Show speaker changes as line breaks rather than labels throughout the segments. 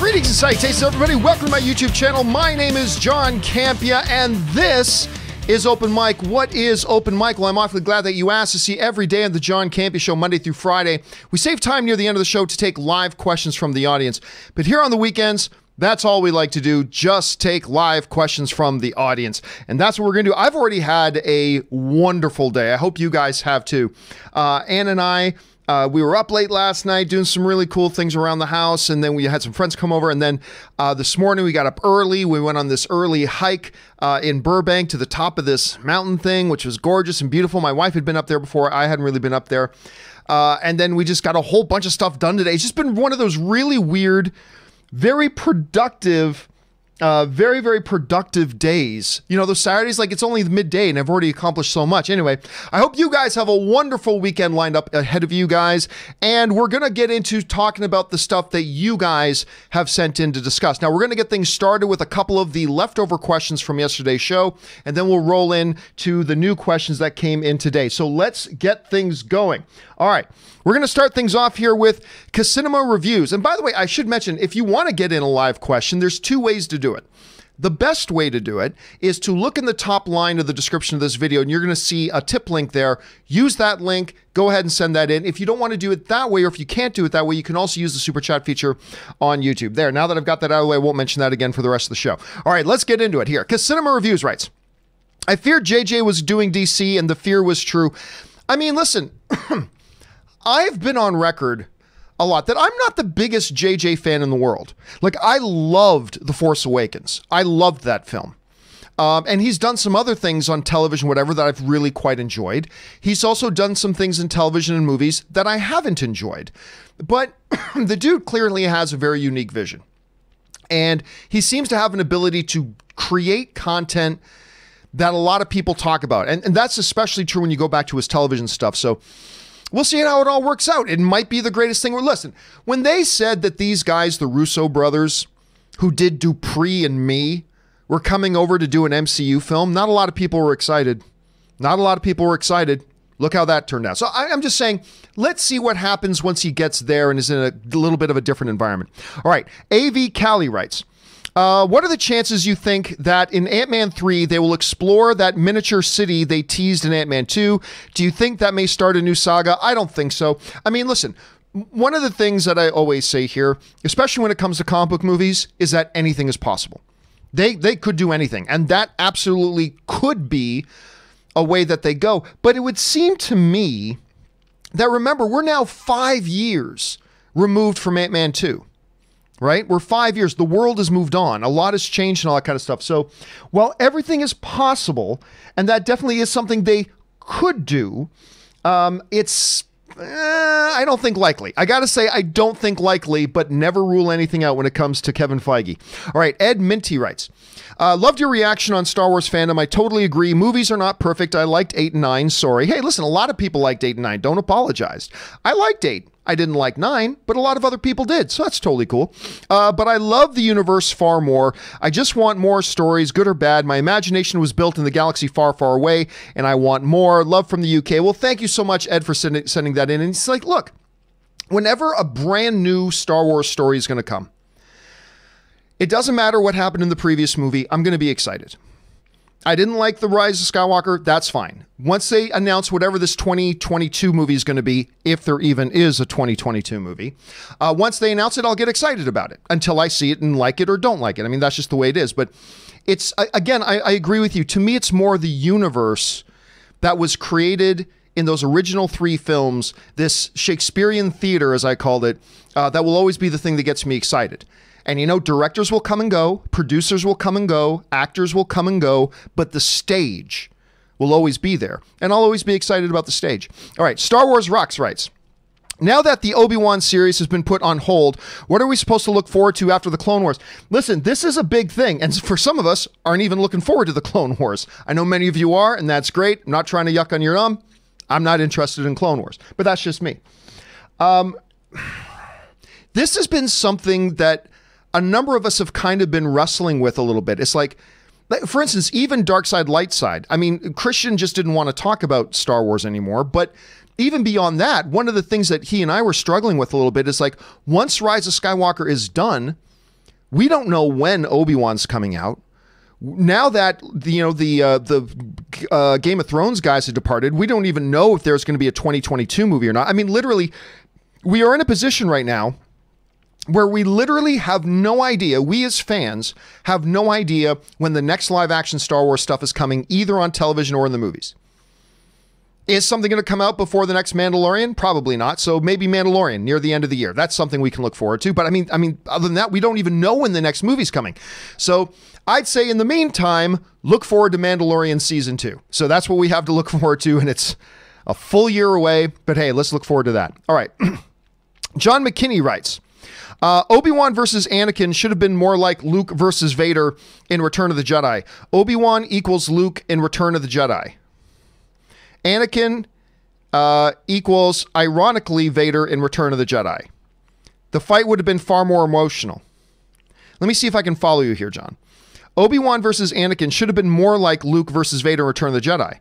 Greetings and salutations, everybody. Welcome to my YouTube channel. My name is John Campea, and this is Open Mic. What is Open Mic? Well, I'm awfully glad that you asked. To see every day on the John Campea Show, Monday through Friday. We save time near the end of the show to take live questions from the audience. But here on the weekends, that's all we like to do, just take live questions from the audience. And that's what we're going to do. I've already had a wonderful day. I hope you guys have too. Ann and I, we were up late last night doing some really cool things around the house, and then we had some friends come over, and then this morning we got up early. We went on this early hike in Burbank to the top of this mountain thing, which was gorgeous and beautiful. My wife had been up there before. I hadn't really been up there. And then we just got a whole bunch of stuff done today. It's just been one of those really weird, very productive, very productive days. You know, those Saturdays, like it's only midday and I've already accomplished so much. Anyway, I hope you guys have a wonderful weekend lined up ahead of you guys. And we're going to get into talking about the stuff that you guys have sent in to discuss. Now, we're going to get things started with a couple of the leftover questions from yesterday's show, and then we'll roll in to the new questions that came in today. So let's get things going. All right. We're going to start things off here with Cinema Reviews. And by the way, I should mention, if you want to get in a live question, there's two ways to do it. The best way to do it is to look in the top line of the description of this video, and you're going to see a tip link there. Use that link. Go ahead and send that in. If you don't want to do it that way, or if you can't do it that way, you can also use the super chat feature on YouTube. There, now that I've got that out of the way, I won't mention that again for the rest of the show. All right, let's get into it here. Cinema Reviews writes, I feared JJ was doing DC, and the fear was true. I mean, listen, I've been on record a lot that I'm not the biggest JJ fan in the world. Like, I loved The Force Awakens. I loved that film. And he's done some other things on television, whatever, that I've really quite enjoyed. He's also done some things in television and movies that I haven't enjoyed. But the dude clearly has a very unique vision. And he seems to have an ability to create content that a lot of people talk about. And that's especially true when you go back to his television stuff. So we'll see how it all works out. It might be the greatest thing. Listen, when they said that these guys, the Russo brothers, who did Dupree and Me, were coming over to do an MCU film, not a lot of people were excited. Not a lot of people were excited. Look how that turned out. So I'm just saying, let's see what happens once he gets there and is in a little bit of a different environment. All right, AV Cali writes, what are the chances you think that in Ant-Man 3 they will explore that miniature city they teased in Ant-Man 2? Do you think that may start a new saga? I don't think so. I mean, listen, one of the things that I always say here, especially when it comes to comic book movies, is that anything is possible. They could do anything, and that absolutely could be a way that they go. But it would seem to me that, remember, we're now 5 years removed from Ant-Man 2. Right? We're 5 years. The world has moved on. A lot has changed and all that kind of stuff. So while everything is possible, and that definitely is something they could do, it's, I don't think likely. I got to say, I don't think likely, but never rule anything out when it comes to Kevin Feige. All right, Ed Minty writes, loved your reaction on Star Wars fandom. I totally agree. Movies are not perfect. I liked 8 and 9. Sorry. Hey, listen, a lot of people liked 8 and 9. Don't apologize. I liked 8. I didn't like 9, but a lot of other people did, so that's totally cool. But I love the universe far more. I just want more stories, good or bad. My imagination was built in the galaxy far, far away, and I want more. Love from the UK. Well, thank you so much, Ed, for sending that in. And it's like, look, whenever a brand new Star Wars story is going to come, it doesn't matter what happened in the previous movie, I'm going to be excited. I didn't like The Rise of Skywalker. That's fine. Once they announce whatever this 2022 movie is going to be, if there even is a 2022 movie, once they announce it, I'll get excited about it until I see it and like it or don't like it. I mean, that's just the way it is. But it's, again, I agree with you. To me, it's more the universe that was created in those original 3 films, this Shakespearean theater, as I called it, that will always be the thing that gets me excited. And, you know, directors will come and go, producers will come and go, actors will come and go, but the stage will always be there. And I'll always be excited about the stage. All right, Star Wars Rocks writes, now that the Obi-Wan series has been put on hold, what are we supposed to look forward to after the Clone Wars? Listen, this is a big thing, and for some of us, aren't even looking forward to the Clone Wars. I know many of you are, and that's great. I'm not trying to yuck on your I'm not interested in Clone Wars, but that's just me. This has been something that a number of us have kind of been wrestling with a little bit. It's like, for instance, even Dark Side, Light Side. I mean, Christian just didn't want to talk about Star Wars anymore, but even beyond that, one of the things that he and I were struggling with a little bit is like, once Rise of Skywalker is done, We don't know when Obi-Wan's coming out. Now that the Game of Thrones guys have departed, we don't even know if there's going to be a 2022 movie or not. I mean, literally, we are in a position right now where we literally have no idea. We as fans have no idea when the next live action Star Wars stuff is coming, either on television or in the movies. Is something going to come out before the next Mandalorian? Probably not. So maybe Mandalorian near the end of the year. That's something we can look forward to. But I mean, other than that, we don't even know when the next movie's coming. So I'd say in the meantime, look forward to Mandalorian season 2. So that's what we have to look forward to. And it's a full year away. But hey, let's look forward to that. All right. John McKinney writes, Obi-Wan versus Anakin should have been more like Luke versus Vader in Return of the Jedi. Obi-Wan equals Luke in Return of the Jedi. Anakin equals, ironically, Vader in Return of the Jedi. The fight would have been far more emotional. Let me see if I can follow you here, John. Obi-Wan versus Anakin should have been more like Luke versus Vader in Return of the Jedi.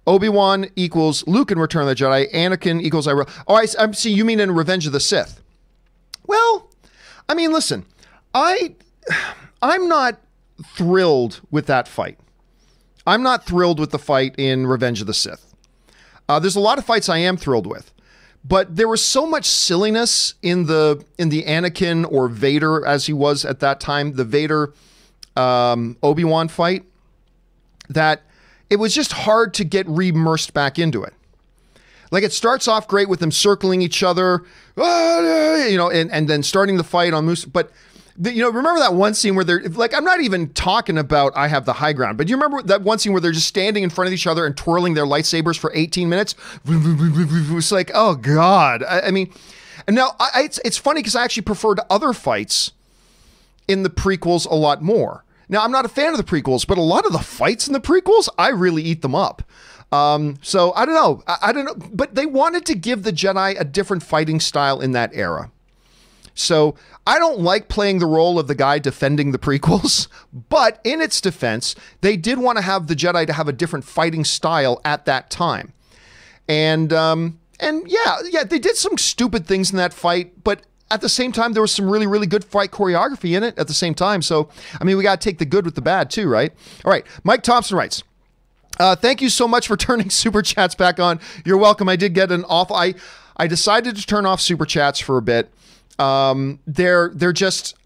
Obi-Wan equals Luke in Return of the Jedi. Anakin equals... I see, you mean in Revenge of the Sith. Well, I mean, listen, I'm not thrilled with that fight. I'm not thrilled with the fight in Revenge of the Sith. There's a lot of fights I am thrilled with, but there was so much silliness in the Anakin or Vader, as he was at that time, the Vader Obi-Wan fight, that it was just hard to get re-immersed back into it. Like, it starts off great with them circling each other, and then starting the fight on Moose, but remember that one scene where they're like, I'm not even talking about I have the high ground, but do you remember that one scene where they're just standing in front of each other and twirling their lightsabers for 18 minutes? It's like, oh God. I mean, and now it's funny because I actually preferred other fights in the prequels a lot more. Now, I'm not a fan of the prequels, but a lot of the fights in the prequels, I really eat them up. So I don't know. I don't know, but they wanted to give the Jedi a different fighting style in that era. So I don't like playing the role of the guy defending the prequels, but in its defense, they did want to have the Jedi to have a different fighting style at that time. And yeah, they did some stupid things in that fight, but at the same time, there was some really, really good fight choreography in it at the same time. So, I mean, we got to take the good with the bad too, right? All right. Mike Thompson writes, thank you so much for turning Super Chats back on. You're welcome. I did get an awful... I decided to turn off Super Chats for a bit. They're just,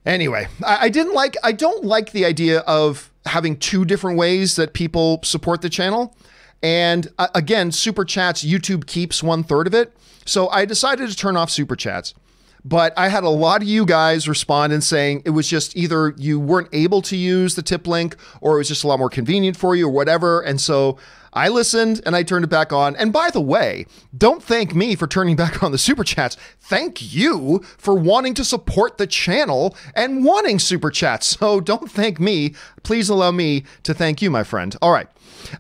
anyway, I don't like the idea of having two different ways that people support the channel. And again, Super Chats, YouTube keeps 1/3 of it. So I decided to turn off Super Chats, but I had a lot of you guys respond and saying it was just either you weren't able to use the tip link or it was just a lot more convenient for you or whatever. And so I listened and I turned it back on. And by the way, don't thank me for turning back on the Super Chats. Thank you for wanting to support the channel and wanting Super Chats. So don't thank me. Please allow me to thank you, my friend. All right.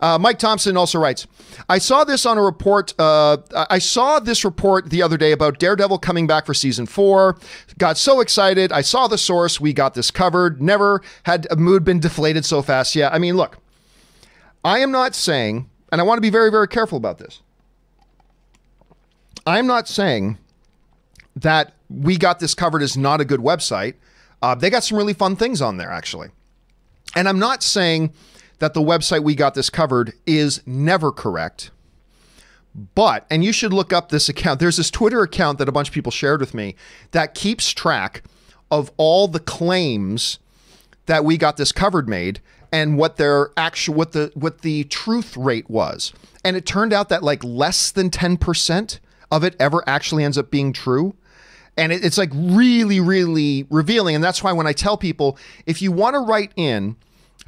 Mike Thompson also writes, I saw this on a report. I saw this report the other day about Daredevil coming back for season 4. Got so excited. I saw the source. We got this covered. Never had a mood been deflated so fast. Yeah. I mean, look, I am not saying, and I want to be very, very careful about this. I'm not saying that We Got This Covered is not a good website. They got some really fun things on there, actually. And I'm not saying that the website We Got This Covered is never correct. But, and you should look up this account. There's this Twitter account that a bunch of people shared with me that keeps track of all the claims that We Got This Covered made and what their actual, what the truth rate was. And it turned out that like less than 10% of it ever actually ends up being true. And it's like really, really revealing. And that's why when I tell people, if you want to write in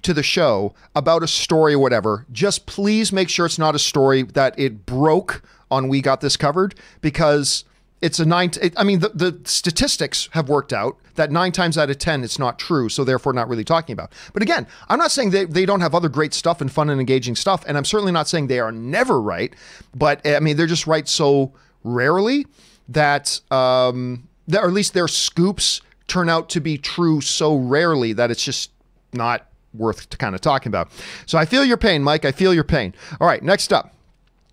to the show about a story or whatever, just please make sure it's not a story that it broke on We Got This Covered, because it's a the statistics have worked out that 9 times out of 10, it's not true. So therefore not really talking about. But again, I'm not saying they don't have other great stuff and fun and engaging stuff. And I'm certainly not saying they are never right, but I mean, they're just right so rarely that, or at least their scoops turn out to be true so rarely that it's just not worth kind of talking about. So I feel your pain, Mike. I feel your pain. All right, next up.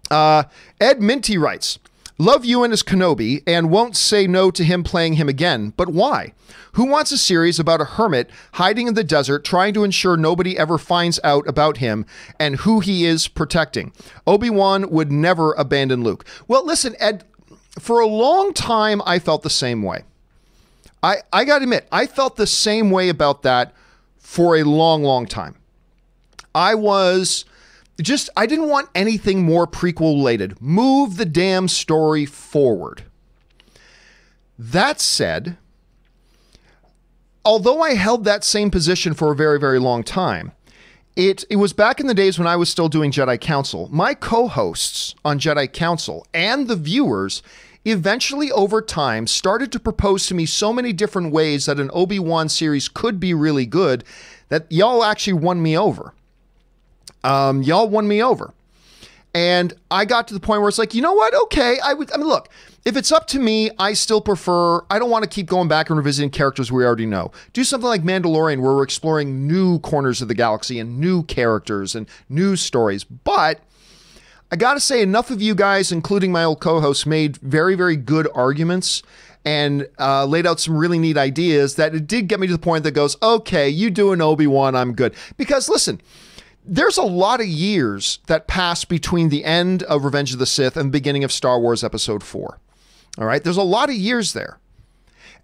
Ed Minty writes, Love Ewan as Kenobi and won't say no to him playing him again, but why? Who wants a series about a hermit hiding in the desert trying to ensure nobody ever finds out about him and who he is protecting? Obi-Wan would never abandon Luke. Well, listen, Ed, for a long time, I felt the same way. I got to admit, I felt the same way about that for a long, long time. I didn't want anything more prequel related. Move the damn story forward. That said, although I held that same position for a very, very long time, it was back in the days when I was still doing Jedi Council. My co-hosts on Jedi Council and the viewers eventually over time started to propose to me so many different ways that an Obi-Wan series could be really good that y'all actually won me over. Y'all won me over. And I got to the point where it's like, you know what? Okay. I mean, look, if it's up to me, I still prefer, I don't want to keep going back and revisiting characters we already know. Do something like Mandalorian where we're exploring new corners of the galaxy and new characters and new stories. But I got to say, enough of you guys, including my old co-hosts, made very, very good arguments and laid out some really neat ideas that it did get me to the point that goes, okay, you do an Obi-Wan, I'm good. Because listen, there's a lot of years that pass between the end of Revenge of the Sith and the beginning of Star Wars Episode 4. All right, there's a lot of years there.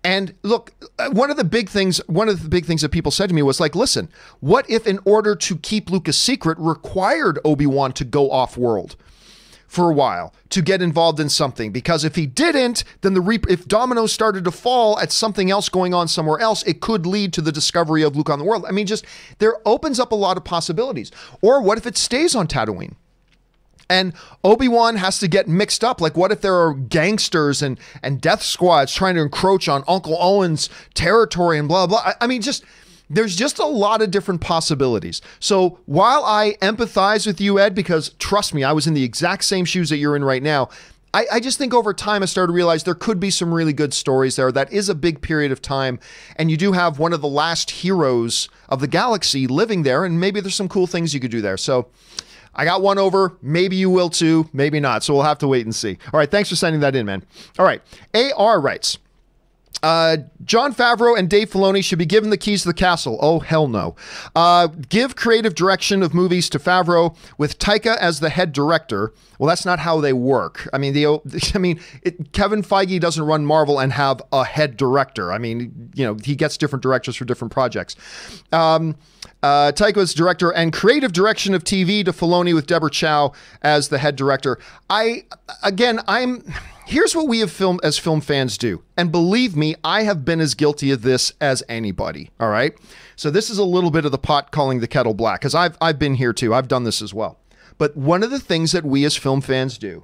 And look, one of the big things that people said to me was like, listen, what if in order to keep Luke a secret required Obi-Wan to go off-world for a while to get involved in something? Because if he didn't, then if dominoes started to fall at something else going on somewhere else, it could lead to the discovery of Luke on the world. I mean, just there opens up a lot of possibilities. Or what if it stays on Tatooine? And Obi-Wan has to get mixed up. Like, what if there are gangsters and death squads trying to encroach on Uncle Owen's territory and blah, blah. I mean, there's just a lot of different possibilities. So while I empathize with you, Ed, because trust me, I was in the exact same shoes that you're in right now, I just think over time I started to realize there could be some really good stories there. That is a big period of time. And you do have one of the last heroes of the galaxy living there. And maybe there's some cool things you could do there. So I got one over. Maybe you will too. Maybe not. So we'll have to wait and see. All right. Thanks for sending that in, man. All right. AR writes, Jon Favreau and Dave Filoni should be given the keys to the castle. Oh, hell no. Give creative direction of movies to Favreau with Taika as the head director. Well, that's not how they work. I mean, Kevin Feige doesn't run Marvel and have a head director. I mean, he gets different directors for different projects. Taika as director and creative direction of TV to Filoni with Deborah Chow as the head director. Here's what we as film fans do. And believe me, I have been as guilty of this as anybody. All right. So this is a little bit of the pot calling the kettle black, because I've been here too. I've done this as well. But one of the things that we as film fans do,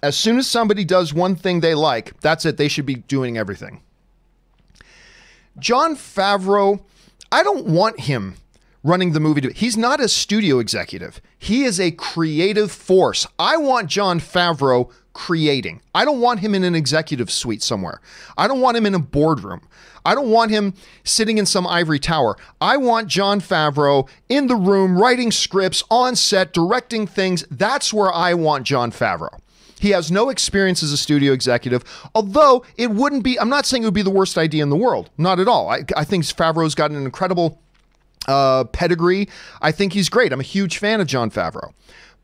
as soon as somebody does one thing they like, that's it. They should be doing everything. Jon Favreau, I don't want him running the movie. He's not a studio executive. He is a creative force. I want Jon Favreau creating. I don't want him in an executive suite somewhere. I don't want him in a boardroom. I don't want him sitting in some ivory tower. I want Jon Favreau in the room, writing scripts, on set, directing things. That's where I want Jon Favreau. He has no experience as a studio executive, although it wouldn't be, I'm not saying it would be the worst idea in the world. Not at all. I think Favreau's got an incredible pedigree. I think he's great. I'm a huge fan of Jon Favreau.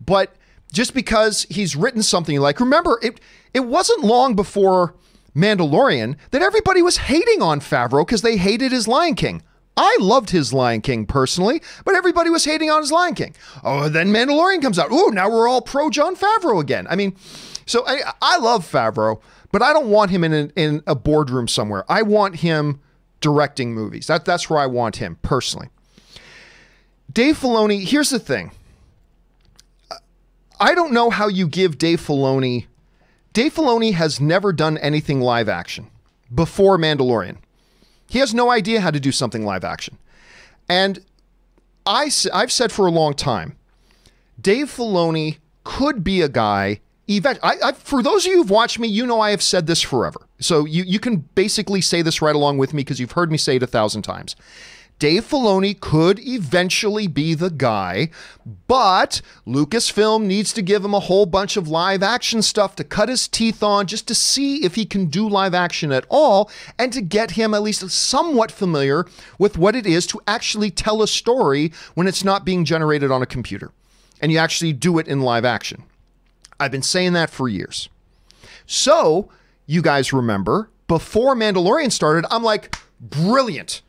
But just because he's written something like, remember, it wasn't long before Mandalorian that everybody was hating on Favreau because they hated his Lion King. I loved his Lion King personally, but everybody was hating on his Lion King. Oh, then Mandalorian comes out. Oh, now we're all pro Jon Favreau again. I mean, so I love Favreau, but I don't want him in a boardroom somewhere. I want him directing movies. That's where I want him personally. Dave Filoni, here's the thing. I don't know how you give Dave Filoni. Dave Filoni has never done anything live action before Mandalorian. He has no idea how to do something live action. And I've said for a long time, Dave Filoni could be a guy. For those of you who've watched me, you know I have said this forever. So you can basically say this right along with me because you've heard me say it 1,000 times. Dave Filoni could eventually be the guy, but Lucasfilm needs to give him a whole bunch of live action stuff to cut his teeth on just to see if he can do live action at all and to get him at least somewhat familiar with what it is to actually tell a story when it's not being generated on a computer and you actually do it in live action. I've been saying that for years. So, you guys remember, before Mandalorian started, I'm like, brilliant.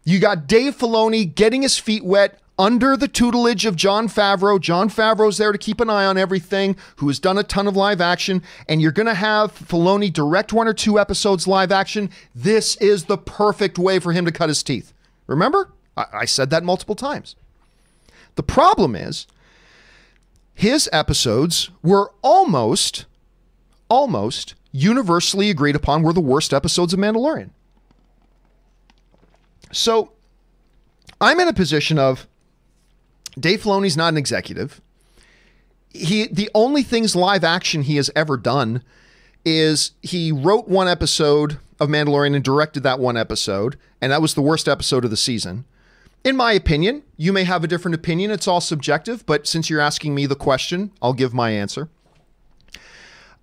You got Dave Filoni getting his feet wet under the tutelage of John Favreau. John Favreau's there to keep an eye on everything, who has done a ton of live action, and you're going to have Filoni direct 1 or 2 episodes live action. This is the perfect way for him to cut his teeth. Remember? I said that multiple times. The problem is, his episodes were almost universally agreed upon were the worst episodes of Mandalorian. So I'm in a position of Dave Filoni's not an executive. The only things live action he has ever done is he wrote 1 episode of Mandalorian and directed that 1 episode, and that was the worst episode of the season. In my opinion, you may have a different opinion. It's all subjective, but since you're asking me the question, I'll give my answer.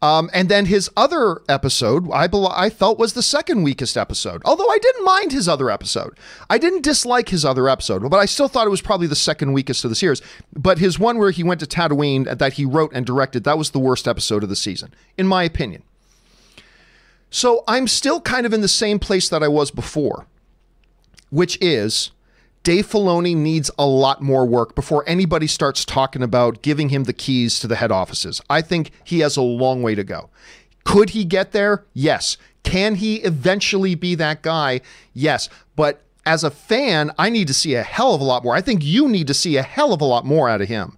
And then his other episode, I felt was the second weakest episode. Although I didn't mind his other episode. I didn't dislike his other episode, but I still thought it was probably the second weakest of the series. But his one where he went to Tatooine that he wrote and directed, that was the worst episode of the season, in my opinion. So I'm still kind of in the same place that I was before, which is Dave Filoni needs a lot more work before anybody starts talking about giving him the keys to the head offices. I think he has a long way to go. Could he get there? Yes. Can he eventually be that guy? Yes. But as a fan, I need to see a hell of a lot more. I think you need to see a hell of a lot more out of him.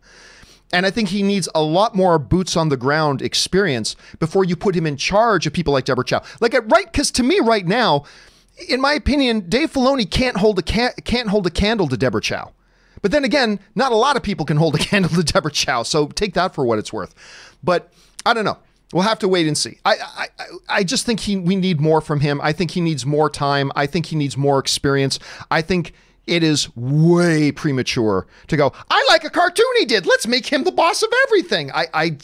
And I think he needs a lot more boots on the ground experience before you put him in charge of people like Deborah Chow. Because to me right now, in my opinion, Dave Filoni can't hold a candle to Deborah Chow. But then again, not a lot of people can hold a candle to Deborah Chow, so take that for what it's worth. But I don't know. We'll have to wait and see. I just think we need more from him. I think he needs more time. I think he needs more experience. I think it is way premature to go, I like a cartoon he did. Let's make him the boss of everything. I'm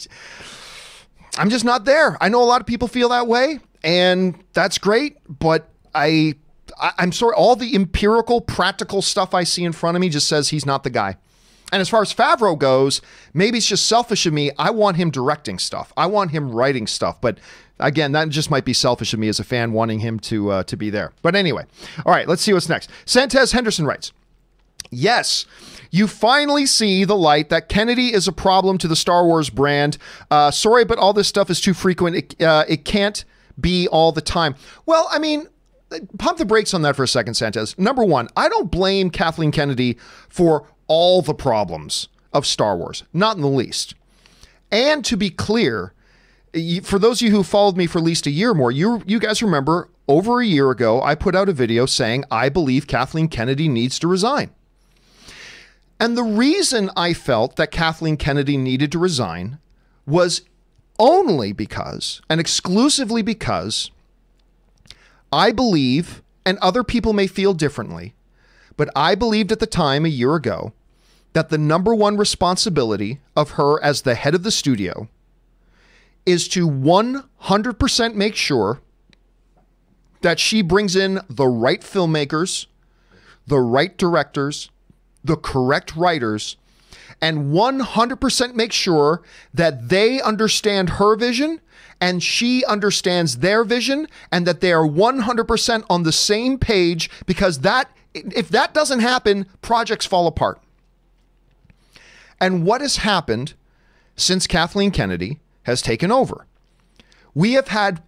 just not there. I know a lot of people feel that way, and that's great, but I'm sorry, all the empirical, practical stuff I see in front of me just says he's not the guy. And as far as Favreau goes, maybe it's just selfish of me. I want him directing stuff. I want him writing stuff. But again, that just might be selfish of me as a fan wanting him to be there. But anyway, all right, let's see what's next. Santez Henderson writes, yes, you finally see the light that Kennedy is a problem to the Star Wars brand. Sorry, but all this stuff is too frequent. It can't be all the time. Well, I mean, pump the brakes on that for a second, Santez. Number one, I don't blame Kathleen Kennedy for all the problems of Star Wars, not in the least. And to be clear, for those of you who followed me for at least a year or more, you guys remember over a year ago, I put out a video saying I believe Kathleen Kennedy needs to resign. And the reason I felt that Kathleen Kennedy needed to resign was only because, and exclusively because, I believe, and other people may feel differently, but I believed at the time a year ago that the number one responsibility of her as the head of the studio is to 100% make sure that she brings in the right filmmakers, the right directors, the correct writers, and 100% make sure that they understand her vision and she understands their vision and that they are 100% on the same page, because if that doesn't happen, projects fall apart. And what has happened since Kathleen Kennedy has taken over? We have had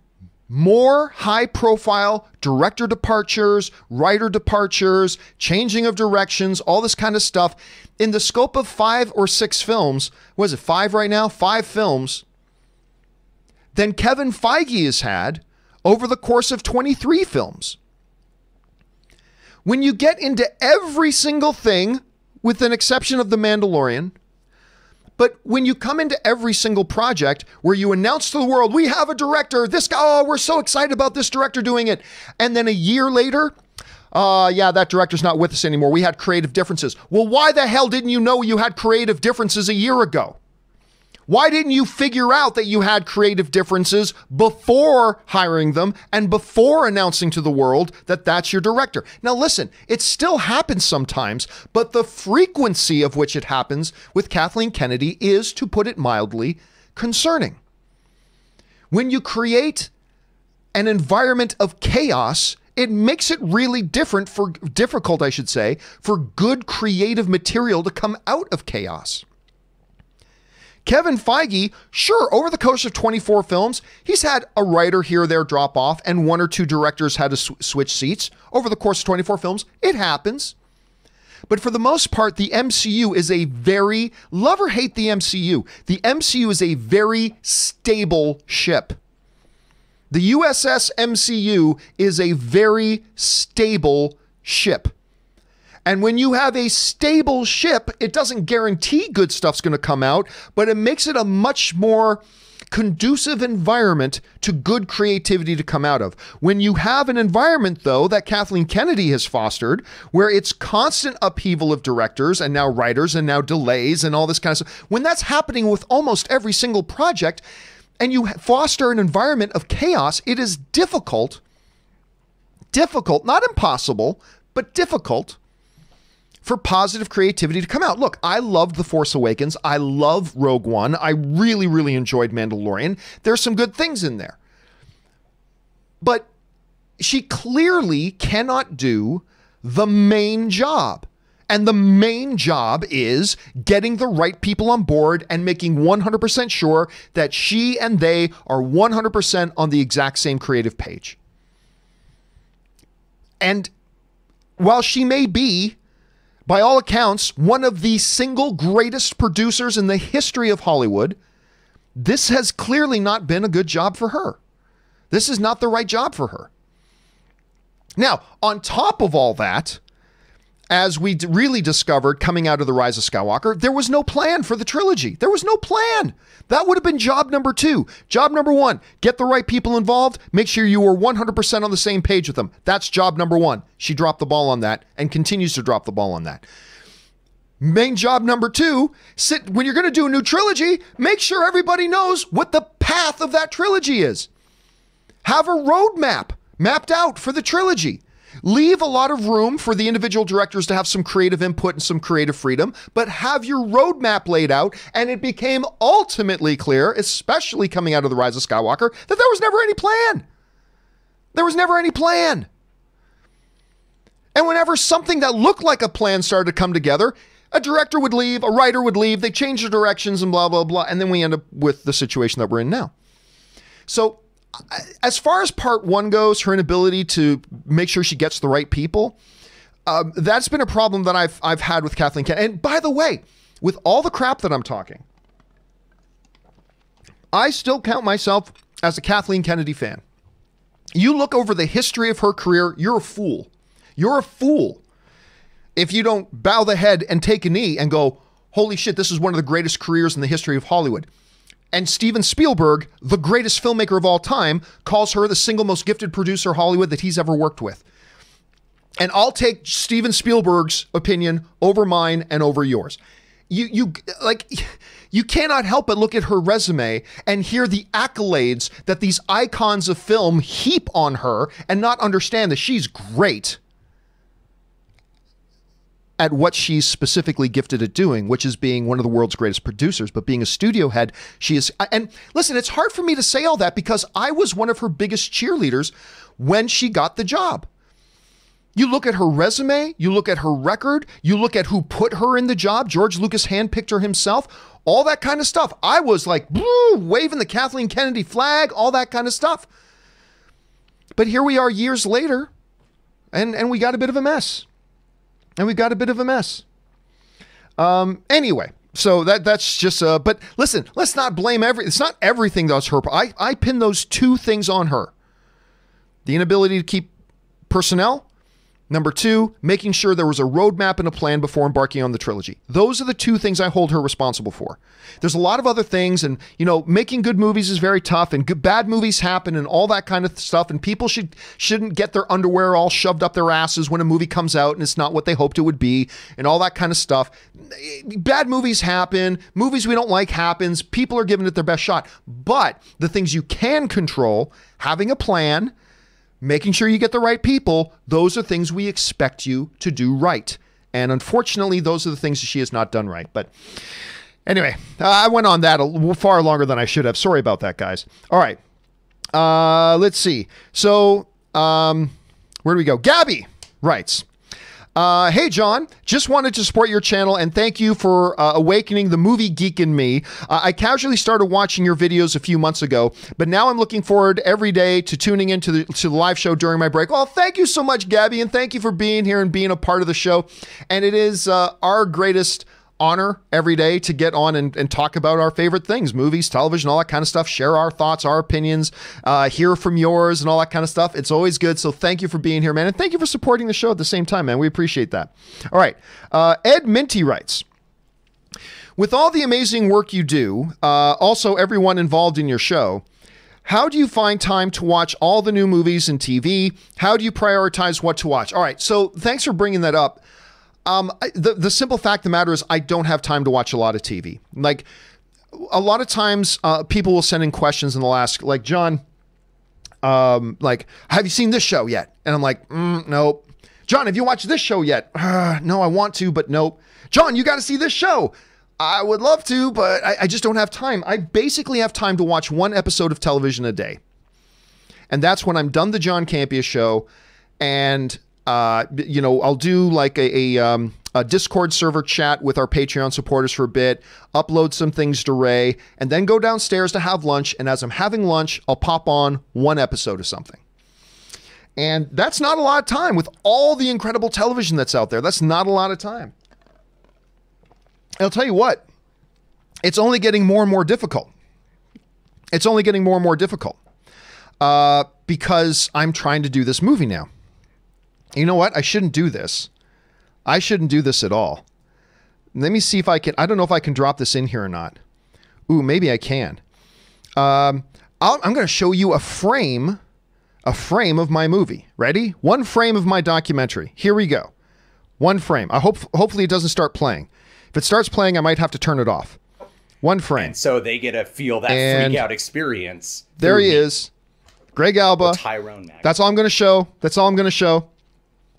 more high-profile director departures, writer departures, changing of directions, all this kind of stuff in the scope of 5 or 6 films. What is it, 5 right now? 5 films. Than Kevin Feige has had over the course of 23 films. When you get into every single thing, with an exception of The Mandalorian, but when you come into every single project where you announce to the world, we have a director, this guy, oh, we're so excited about this director doing it. And then a year later, Yeah, that director's not with us anymore. We had creative differences. Well, why the hell didn't you know you had creative differences a year ago? Why didn't you figure out that you had creative differences before hiring them and before announcing to the world that that's your director? Now listen, it still happens sometimes, but the frequency of which it happens with Kathleen Kennedy is, to put it mildly, concerning. When you create an environment of chaos, it makes it really difficult, I should say, for good creative material to come out of chaos. Kevin Feige, sure, over the course of 24 films, he's had a writer here or there drop off and one or two directors had to switch seats. Over the course of 24 films, it happens. But for the most part, the MCU is a very, love or hate the MCU is a very stable ship. The USS MCU is a very stable ship. And when you have a stable ship, it doesn't guarantee good stuff's going to come out, but it makes it a much more conducive environment to good creativity to come out of. When you have an environment, though, that Kathleen Kennedy has fostered, where it's constant upheaval of directors and now writers and now delays and all this kind of stuff, when that's happening with almost every single project, and you foster an environment of chaos, it is difficult, not impossible, but difficult for positive creativity to come out. Look, I loved The Force Awakens. I love Rogue One. I really, really enjoyed Mandalorian. There's some good things in there. But she clearly cannot do the main job. And the main job is getting the right people on board and making 100% sure that she and they are 100% on the exact same creative page. And while she may be, by all accounts, one of the single greatest producers in the history of Hollywood, this has clearly not been a good job for her. This is not the right job for her. Now, on top of all that, as we really discovered coming out of The Rise of Skywalker, there was no plan for the trilogy. There was no plan. That would have been job number 2. Job number 1, get the right people involved. Make sure you are 100% on the same page with them. That's job number 1. She dropped the ball on that and continues to drop the ball on that. Main job number 2, when you're going to do a new trilogy, make sure everybody knows what the path of that trilogy is. Have a roadmap mapped out for the trilogy. Leave a lot of room for the individual directors to have some creative input and some creative freedom, but have your roadmap laid out. And it became ultimately clear, especially coming out of The Rise of Skywalker, that there was never any plan. There was never any plan. And whenever something that looked like a plan started to come together, a director would leave, a writer would leave, they change their directions and blah, blah, blah. And then we end up with the situation that we're in now. So as far as part 1 goes, her inability to make sure she gets the right people, that's been a problem that I've had with Kathleen Kennedy. And by the way, with all the crap that I'm talking, I still count myself as a Kathleen Kennedy fan. You look over the history of her career, you're a fool. You're a fool if you don't bow the head and take a knee and go, holy shit, this is one of the greatest careers in the history of Hollywood. And Steven Spielberg, the greatest filmmaker of all time, calls her the single most gifted producer Hollywood that he's ever worked with. And I'll take Steven Spielberg's opinion over mine and over yours. You cannot help but look at her resume and hear the accolades that these icons of film heap on her and not understand that she's great at what she's specifically gifted at doing, which is being one of the world's greatest producers, but being a studio head, she is. And listen, it's hard for me to say all that because I was one of her biggest cheerleaders when she got the job. You look at her resume, you look at her record, you look at who put her in the job. George Lucas handpicked her himself, all that kind of stuff. I was like, waving the Kathleen Kennedy flag, all that kind of stuff. But here we are years later, and we got a bit of a mess. Anyway, so that's just, but listen, let's not blame it's not everything that's her. I pin those 2 things on her. The inability to keep personnel Number 2, making sure there was a roadmap and a plan before embarking on the trilogy. Those are the 2 things I hold her responsible for. There's a lot of other things, and making good movies is very tough, and bad movies happen and all that kind of stuff, and people shouldn't get their underwear all shoved up their asses when a movie comes out and it's not what they hoped it would be, and all that kind of stuff. Bad movies happen. Movies we don't like happens. People are giving it their best shot. But the things you can control, having a plan, making sure you get the right people, those are things we expect you to do right. And unfortunately, those are the things she has not done right. But anyway, I went on that far longer than I should have. Sorry about that, guys. All right. Let's see. So where do we go? Gabby writes, hey, John, just wanted to support your channel and thank you for awakening the movie geek in me. I casually started watching your videos a few months ago, but now I'm looking forward every day to tuning into the live show during my break. Well, thank you so much, Gabby, and thank you for being here and being a part of the show. And it is our greatest honor every day to get on and talk about our favorite things, movies, television, all that kind of stuff, share our thoughts, our opinions, hear from yours and all that kind of stuff. It's always good. So thank you for being here, man. And thank you for supporting the show at the same time, man. We appreciate that. All right. Ed Minty writes, with all the amazing work you do, also everyone involved in your show, how do you find time to watch all the new movies and TV? How do you prioritize what to watch? All right. So thanks for bringing that up. The simple fact of the matter is I don't have time to watch a lot of TV. Like a lot of times people will send in questions and they'll ask like, John, like, have you seen this show yet? And I'm like, nope. John, have you watched this show yet? No, I want to, but nope. John, you got to see this show. I would love to, but I just don't have time. I basically have time to watch 1 episode of television a day. And that's when I'm done the John Campea Show. And I'll do like a Discord server chat with our Patreon supporters for a bit, upload some things to Ray, and then go downstairs to have lunch. And as I'm having lunch, I'll pop on 1 episode of something. And that's not a lot of time with all the incredible television that's out there. That's not a lot of time. I'll tell you what, it's only getting more and more difficult. It's only getting more and more difficult because I'm trying to do this movie now. You know what? I shouldn't do this. I shouldn't do this at all. Let me see if I can. I don't know if I can drop this in here or not. Ooh, maybe I can. I'm going to show you a frame of my movie. Ready? 1 frame of my documentary. Here we go. 1 frame. Hopefully it doesn't start playing. If it starts playing, I might have to turn it off. 1 frame.
And so they get to feel that freak out experience.
There he is. Greg Alba.
Tyrone Mac.
That's all I'm going to show. That's all I'm going to show.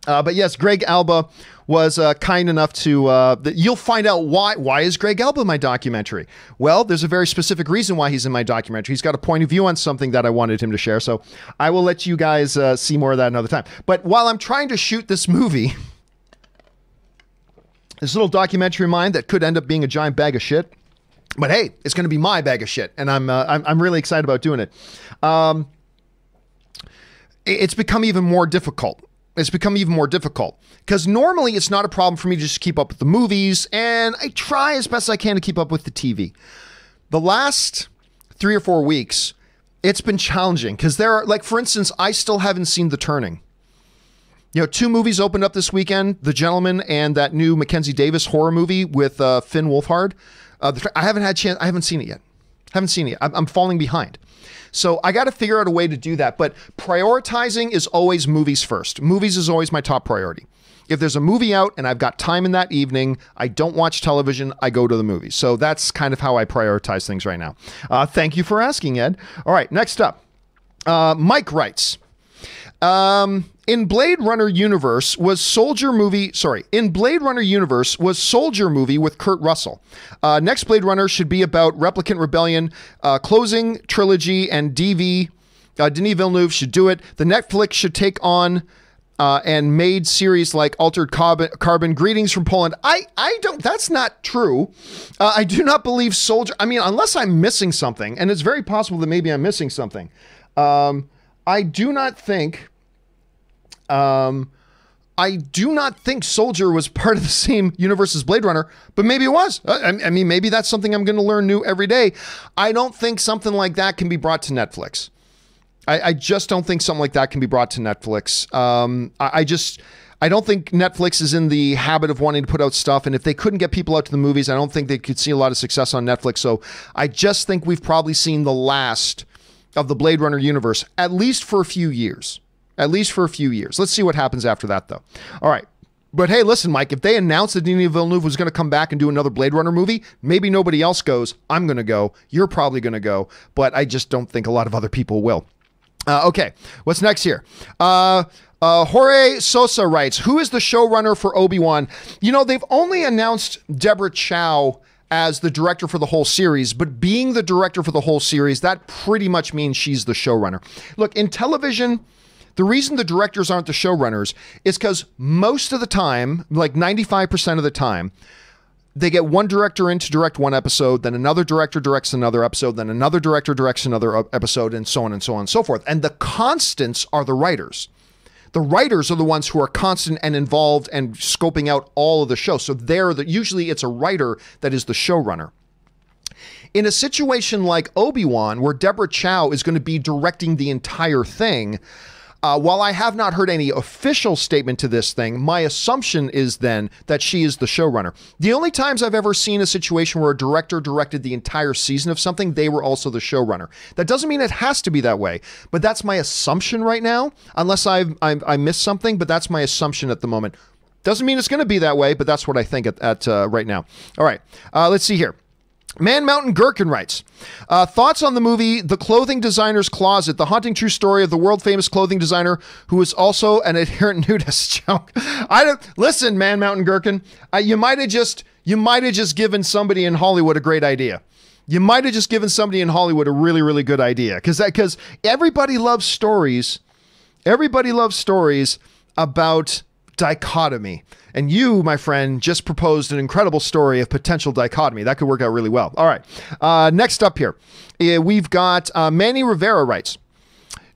But yes, Greg Alba was kind enough to, you'll find out why is Greg Alba in my documentary? Well, there's a very specific reason why he's in my documentary. He's got a point of view on something that I wanted him to share. So I will let you guys see more of that another time. But while I'm trying to shoot this movie, this little documentary of mine that could end up being a giant bag of shit, but hey, it's going to be my bag of shit. And I'm really excited about doing it. It's become even more difficult. It's become even more difficult because normally it's not a problem for me to just keep up with the movies, and I try as best I can to keep up with the TV. The last 3 or 4 weeks, it's been challenging because there are, like, for instance, I still haven't seen The Turning. 2 movies opened up this weekend, The Gentleman and that new Mackenzie Davis horror movie with Finn Wolfhard. I haven't had a chance. I haven't seen it yet. I'm falling behind. So I got to figure out a way to do that. But prioritizing is always movies first. Movies is always my top priority. If there's a movie out and I've got time in that evening, I don't watch television, I go to the movies. So that's kind of how I prioritize things right now. Thank you for asking, Ed. All right, next up. Mike writes, in Blade Runner universe was Soldier movie with Kurt Russell. Next Blade Runner should be about Replicant Rebellion, closing trilogy, and Denis Villeneuve should do it. The Netflix should take on and made series like Altered Carbon, Greetings from Poland. I don't, that's not true. I do not believe Soldier, I mean, unless I'm missing something, and it's very possible that maybe I'm missing something. I do not think Soldier was part of the same universe as Blade Runner, but maybe it was. I mean, maybe that's something I'm going to learn new every day. I don't think something like that can be brought to Netflix. I just don't think something like that can be brought to Netflix. I I don't think Netflix is in the habit of wanting to put out stuff. And if they couldn't get people out to the movies, I don't think they could see a lot of success on Netflix. So I just think we've probably seen the last of the Blade Runner universe, at least for a few years. At least for a few years. Let's see what happens after that, though. All right. But hey, listen, Mike, if they announced that Denis Villeneuve was going to come back and do another Blade Runner movie, maybe nobody else goes. I'm going to go. You're probably going to go. But I just don't think a lot of other people will. Okay, what's next here? Jorge Sosa writes, who is the showrunner for Obi-Wan? You know, they've only announced Deborah Chow as the director for the whole series, but being the director for the whole series, that pretty much means she's the showrunner. Look, in television, the reason the directors aren't the showrunners is because most of the time, like 95% of the time, they get one director in to direct one episode, then another director directs another episode, then another director directs another episode, and so on and so on and so forth. And the constants are the writers. The writers are the ones who are constant and involved and scoping out all of the show. So usually it's a writer that is the showrunner. In a situation like Obi-Wan, where Deborah Chow is going to be directing the entire thing, while I have not heard any official statement to this thing, my assumption is then that she is the showrunner. The only times I've ever seen a situation where a director directed the entire season of something, they were also the showrunner. That doesn't mean it has to be that way, but that's my assumption right now, unless I missed something, but that's my assumption at the moment. Doesn't mean it's going to be that way, but that's what I think at right now. All right, let's see here. Man Mountain Gherkin writes, thoughts on the movie The Clothing Designer's Closet, the haunting true story of the world-famous clothing designer who is also an adherent nudist. Listen, Man Mountain Gherkin, you might have just given somebody in Hollywood a great idea. You might have just given somebody in Hollywood a really, really good idea, because everybody loves stories. Everybody loves stories about dichotomy. And you, my friend, just proposed an incredible story of potential dichotomy. That could work out really well. All right. Next up here, we've got Manny Rivera writes,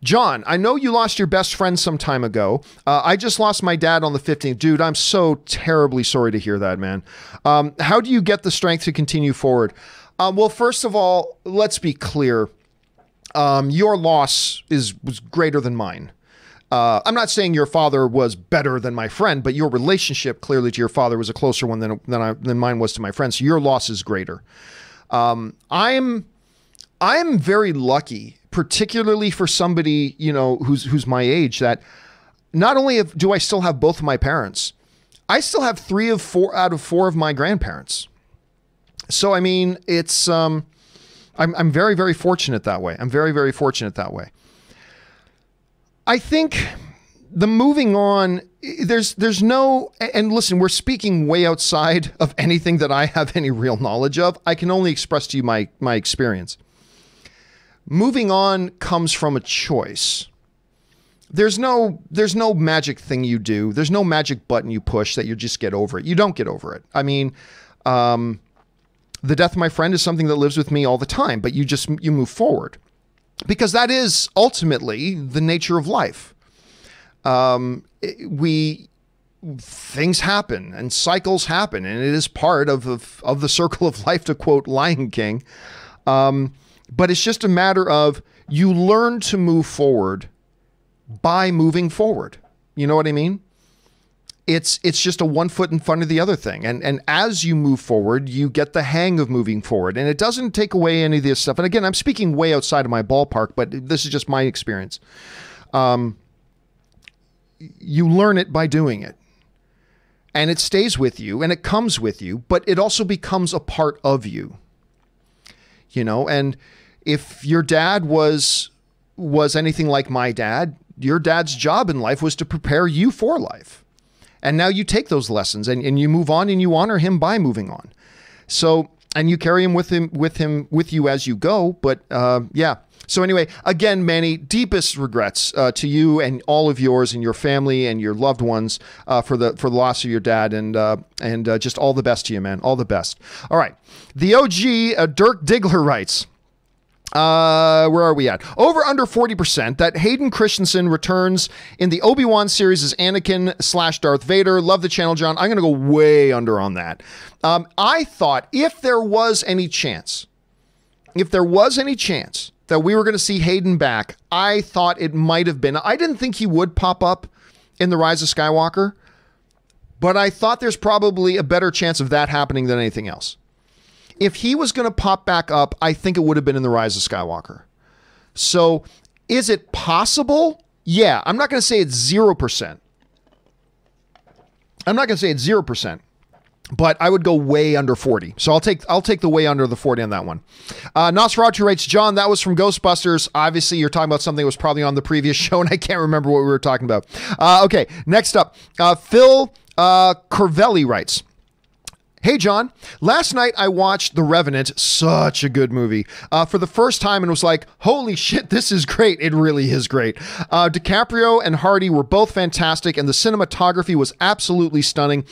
John, I know you lost your best friend some time ago. I just lost my dad on the 15th. Dude, I'm so terribly sorry to hear that, man. How do you get the strength to continue forward? Well, first of all, let's be clear. Your loss was greater than mine. I'm not saying your father was better than my friend, but your relationship clearly to your father was a closer one than mine was to my friend. So your loss is greater. I'm very lucky, particularly for somebody, you know, who's my age, that not only do I still have both of my parents, I still have 3 out of 4 of my grandparents. So, I mean, it's, I'm very, very fortunate that way. I'm very, very fortunate that way. I think the moving on, there's no, and listen, we're speaking way outside of anything that I have any real knowledge of. I can only express to you my experience. Moving on comes from a choice. There's no magic thing you do. There's no magic button you push that you just get over it. You don't get over it. I mean, the death of my friend is something that lives with me all the time, but you move forward. Because that is ultimately the nature of life. Things happen and cycles happen, and it is part of the circle of life, to quote Lion King. But it's just a matter of you learn to move forward by moving forward. You know what I mean? It's just a one foot in front of the other thing. And as you move forward, you get the hang of moving forward. And it doesn't take away any of this stuff. And again, I'm speaking way outside of my ballpark, but this is just my experience. You learn it by doing it. And it stays with you and it comes with you, but it also becomes a part of you. You know, and if your dad was anything like my dad, your dad's job in life was to prepare you for life. And now you take those lessons and you move on and you honor him by moving on. So, and you carry him with you as you go. But yeah. So anyway, again, Manny, deepest regrets to you and all of yours and your family and your loved ones for the loss of your dad, and just all the best to you, man. All the best. All right. The OG Dirk Diggler writes, where are we at? Over under 40% that Hayden Christensen returns in the Obi-Wan series as Anakin/Darth Vader. Love the channel, John. I'm going to go way under on that. I thought if there was any chance that we were going to see Hayden back, I thought it might have been. I didn't think he would pop up in The Rise of Skywalker. but I thought there's probably a better chance of that happening than anything else. If he was going to pop back up, I think it would have been in The Rise of Skywalker. So is it possible? Yeah, I'm not going to say it's 0%. I'm not going to say it's 0%, but I would go way under 40. So I'll take the way under the 40 on that one. Nosferatu writes, John, that was from Ghostbusters. Obviously, you're talking about something that was probably on the previous show, and I can't remember what we were talking about. Okay, next up, Phil Corvelli writes, hey, John, last night I watched The Revenant, such a good movie, for the first time and was like, holy shit, this is great. It really is great. DiCaprio and Hardy were both fantastic, and the cinematography was absolutely stunning.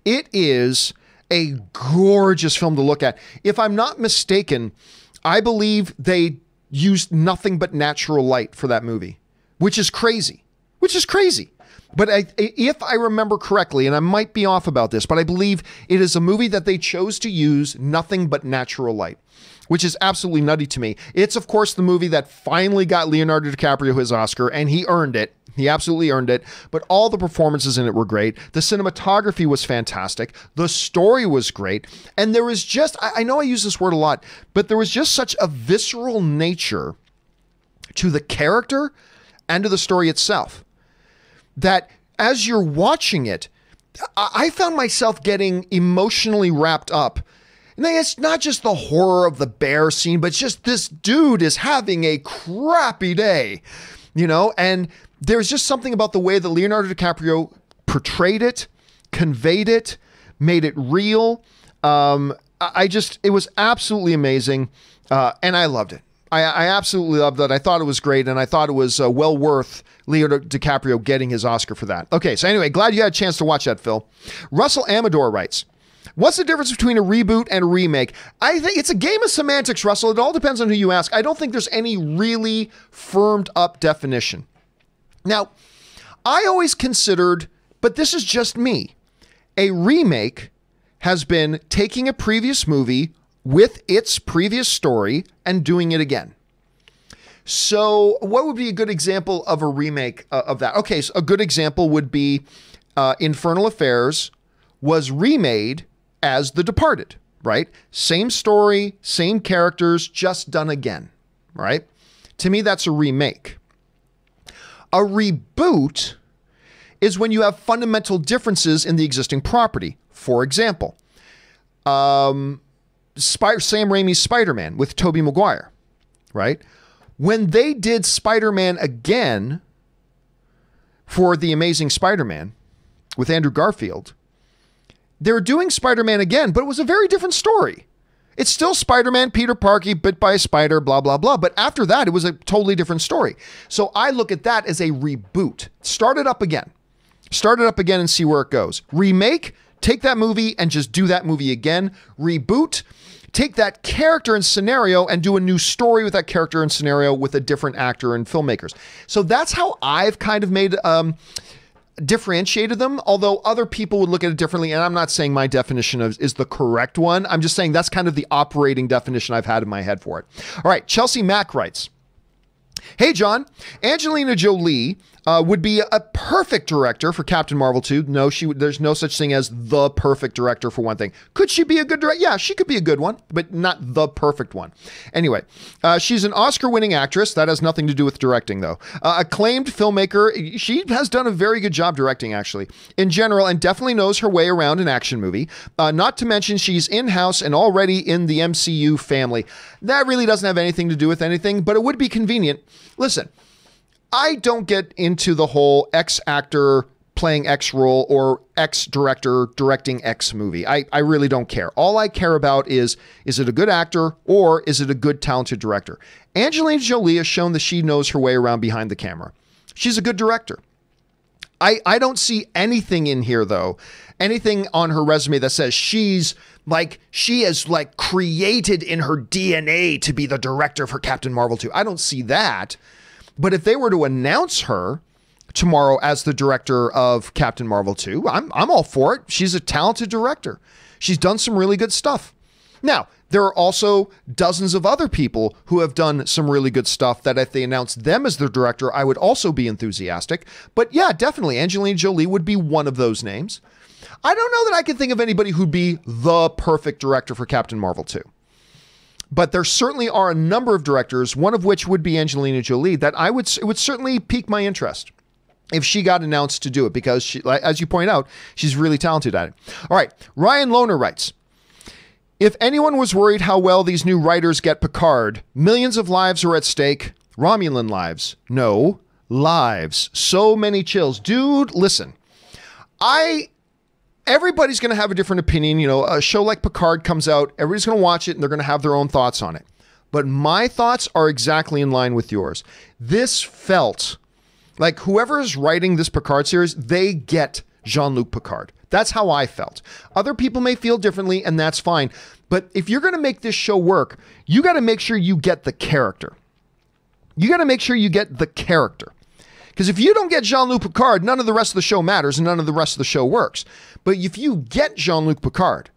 It is a gorgeous film to look at. If I'm not mistaken, I believe they used nothing but natural light for that movie, which is crazy. But if I remember correctly, and I might be off about this, but I believe it is a movie that they chose to use nothing but natural light, which is absolutely nutty to me. It's, of course, the movie that finally got Leonardo DiCaprio his Oscar, and he earned it. He absolutely earned it. But all the performances in it were great. The cinematography was fantastic. The story was great. And there was just, I know I use this word a lot, but there was just such a visceral nature to the character and to the story itself, that as you're watching it, I found myself getting emotionally wrapped up. And it's not just the horror of the bear scene, but just this dude is having a crappy day, you know? And there's just something about the way that Leonardo DiCaprio portrayed it, conveyed it, made it real. It was absolutely amazing. And I loved it. I absolutely loved it. I thought it was great, and I thought it was well worth Leonardo DiCaprio getting his Oscar for that. Okay, so anyway, glad you had a chance to watch that, Phil. Russell Amador writes, what's the difference between a reboot and a remake? I think it's a game of semantics, Russell. It all depends on who you ask. I don't think there's any really firmed up definition. Now, I always considered, but this is just me, a remake has been taking a previous movie with its previous story and doing it again. So what would be a good example of a remake of that? Okay, so a good example would be Infernal Affairs was remade as The Departed, right? Same story, same characters, just done again, right? To me, that's a remake. A reboot is when you have fundamental differences in the existing property. For example, Sam Raimi's Spider-Man with Tobey Maguire, right? When they did Spider-Man again for The Amazing Spider-Man with Andrew Garfield, they were doing Spider-Man again, but it was a very different story. It's still Spider-Man, Peter Parker, bit by a spider, blah, blah, blah. But after that, it was a totally different story. So I look at that as a reboot. Start it up again. Start it up again and see where it goes. Remake, take that movie and just do that movie again. Reboot, take that character and scenario and do a new story with that character and scenario with a different actor and filmmakers. So that's how I've kind of made differentiated them, although other people would look at it differently. And I'm not saying my definition is the correct one. I'm just saying that's kind of the operating definition I've had in my head for it. All right, Chelsea Mack writes, hey, John, Angelina Jolie would be a perfect director for Captain Marvel 2. No, there's no such thing as the perfect director for one thing. Could she be a good director? Yeah, she could be a good one, but not the perfect one. Anyway, she's an Oscar-winning actress. That has nothing to do with directing, though. Acclaimed filmmaker. She has done a very good job directing, actually, in general, and definitely knows her way around an action movie. Not to mention she's in-house and already in the MCU family. That really doesn't have anything to do with anything, but it would be convenient. Listen, I don't get into the whole X actor playing X role or X director directing X movie. I really don't care. All I care about is it a good actor or is it a good, talented director? Angelina Jolie has shown that she knows her way around behind the camera. She's a good director. I don't see anything in here, though, anything on her resume that says she is created in her DNA to be the director for Captain Marvel 2. I don't see that. But if they were to announce her tomorrow as the director of Captain Marvel 2, I'm all for it. She's a talented director. She's done some really good stuff. Now, There are also dozens of other people who have done some really good stuff that if they announced them as their director, I would also be enthusiastic. But yeah, definitely Angelina Jolie would be one of those names. I don't know that I can think of anybody who'd be the perfect director for Captain Marvel 2. But there certainly are a number of directors, one of which would be Angelina Jolie, that it would certainly pique my interest if she got announced to do it, because she, as you point out, she's really talented at it. All right, Ryan Lohner writes, if anyone was worried how well these new writers get Picard, millions of lives are at stake. Romulan lives. No, lives. So many chills. Dude, listen. Everybody's going to have a different opinion. You know, a show like Picard comes out, everybody's going to watch it and they're going to have their own thoughts on it. But my thoughts are exactly in line with yours. This felt like whoever is writing this Picard series, they get Jean-Luc Picard. That's how I felt. Other people may feel differently, and that's fine. But if you're going to make this show work, you got to make sure you get the character. You got to make sure you get the character. Because if you don't get Jean-Luc Picard, none of the rest of the show matters and none of the rest of the show works. But if you get Jean-Luc Picard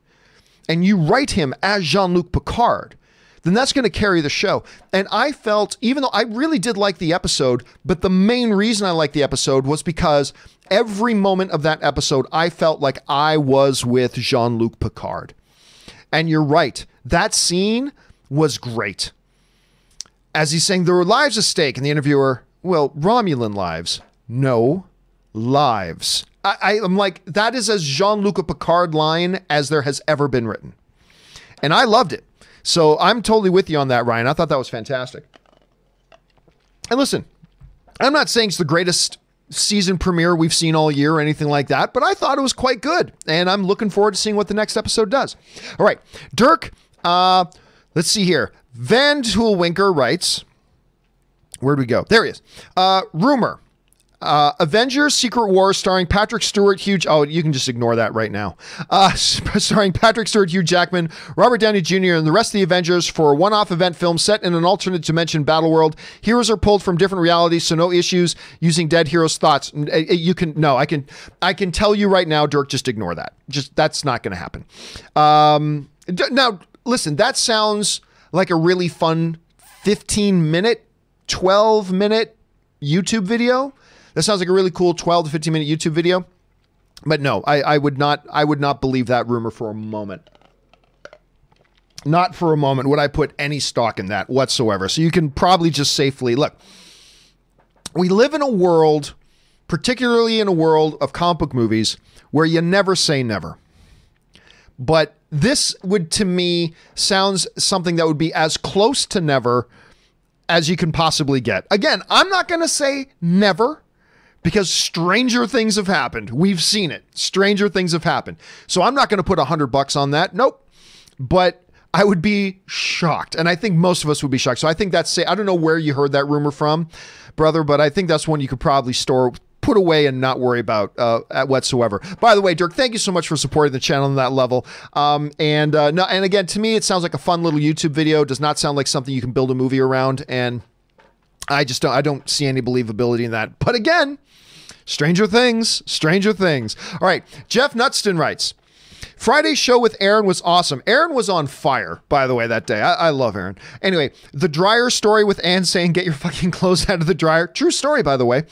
and you write him as Jean-Luc Picard, then that's going to carry the show. And I felt, even though I really did like the episode, but the main reason I liked the episode was because every moment of that episode, I felt like I was with Jean-Luc Picard. And you're right. That scene was great. As he's saying, there were lives at stake, and the interviewer, well, Romulan lives. No, lives. I'm like, that is as Jean-Luc Picard line as there has ever been written. And I loved it. So I'm totally with you on that, Ryan. I thought that was fantastic. And listen, I'm not saying it's the greatest season premiere we've seen all year or anything like that, but I thought it was quite good. And I'm looking forward to seeing what the next episode does. All right, Dirk, let's see here. Van Toolwinker writes, where'd we go? There he is. Rumor. Avengers Secret War starring Patrick Stewart, you can just ignore that right now. Starring Patrick Stewart, Hugh Jackman, Robert Downey Jr., and the rest of the Avengers for a one-off event film set in an alternate dimension battle world. Heroes are pulled from different realities, so no issues using dead heroes' thoughts. I can tell you right now, Dirk, just ignore that. That's not going to happen. Now, listen, that sounds like a really fun 15-minute, 12-minute YouTube video. That sounds like a really cool 12 to 15 minute YouTube video. But no, I would not believe that rumor for a moment. Not for a moment would I put any stock in that whatsoever. So you can probably just safely look. We live in a world, particularly in a world of comic book movies, where you never say never. But this would, to me, sounds something that would be as close to never as you can possibly get. Again, I'm not going to say never, because stranger things have happened. We've seen it. Stranger things have happened. So I'm not going to put $100 on that. Nope. But I would be shocked. And I think most of us would be shocked. So I think that's, I don't know where you heard that rumor from, brother, but I think that's one you could probably put away and not worry about whatsoever. By the way, Dirk, thank you so much for supporting the channel on that level. And again, to me, it sounds like a fun little YouTube video. It does not sound like something you can build a movie around. And I don't see any believability in that. But again, stranger things. All right. Jeff Nutston writes, Friday's show with Aaron was awesome. Aaron was on fire, by the way, that day. I love Aaron. Anyway, the dryer story with Ann saying, get your fucking clothes out of the dryer. True story, by the way.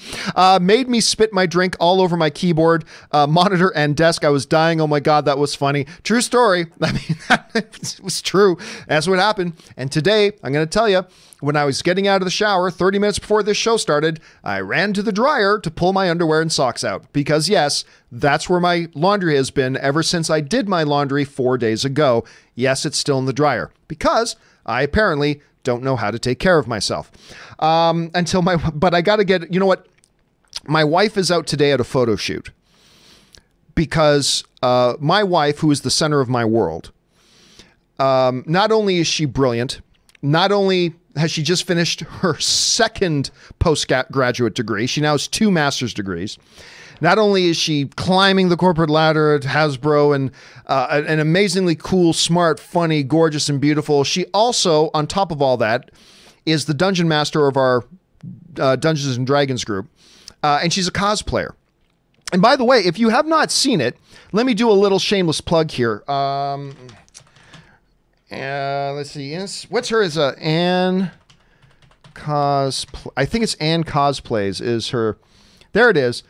Made me spit my drink all over my keyboard, monitor, and desk. I was dying. Oh my God, that was funny. True story. I mean, it was true. That's what happened. And today, I'm going to tell you, when I was getting out of the shower 30 minutes before this show started, I ran to the dryer to pull my underwear and socks out. Because yes, that's where my laundry has been ever since I did my laundry 4 days ago. Yes, it's still in the dryer. Because I apparently don't know how to take care of myself. But I got to get, you know what? My wife is out today at a photo shoot. Because my wife, who is the center of my world, not only is she brilliant, not only has she just finished her second postgraduate degree, she now has 2 master's degrees. Not only is she climbing the corporate ladder at Hasbro and an amazingly cool, smart, funny, gorgeous, and beautiful, she also, on top of all that, is the dungeon master of our Dungeons and Dragons group. And she's a cosplayer. And by the way, if you have not seen it, let me do a little shameless plug here. Let's see. What's her? Is Ann Cosplay? I think it's Ann Cosplays. Is her? There it is.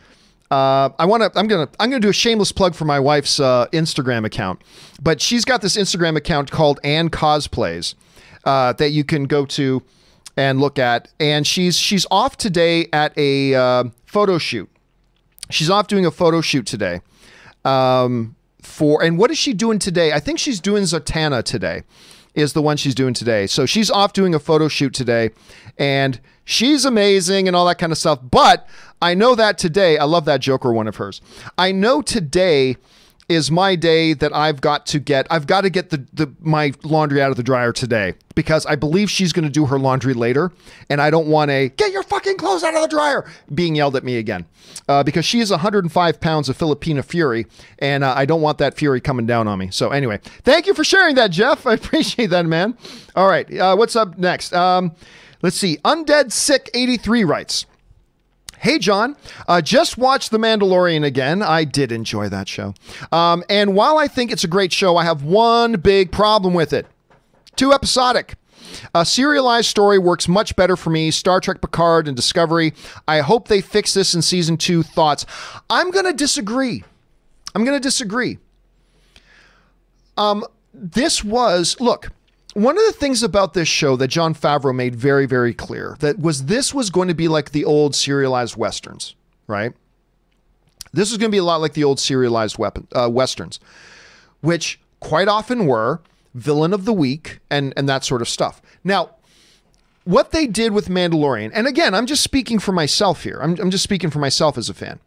I'm gonna do a shameless plug for my wife's Instagram account, but she's got this Instagram account called Ann Cosplays that you can go to and look at. And she's off today at a photo shoot. She's off doing a photo shoot today. And what is she doing today? I think she's doing Zatanna today. Is the one she's doing today. So she's off doing a photo shoot today, and she's amazing and all that kind of stuff. But I know that today, I love that Joker one of hers. I know today is my day that I've got to get my laundry out of the dryer today, because I believe she's going to do her laundry later, and I don't want get your fucking clothes out of the dryer being yelled at me again, because she is 105 pounds of Filipina fury, and I don't want that fury coming down on me. So anyway, thank you for sharing that, Jeff. I appreciate that, man. All right, what's up next? Let's see. Undead Sick 83 writes, "Hey, John, just watched The Mandalorian again. I did enjoy that show. And while I think it's a great show, I have one big problem with it. Too episodic. A serialized story works much better for me. Star Trek Picard and Discovery. I hope they fix this in season 2. Thoughts?" I'm going to disagree. Look, one of the things about this show that Jon Favreau made very, very clear this was going to be like the old serialized Westerns, right? This was going to be a lot like the old serialized Westerns, which quite often were villain of the week and that sort of stuff. Now, what they did with Mandalorian, and again, I'm just speaking for myself here. I'm just speaking for myself as a fan.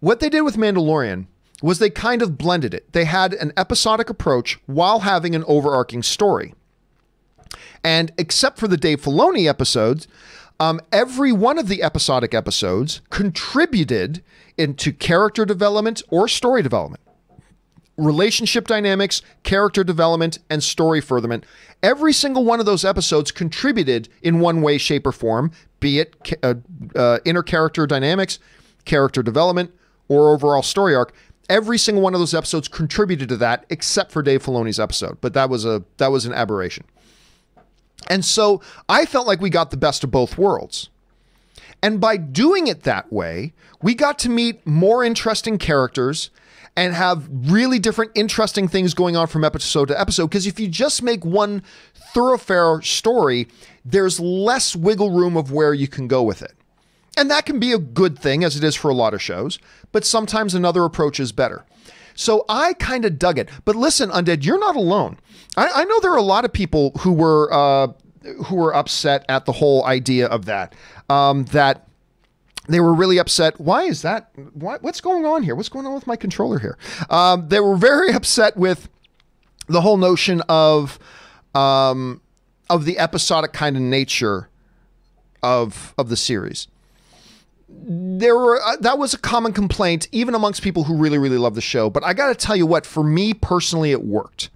What they did with Mandalorian was they kind of blended it. They had an episodic approach while having an overarching story. And except for the Dave Filoni episodes, every one of the episodic episodes contributed into character development or story development, relationship dynamics, character development, and story furtherment. Every single one of those episodes contributed in one way, shape, or form, be it inner character dynamics, character development, or overall story arc. Every single one of those episodes contributed to that, except for Dave Filoni's episode. But that was an aberration. And so I felt like we got the best of both worlds. And by doing it that way, we got to meet more interesting characters and have really different interesting things going on from episode to episode. Because if you just make one thoroughfare story, there's less wiggle room of where you can go with it. And that can be a good thing, as it is for a lot of shows, but sometimes another approach is better. So I kind of dug it. But listen, Undead, you're not alone. I know there are a lot of people who were upset at the whole idea of that. That they were really upset. Why is that? What's going on here? What's going on with my controller here? They were very upset with the whole notion of the episodic kind of nature of the series. That was a common complaint, even amongst people who really, really love the show. But I got to tell you what, for me personally, it worked.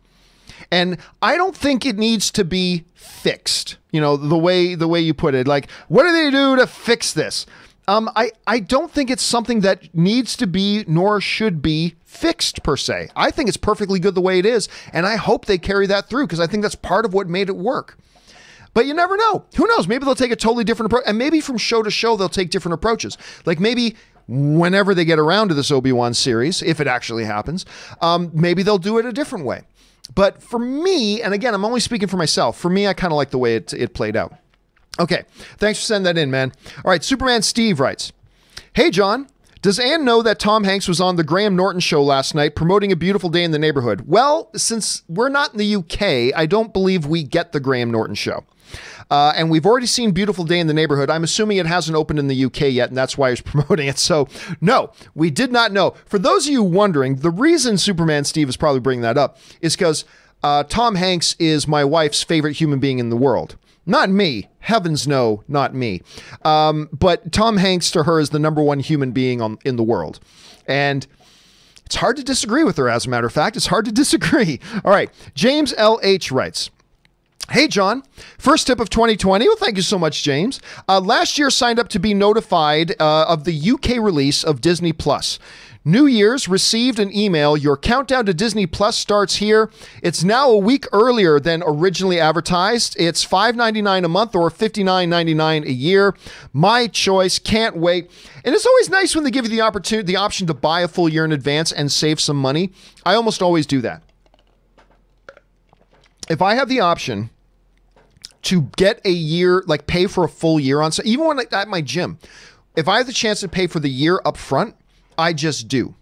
And I don't think it needs to be fixed. You know, the way you put it, like, what do they do to fix this? I don't think it's something that needs to be, nor should be, fixed per se. I think it's perfectly good the way it is. And I hope they carry that through, because I think that's part of what made it work. But you never know. Who knows? Maybe they'll take a totally different approach. And maybe from show to show, they'll take different approaches. Like maybe whenever they get around to this Obi-Wan series, if it actually happens, maybe they'll do it a different way. But for me, and again, I'm only speaking for myself, for me, I kind of like the way it played out. Okay, thanks for sending that in, man. All right, Superman Steve writes, "Hey, John, does Ann know that Tom Hanks was on the Graham Norton show last night promoting A Beautiful Day in the Neighborhood?" Well, since we're not in the UK, I don't believe we get the Graham Norton show. And we've already seen Beautiful Day in the Neighborhood. I'm assuming it hasn't opened in the UK yet, and that's why he's promoting it. So, no, we did not know. For those of you wondering, the reason Superman Steve is probably bringing that up is because Tom Hanks is my wife's favorite human being in the world. Not me. Heavens no, not me. But Tom Hanks to her is the #1 human being in the world. And it's hard to disagree with her, as a matter of fact. It's hard to disagree. All right. James L.H. writes, "Hey, John, first tip of 2020. Well, thank you so much, James. Last year signed up to be notified of the UK release of Disney Plus. New Year's, received an email. Your countdown to Disney Plus starts here. It's now a week earlier than originally advertised. It's $5.99 a month or $59.99 a year. My choice. Can't wait. And it's always nice when they give you the option to buy a full year in advance and save some money. I almost always do that. If I have the option to get a year, like pay for a full year on, so even when at my gym, if I have the chance to pay for the year up front, I just do.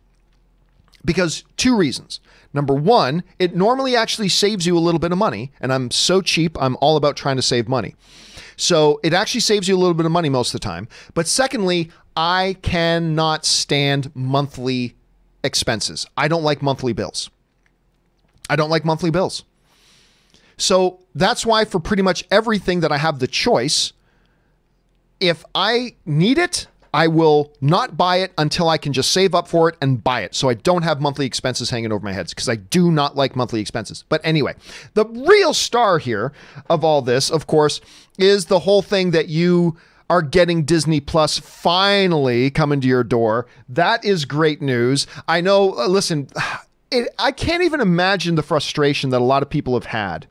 Because two reasons. Number one, it normally actually saves you a little bit of money, and I'm so cheap, I'm all about trying to save money. So it actually saves you a little bit of money most of the time. But secondly, I cannot stand monthly expenses. I don't like monthly bills. I don't like monthly bills. So that's why for pretty much everything that I have the choice, if I need it, I will not buy it until I can just save up for it and buy it. So I don't have monthly expenses hanging over my head, because I do not like monthly expenses. But anyway, the real star here of all this, of course, is the whole thing that you are getting Disney Plus finally coming to your door. That is great news. I know, listen, I can't even imagine the frustration that a lot of people have had.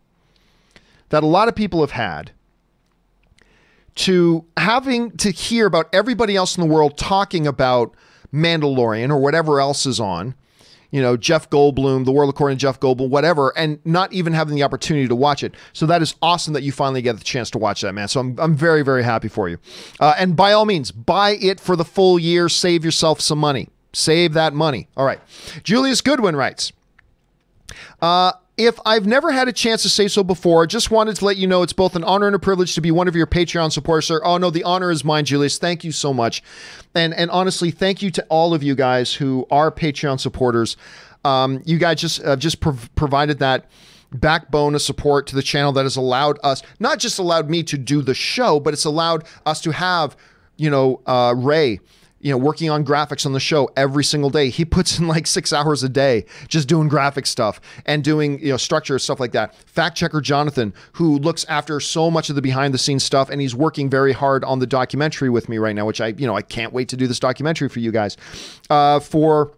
To having to hear about everybody else in the world talking about Mandalorian or whatever else is on, you know, Jeff Goldblum, The World According to Jeff Goldblum, whatever, and not even having the opportunity to watch it. So that is awesome that you finally get the chance to watch that, man. So I'm very, very happy for you. And by all means, buy it for the full year. Save yourself some money. Save that money. All right. Julius Goodwin writes, if I've never had a chance to say so before, just wanted to let you know it's both an honor and a privilege to be one of your Patreon supporters, sir. Oh, no, the honor is mine, Julius. Thank you so much. And honestly, thank you to all of you guys who are Patreon supporters. You guys just provided that backbone of support to the channel that has allowed us, not just allowed me to do the show, but it's allowed us to have, you know, Ray, you know, working on graphics on the show every single day. He puts in like 6 hours a day just doing graphic stuff and doing, you know, structure, stuff like that. Fact checker Jonathan, who looks after so much of the behind the scenes stuff, and he's working very hard on the documentary with me right now, which I can't wait to do this documentary for you guys. For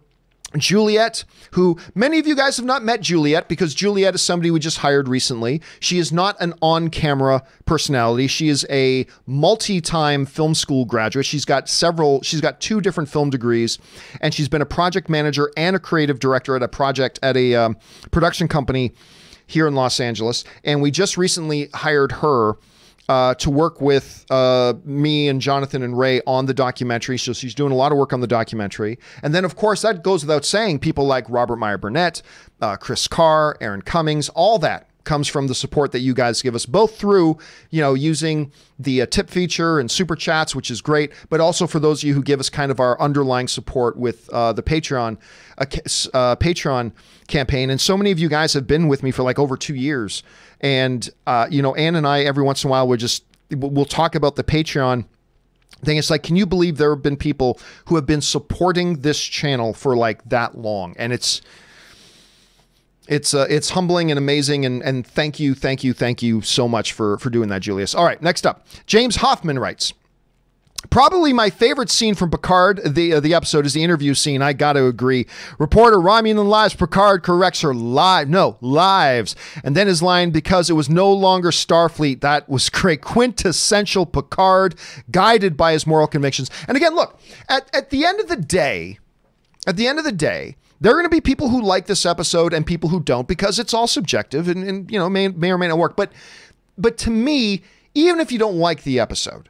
Juliet, who many of you guys have not met Juliet, because Juliet is somebody we just hired recently. She is not an on-camera personality. She is a multi-time film school graduate. She's got 2 different film degrees, and she's been a project manager and a creative director at a production company here in Los Angeles. And we just recently hired her to work with me and Jonathan and Ray on the documentary. So she's doing a lot of work on the documentary. And then, of course, that goes without saying, people like Robert Meyer Burnett, Chris Carr, Aaron Cummings, all that comes from the support that you guys give us, both through, you know, using the tip feature and super chats, which is great, but also for those of you who give us kind of our underlying support with the Patreon campaign. And so many of you guys have been with me for like over 2 years. And, you know, Ann and I, every once in a while, we'll talk about the Patreon thing. It's like, can you believe there have been people who have been supporting this channel for like that long? And it's humbling and amazing. And thank you so much for doing that, Julius. All right, next up, James Hoffman writes, probably my favorite scene from Picard, the episode, is the interview scene. I got to agree. Reporter, Romulan lives. Picard corrects her lives. And then his line, because it was no longer Starfleet. That was great. Quintessential Picard, guided by his moral convictions. And again, look, at the end of the day, there are going to be people who like this episode and people who don't, because it's all subjective and you know, may or may not work. But to me, even if you don't like the episode,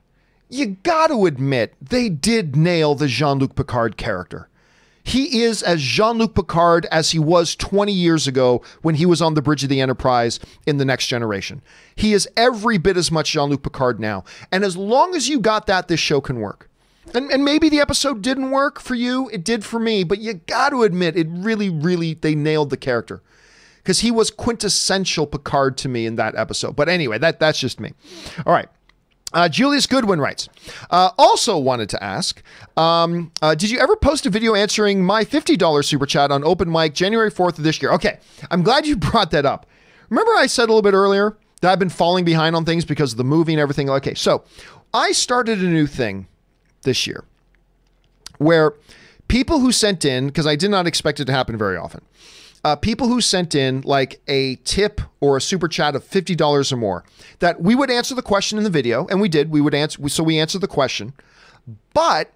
you got to admit they did nail the Jean-Luc Picard character. He is as Jean-Luc Picard as he was 20 years ago when he was on the bridge of the Enterprise in The Next Generation. He is every bit as much Jean-Luc Picard now. And as long as you got that, this show can work. And maybe the episode didn't work for you. It did for me. But you got to admit, it really, they nailed the character. Because he was quintessential Picard to me in that episode. But anyway, that's just me. All right. Julius Goodwin writes, also wanted to ask, did you ever post a video answering my $50 super chat on open mic January 4th of this year? Okay, I'm glad you brought that up. Remember I said a little bit earlier that I've been falling behind on things because of the movie and everything? Okay, so I started a new thing this year where people who sent in, because I did not expect it to happen very often, people who sent in like a tip or a super chat of $50 or more, that we would answer the question in the video, and we did. We would answer, so we answered the question, but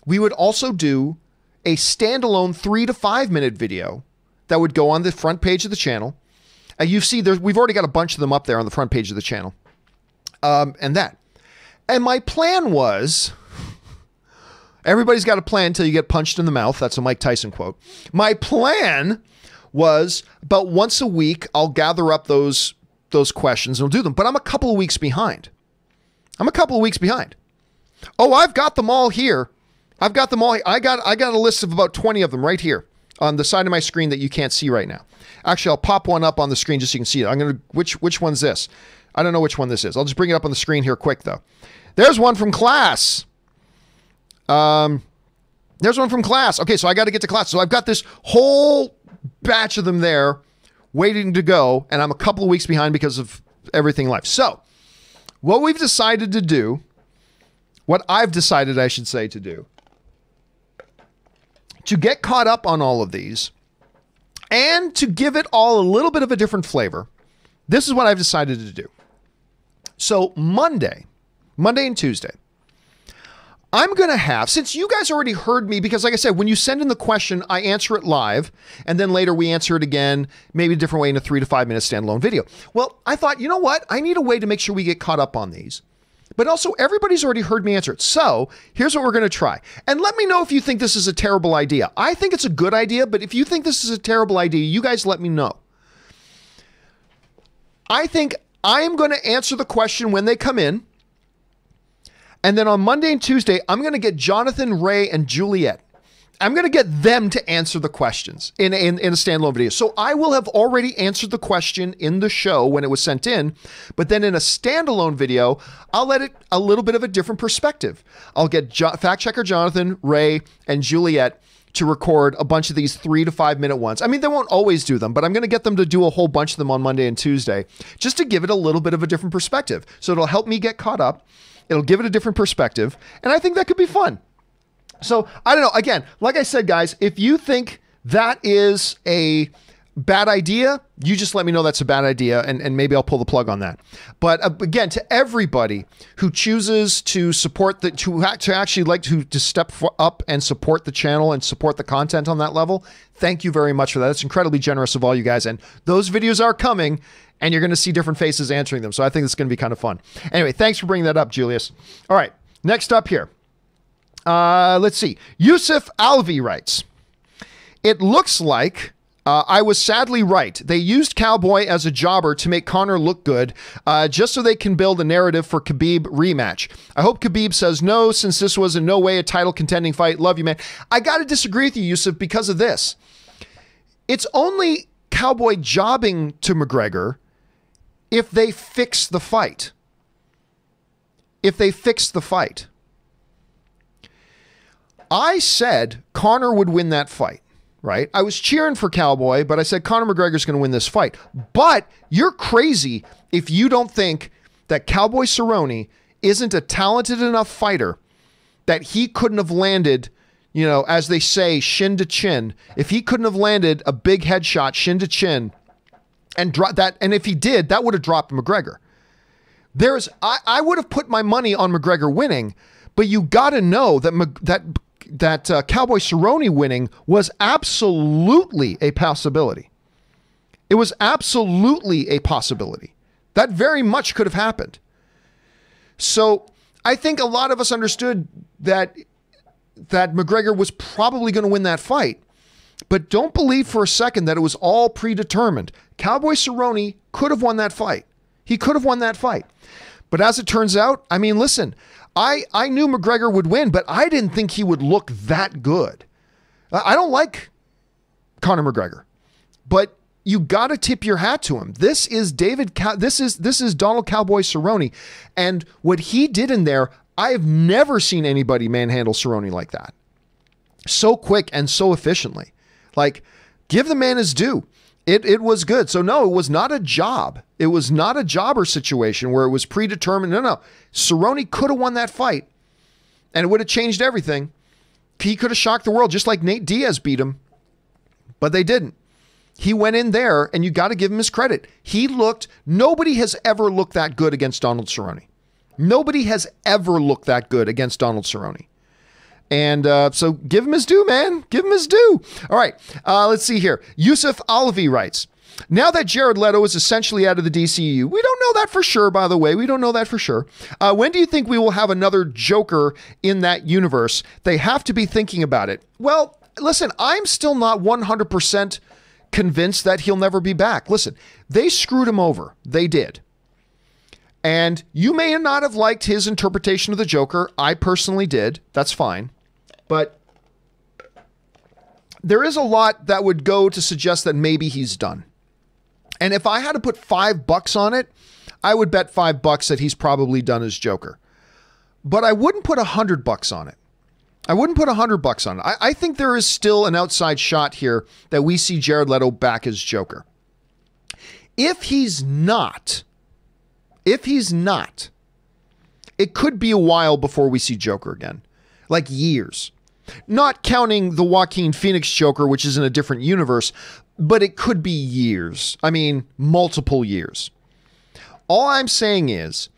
we would also do a standalone 3 to 5 minute video that would go on the front page of the channel. You see, we've already got a bunch of them up there on the front page of the channel, and that. And my plan was, everybody's got a plan until you get punched in the mouth. That's a Mike Tyson quote. My plan was about once a week, I'll gather up those questions and we'll do them. But I'm a couple of weeks behind. Oh, I've got them all here. I got a list of about 20 of them right here on the side of my screen that you can't see right now. Actually, I'll pop one up on the screen just so you can see it. Which one's this? I don't know which one this is. I'll just bring it up on the screen here quick though. There's one from class. There's one from class. Okay, so I got to get to class. So I've got this whole batch of them there waiting to go, and I'm a couple of weeks behind because of everything in life. So what we've decided to do, what I've decided I should say to do, to get caught up on all of these and to give it all a little bit of a different flavor, this is what I've decided to do. So Monday and Tuesday, I'm going to have, since you guys already heard me, because like I said, when you send in the question, I answer it live, and then later we answer it again, maybe a different way in a 3 to 5 minute standalone video. Well, I thought, you know what? I need a way to make sure we get caught up on these. But also, everybody's already heard me answer it. So here's what we're going to try. And let me know if you think this is a terrible idea. I think it's a good idea, but if you think this is a terrible idea, you guys let me know. I think I am going to answer the question when they come in. And then on Monday and Tuesday, I'm going to get Jonathan, Ray, and Juliet. I'm going to get them to answer the questions in a standalone video. So I will have already answered the question in the show when it was sent in, but then in a standalone video, I'll let it a little bit of a different perspective. I'll get fact checker Jonathan, Ray, and Juliet to record a bunch of these 3 to 5 minute ones. I mean, they won't always do them, but I'm going to get them to do a whole bunch of them on Monday and Tuesday, just to give it a little bit of a different perspective. So it'll help me get caught up. It'll give it a different perspective, and I think that could be fun. So, I don't know. Again, like I said, guys, if you think that is a bad idea, you just let me know that's a bad idea, and maybe I'll pull the plug on that. But again, to everybody who chooses to support to actually like to step up and support the channel and support the content on that level, thank you very much for that. It's incredibly generous of all you guys, and those videos are coming, and you're going to see different faces answering them. So I think it's going to be kind of fun. Anyway, thanks for bringing that up, Julius. All right, next up here. Let's see. Yusuf Alvi writes, it looks like I was sadly right. They used Cowboy as a jobber to make Conor look good, just so they can build a narrative for Khabib rematch. I hope Khabib says no, since this was in no way a title contending fight. Love you, man. I got to disagree with you, Yusuf, because of this. It's only Cowboy jobbing to McGregor if they fix the fight. I said Conor would win that fight, right? I was cheering for Cowboy, but I said Conor McGregor's going to win this fight. But you're crazy if you don't think that Cowboy Cerrone isn't a talented enough fighter that he couldn't have landed, you know, as they say, shin to chin. If he couldn't have landed a big headshot, shin to chin, and drop that, and if he did, that would have dropped McGregor. I would have put my money on McGregor winning, but you got to know that Cowboy Cerrone winning was absolutely a possibility. It was absolutely a possibility. That very much could have happened. So I think a lot of us understood that McGregor was probably going to win that fight. But don't believe for a second that it was all predetermined. Cowboy Cerrone could have won that fight. He could have won that fight. But as it turns out, I mean, listen, I knew McGregor would win, but I didn't think he would look that good. I don't like Conor McGregor, but you got to tip your hat to him. This is this is Donald Cowboy Cerrone, and what he did in there, I have never seen anybody manhandle Cerrone like that. So quick and so efficiently. Like, give the man his due. It was good. So no, it was not a job. It was not a jobber situation where it was predetermined. No. Cerrone could have won that fight, and it would have changed everything. he could have shocked the world just like Nate Diaz beat him, but they didn't. He went in there, and you got to give him his credit. Nobody has ever looked that good against Donald Cerrone. Nobody has ever looked that good against Donald Cerrone. And so give him his due, man. Give him his due. All right, let's see here. Yusuf Alvi writes, now that Jared Leto is essentially out of the DCU, we don't know that for sure, by the way. We don't know that for sure. When do you think we will have another Joker in that universe? They have to be thinking about it. Well, listen, I'm still not 100% convinced that he'll never be back. Listen, they screwed him over. They did. And you may not have liked his interpretation of the Joker. I personally did. That's fine. But there is a lot that would go to suggest that maybe he's done. And if I had to put $5 on it, I would bet $5 that he's probably done as Joker. But I wouldn't put $100 on it. I wouldn't put $100 on it. I think there is still an outside shot here that we see Jared Leto back as Joker. If he's not, it could be a while before we see Joker again. Like years. Not counting the Joaquin Phoenix Joker, which is in a different universe, but it could be years. I mean, multiple years. All I'm saying is,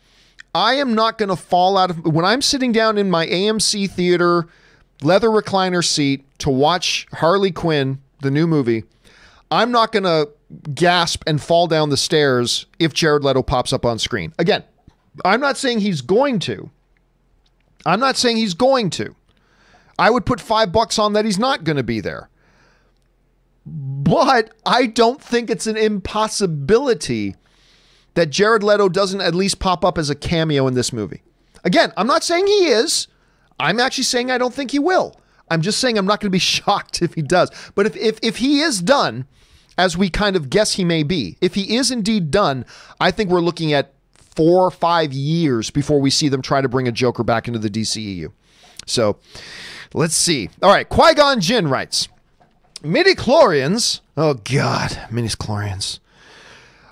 I am not going to fall out of... When I'm sitting down in my AMC theater, leather recliner seat to watch Harley Quinn, the new movie, I'm not going to gasp and fall down the stairs if Jared Leto pops up on screen. Again, I'm not saying he's going to. I would put $5 on that he's not going to be there. But I don't think it's an impossibility that Jared Leto doesn't at least pop up as a cameo in this movie. Again, I'm not saying he is. I'm actually saying I don't think he will. I'm just saying I'm not going to be shocked if he does. But if he is done, as we kind of guess he may be, if he is indeed done, I think we're looking at 4 or 5 years before we see them try to bring a Joker back into the DCEU. So let's see. All right, Qui-Gon Jinn writes, midichlorians, oh God, midichlorians,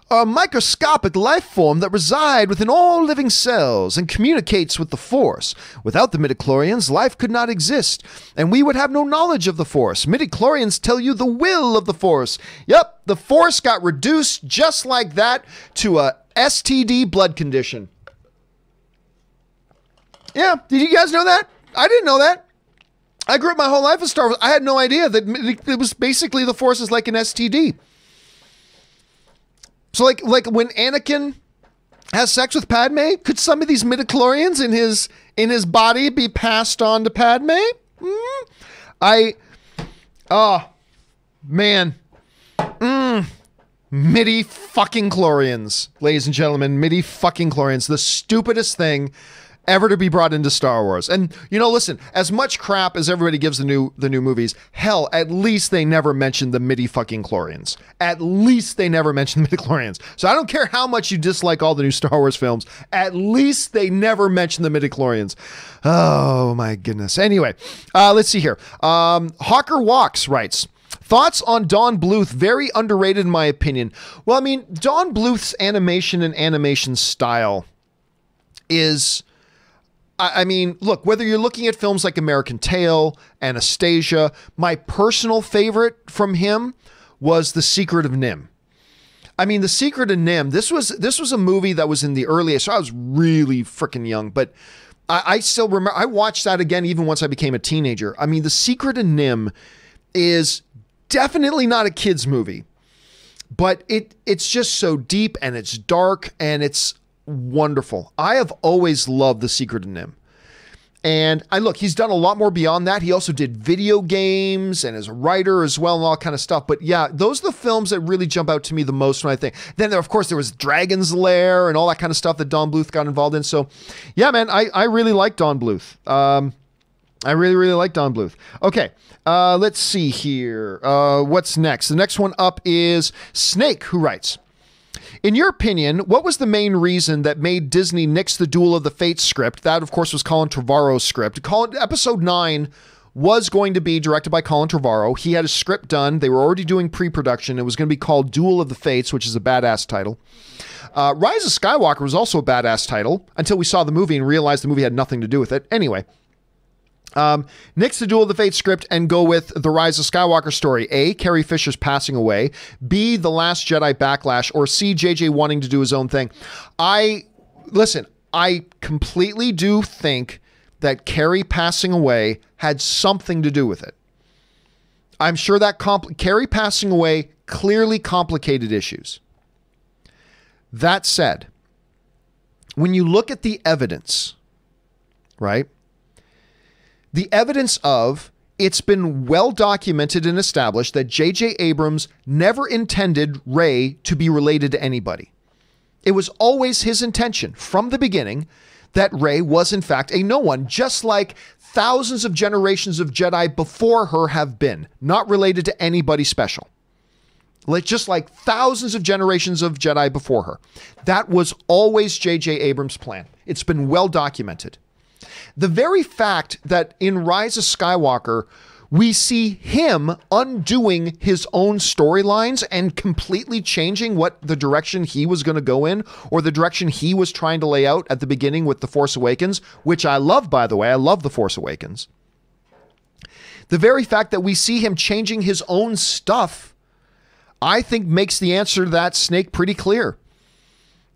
are a microscopic life form that reside within all living cells and communicates with the Force. Without the midichlorians, life could not exist, and we would have no knowledge of the Force. Midichlorians tell you the will of the Force. Yep, the Force got reduced just like that to a STD blood condition. Yeah, did you guys know that? I didn't know that. I grew up my whole life with Star Wars. I had no idea that it was basically the Force is like an STD. So like when Anakin has sex with Padme, could some of these midichlorians in his body be passed on to Padme? Midi fucking chlorians, ladies and gentlemen, midi fucking chlorians, the stupidest thing ever to be brought into Star Wars. And listen, as much crap as everybody gives the new movies, hell, at least they never mentioned the midi fucking chlorians. At least they never mentioned the midichlorians. So I don't care how much you dislike all the new Star Wars films, at least they never mentioned the midichlorians. Oh my goodness. Anyway, let's see here. Hawker Walks writes, thoughts on Don Bluth, very underrated in my opinion. Well, I mean, Don Bluth's animation and animation style is... I mean, look, whether you're looking at films like American Tail, Anastasia, my personal favorite from him was The Secret of NIMH. I mean, The Secret of NIMH, this was a movie that was in the earliest, so I was really freaking young, but I still remember, I watched that again even once I became a teenager. I mean, The Secret of NIMH is definitely not a kid's movie, but it's just so deep and it's dark and it's wonderful. I have always loved The Secret of NIMH. And look, he's done a lot more beyond that. He also did video games and is a writer as well and all kind of stuff. But yeah, those are the films that really jump out to me the most when I think. Then of course there was Dragon's Lair and all that kind of stuff that Don Bluth got involved in. So yeah, man, I really like Don Bluth. I really, really like Don Bluth. Okay, let's see here. What's next? The next one up is Snake, who writes, in your opinion, what was the main reason that made Disney nix the Duel of the Fates script? That, of course, was Colin Trevorrow's script. Episode 9 was going to be directed by Colin Trevorrow. He had a script done. They were already doing pre-production. It was going to be called Duel of the Fates, which is a badass title. Rise of Skywalker was also a badass title until we saw the movie and realized the movie had nothing to do with it. Anyway, Nix the Duel of the Fates script and go with the Rise of Skywalker story. A, Carrie Fisher's passing away. B, The Last Jedi Backlash. Or C, JJ wanting to do his own thing. I completely do think that Carrie passing away had something to do with it. I'm sure that Carrie passing away clearly complicated issues. That said, when you look at the evidence, right? The evidence of it's been well documented and established that J.J. Abrams never intended Rey to be related to anybody. It was always his intention from the beginning that Rey was in fact a no one, just like thousands of generations of Jedi before her have been, not related to anybody special. Just like thousands of generations of Jedi before her. That was always J.J. Abrams' plan. It's been well documented. The very fact that in Rise of Skywalker, we see him undoing his own storylines and completely changing what the direction he was going to go in, or the direction he was trying to lay out at the beginning with The Force Awakens, which I love, by the way. I love The Force Awakens. The very fact that we see him changing his own stuff, I think makes the answer to that snake pretty clear.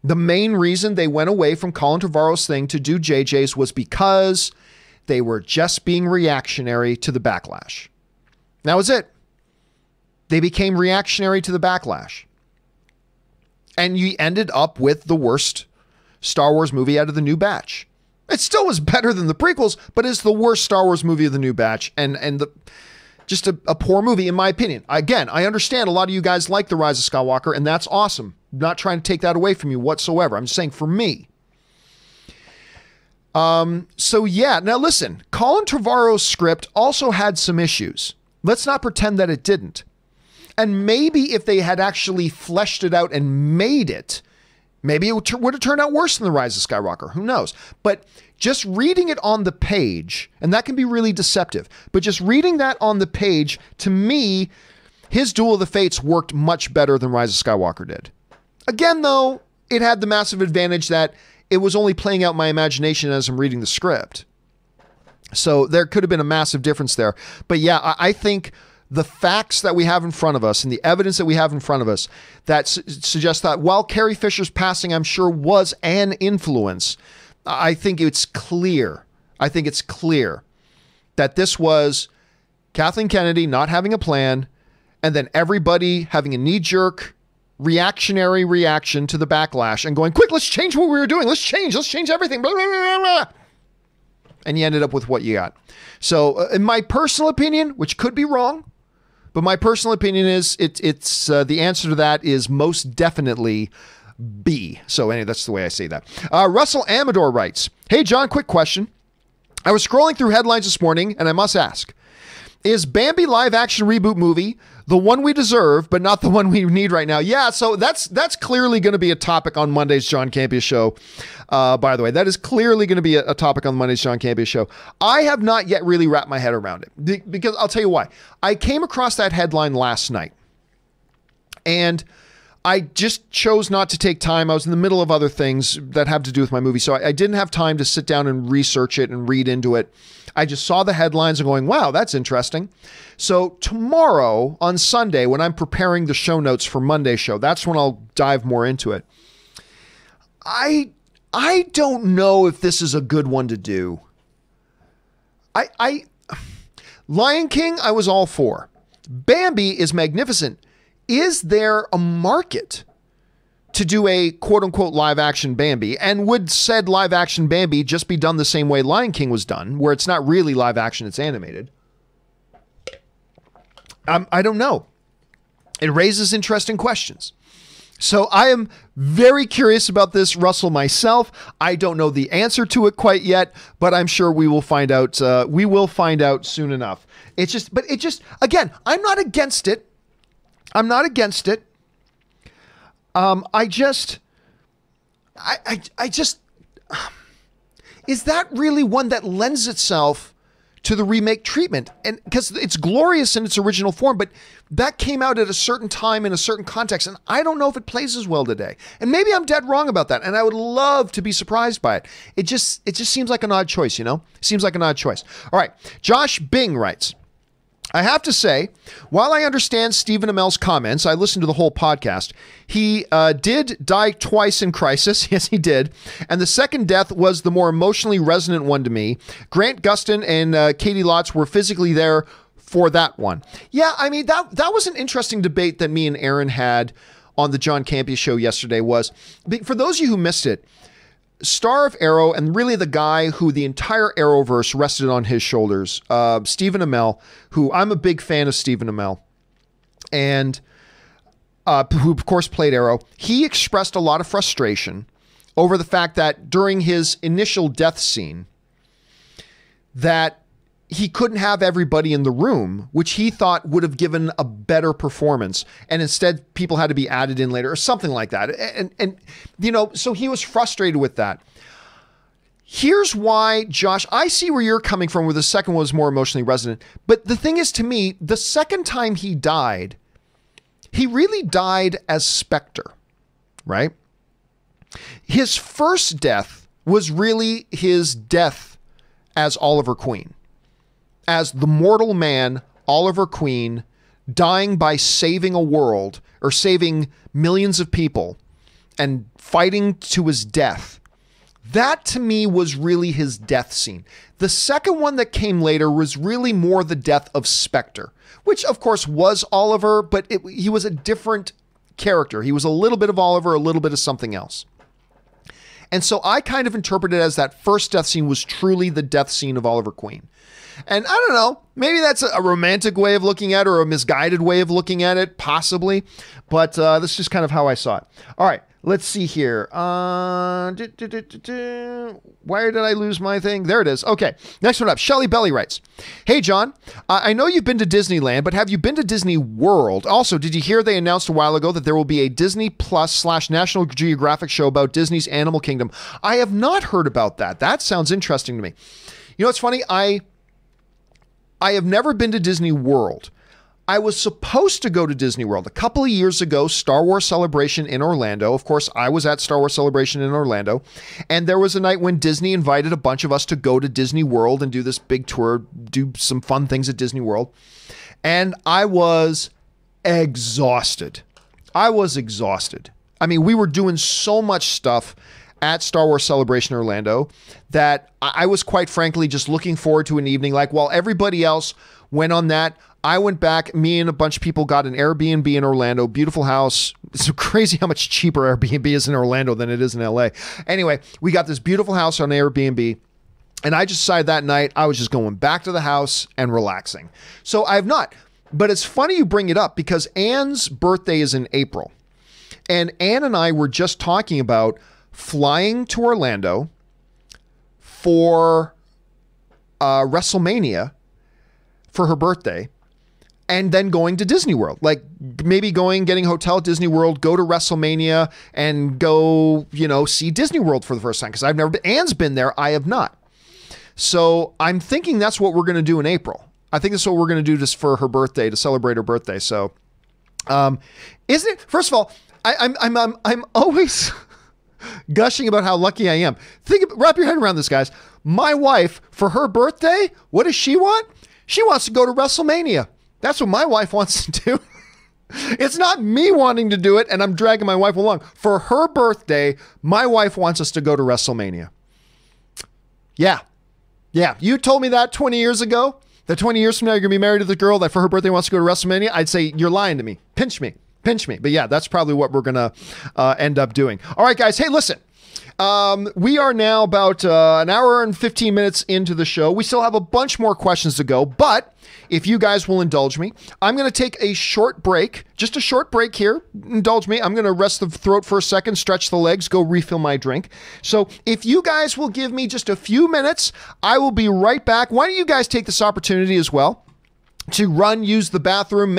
The main reason they went away from Colin Trevorrow's thing to do JJ's was because they were just being reactionary to the backlash. That was it. They became reactionary to the backlash. And you ended up with the worst Star Wars movie out of the new batch. It still was better than the prequels, but it's the worst Star Wars movie of the new batch. Just a poor movie, in my opinion. Again, I understand a lot of you guys like The Rise of Skywalker, and that's awesome. I'm not trying to take that away from you whatsoever. I'm just saying for me. So yeah, now listen, Colin Trevorrow's script also had some issues. Let's not pretend that it didn't. And maybe if they had actually fleshed it out and made it, maybe it would have turned out worse than The Rise of Skywalker. Who knows? But just reading it on the page, and that can be really deceptive, but just reading that on the page, to me, his Duel of the Fates worked much better than Rise of Skywalker did. Again, though, it had the massive advantage that it was only playing out my imagination as I'm reading the script. So there could have been a massive difference there. But yeah, I think the facts that we have in front of us and the evidence that we have in front of us that suggests that while Carrie Fisher's passing, I'm sure, was an influence, I think it's clear. I think it's clear that this was Kathleen Kennedy not having a plan, and then everybody having a knee-jerk reactionary reaction to the backlash and going, quick, let's change what we were doing. Let's change everything. Blah, blah, blah, blah. And you ended up with what you got. So in my personal opinion, which could be wrong, but my personal opinion is it's the answer to that is most definitely B. So anyway, that's the way I say that. Russell Amador writes, hey, John, quick question. I was scrolling through headlines this morning, and I must ask, is Bambi live action reboot movie the one we deserve, but not the one we need right now? Yeah, so that's clearly going to be a topic on Monday's John Campea Show. By the way, that is clearly going to be a topic on Monday's John Campea Show. I have not yet really wrapped my head around it, because I'll tell you why. I came across that headline last night, and I just chose not to take time. I was in the middle of other things that have to do with my movie, so I didn't have time to sit down and research it and read into it. I just saw the headlines and going, wow, that's interesting. So tomorrow on Sunday, when I'm preparing the show notes for Monday's show, that's when I'll dive more into it. I don't know if this is a good one to do. Lion King, I was all for. Bambi is magnificent. Is there a market to do a quote-unquote live-action Bambi? And would said live-action Bambi just be done the same way Lion King was done, where it's not really live-action, it's animated? I don't know. It raises interesting questions. So I am very curious about this, Russell, myself. I don't know the answer to it quite yet, but I'm sure we will find out. We will find out soon enough. Again, I'm not against it. I'm not against it. Is that really one that lends itself to the remake treatment. And because it's glorious in its original form, but that came out at a certain time in a certain context. And I don't know if it plays as well today. And maybe I'm dead wrong about that. And I would love to be surprised by it. It just seems like an odd choice, you know? Seems like an odd choice. All right. Josh Bing writes, I have to say, while I understand Stephen Amell's comments, I listened to the whole podcast. He did die twice in Crisis. Yes, he did. And the second death was the more emotionally resonant one to me. Grant Gustin and Katie Lotz were physically there for that one. Yeah, I mean, that was an interesting debate that me and Aaron had on the John Campea Show yesterday. Was, for those of you who missed it, star of Arrow, and really the guy who the entire Arrowverse rested on his shoulders, Stephen Amell, who I'm a big fan of Stephen Amell, and who of course played Arrow. He expressed a lot of frustration over the fact that during his initial death scene, that he couldn't have everybody in the room, which he thought would have given a better performance. And instead people had to be added in later or something like that. And you know, so he was frustrated with that. Here's why, Josh, I see where you're coming from, where the second one was more emotionally resonant. But the thing is, to me, the second time he died, he really died as Spectre, right? His first death was really his death as Oliver Queen. As the mortal man, Oliver Queen, dying by saving a world or saving millions of people and fighting to his death. That to me was really his death scene. The second one that came later was really more the death of Spectre, which of course was Oliver, but he was a different character. He was a little bit of Oliver, a little bit of something else. And so I kind of interpreted it as that first death scene was truly the death scene of Oliver Queen. And I don't know, maybe that's a romantic way of looking at it or a misguided way of looking at it, possibly. But that's just kind of how I saw it. All right, let's see here. Why did I lose my thing? There it is. Okay, next one up. Shelly Belly writes, hey, John, I know you've been to Disneyland, but have you been to Disney World? Also, did you hear they announced a while ago that there will be a Disney Plus / National Geographic show about Disney's Animal Kingdom? I have not heard about that. That sounds interesting to me. You know, it's funny. I have never been to Disney World. I was supposed to go to Disney World a couple of years ago, Star Wars Celebration in Orlando. Of course, I was at Star Wars Celebration in Orlando. And there was a night when Disney invited a bunch of us to go to Disney World and do this big tour, do some fun things at Disney World. And I was exhausted. I mean, we were doing so much stuff at Star Wars Celebration Orlando that I was quite frankly just looking forward to an evening. Like while everybody else went on that, I went back, me and a bunch of people got an Airbnb in Orlando, beautiful house. It's crazy how much cheaper Airbnb is in Orlando than it is in LA. Anyway, we got this beautiful house on Airbnb, and I just decided that night I was just going back to the house and relaxing. So I have not, but it's funny you bring it up because Anne's birthday is in April. And Anne and I were just talking about flying to Orlando for WrestleMania for her birthday and then going to Disney World. Like maybe getting a hotel at Disney World, go to WrestleMania and go, you know, see Disney World for the first time. Because I've never been, Anne's been there, I have not. So I'm thinking that's what we're going to do in April. I think that's what we're going to do just for her birthday, to celebrate her birthday. So isn't it, first of all, I'm always gushing about how lucky I am. Wrap your head around this, guys. My wife, for her birthday, what does she want? She wants to go to WrestleMania. That's what my wife wants to do. It's not me wanting to do it, and I'm dragging my wife along. For her birthday, my wife wants us to go to WrestleMania. Yeah. Yeah. You told me that 20 years ago, that 20 years from now, you're going to be married to the girl that for her birthday wants to go to WrestleMania. I'd say you're lying to me. Pinch me. But yeah, that's probably what we're going to end up doing. All right, guys. Hey, listen. We are now about an hour and 15 minutes into the show. We still have a bunch more questions to go, but if you guys will indulge me, I'm going to take a short break, just a short break here. Indulge me. I'm going to rest the throat for a second, stretch the legs, go refill my drink. So if you guys will give me just a few minutes, I will be right back. Why don't you guys take this opportunity as well to run, use the bathroom,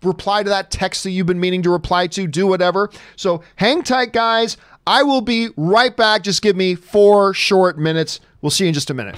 reply to that text that you've been meaning to reply to, do whatever. So hang tight, guys. I will be right back. Just give me 4 short minutes. We'll see you in just a minute.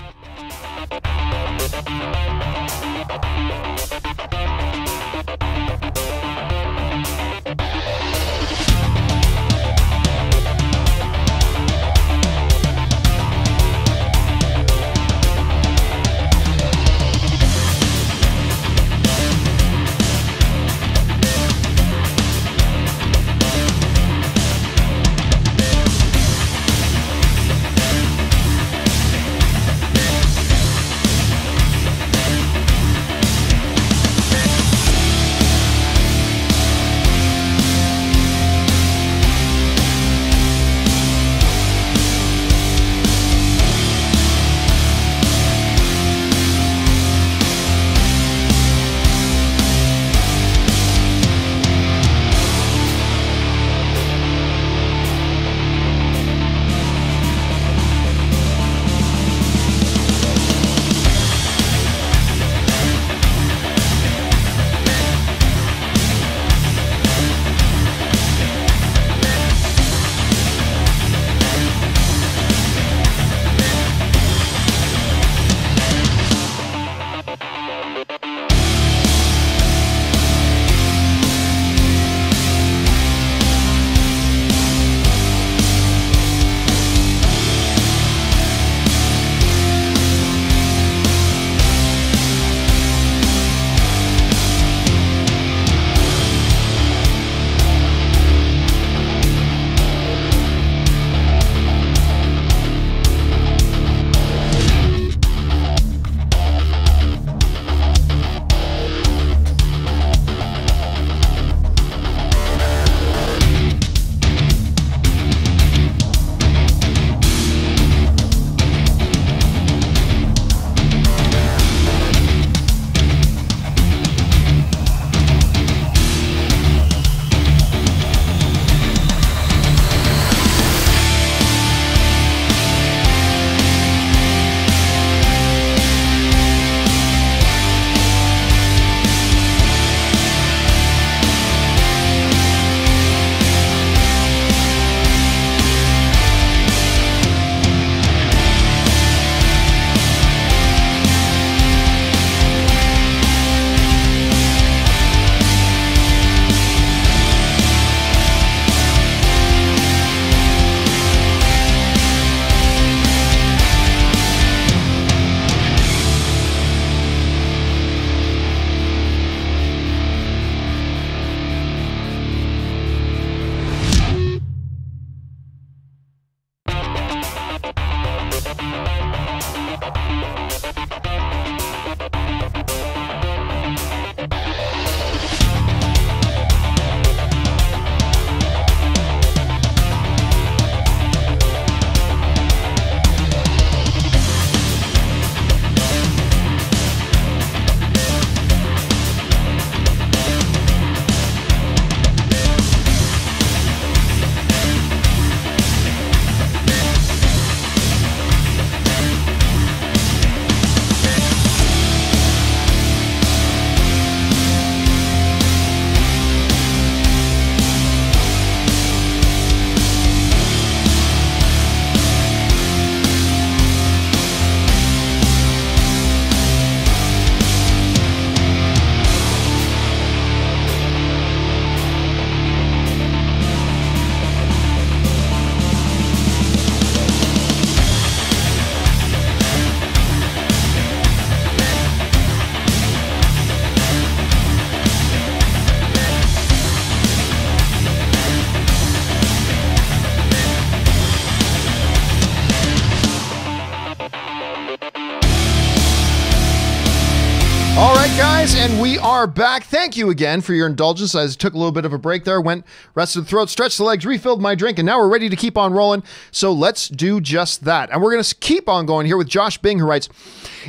And we are back. Thank you again for your indulgence. I took a little bit of a break there, went, rested the throat, stretched the legs, refilled my drink, and now we're ready to keep on rolling. So let's do just that. And we're going to keep on going here with Josh Bing, who writes,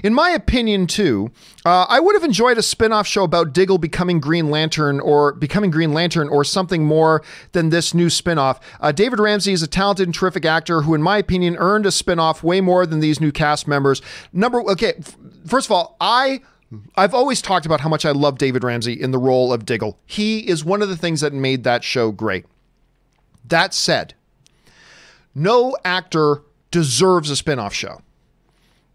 in my opinion, too, I would have enjoyed a spin-off show about Diggle becoming Green Lantern or something more than this new spin-off. David Ramsey is a talented and terrific actor who, in my opinion, earned a spin-off way more than these new cast members. First of all, I've always talked about how much I love David Ramsey in the role of Diggle. He is one of the things that made that show great. That said, no actor deserves a spin-off show.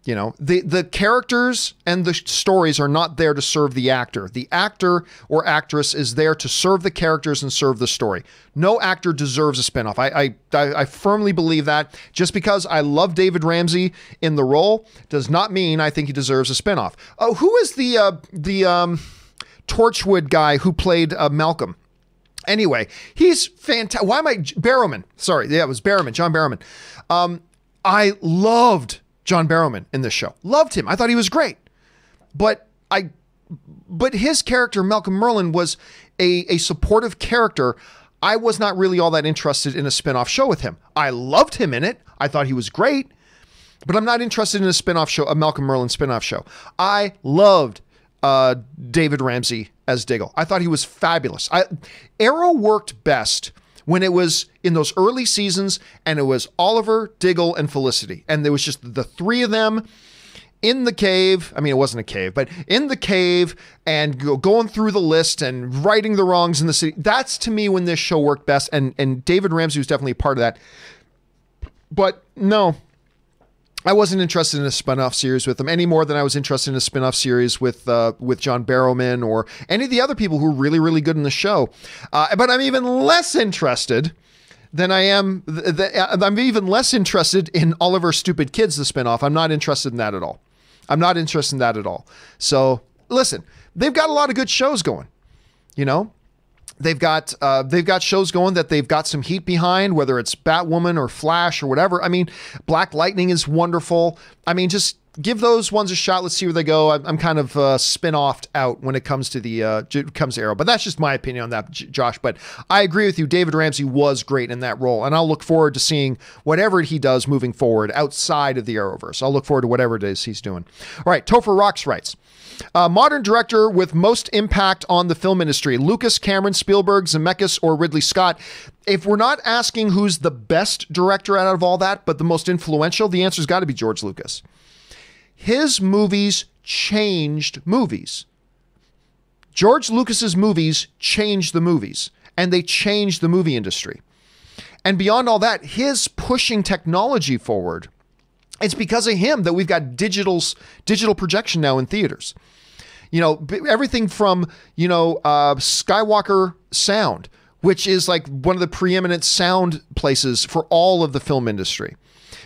You know, the characters and the stories are not there to serve the actor. The actor or actress is there to serve the characters and serve the story. No actor deserves a spinoff. I firmly believe that. Just because I love David Ramsey in the role does not mean I think he deserves a spinoff. Oh, who is the Torchwood guy who played Malcolm? Anyway, he's fantastic. Why am I Barrowman? Sorry, yeah, it was Barrowman, John Barrowman. I loved John Barrowman in this show. Loved him. I thought he was great. But his character, Malcolm Merlyn, was a supportive character. I was not really all that interested in a spin-off show with him. I loved him in it. I thought he was great. But I'm not interested in a spin-off show, a Malcolm Merlyn spin-off show. I loved David Ramsey as Diggle. I thought he was fabulous. Arrow worked best when it was in those early seasons and it was Oliver, Diggle, and Felicity. And there was just the three of them in the cave. I mean, it wasn't a cave, but in the cave and going through the list and righting the wrongs in the city. That's, to me, when this show worked best. And David Ramsey was definitely a part of that. But no, I wasn't interested in a spin-off series with them any more than I was interested in a spin-off series with John Barrowman or any of the other people who were really, really good in the show. But I'm even less interested than I am. I'm even less interested in Oliver Stupid Kids, the spin-off. I'm not interested in that at all. I'm not interested in that at all. So listen, they've got a lot of good shows going, you know. They've got shows going that they've got some heat behind, whether it's Batwoman or Flash or whatever. I mean, Black Lightning is wonderful. I mean, just give those ones a shot. Let's see where they go. I'm kind of spin-offed out when it comes to Arrow, but that's just my opinion on that, Josh. But I agree with you. David Ramsey was great in that role, and I'll look forward to seeing whatever he does moving forward outside of the Arrowverse. I'll look forward to whatever it is he's doing. All right, Topher Rocks writes, modern director with most impact on the film industry: Lucas, Cameron, Spielberg, Zemeckis, or Ridley Scott. If we're not asking who's the best director out of all that, but the most influential, the answer's got to be George Lucas. His movies changed movies. George Lucas's movies changed the movies, and they changed the movie industry. And beyond all that, his pushing technology forward, it's because of him that we've got digital projection now in theaters. You know, everything from, Skywalker Sound, which is like one of the preeminent sound places for all of the film industry,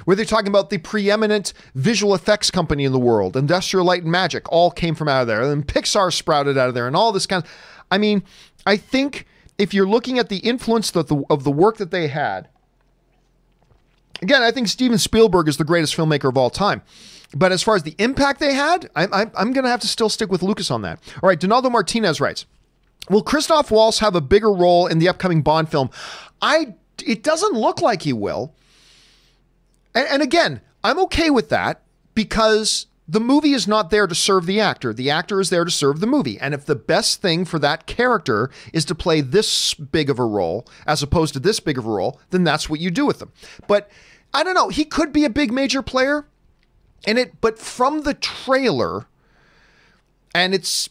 where they're talking about the preeminent visual effects company in the world, Industrial Light and Magic, all came from out of there. And Pixar sprouted out of there and all this kind of, I mean, I think if you're looking at the influence of the work that they had, again, I think Steven Spielberg is the greatest filmmaker of all time. But as far as the impact they had, I'm going to have to still stick with Lucas on that. All right, Donaldo Martinez writes, will Christoph Waltz have a bigger role in the upcoming Bond film? It doesn't look like he will. And again, I'm okay with that because the movie is not there to serve the actor. The actor is there to serve the movie. And if the best thing for that character is to play this big of a role as opposed to this big of a role, then that's what you do with them. But I don't know. He could be a big major player in it, but from the trailer, and it's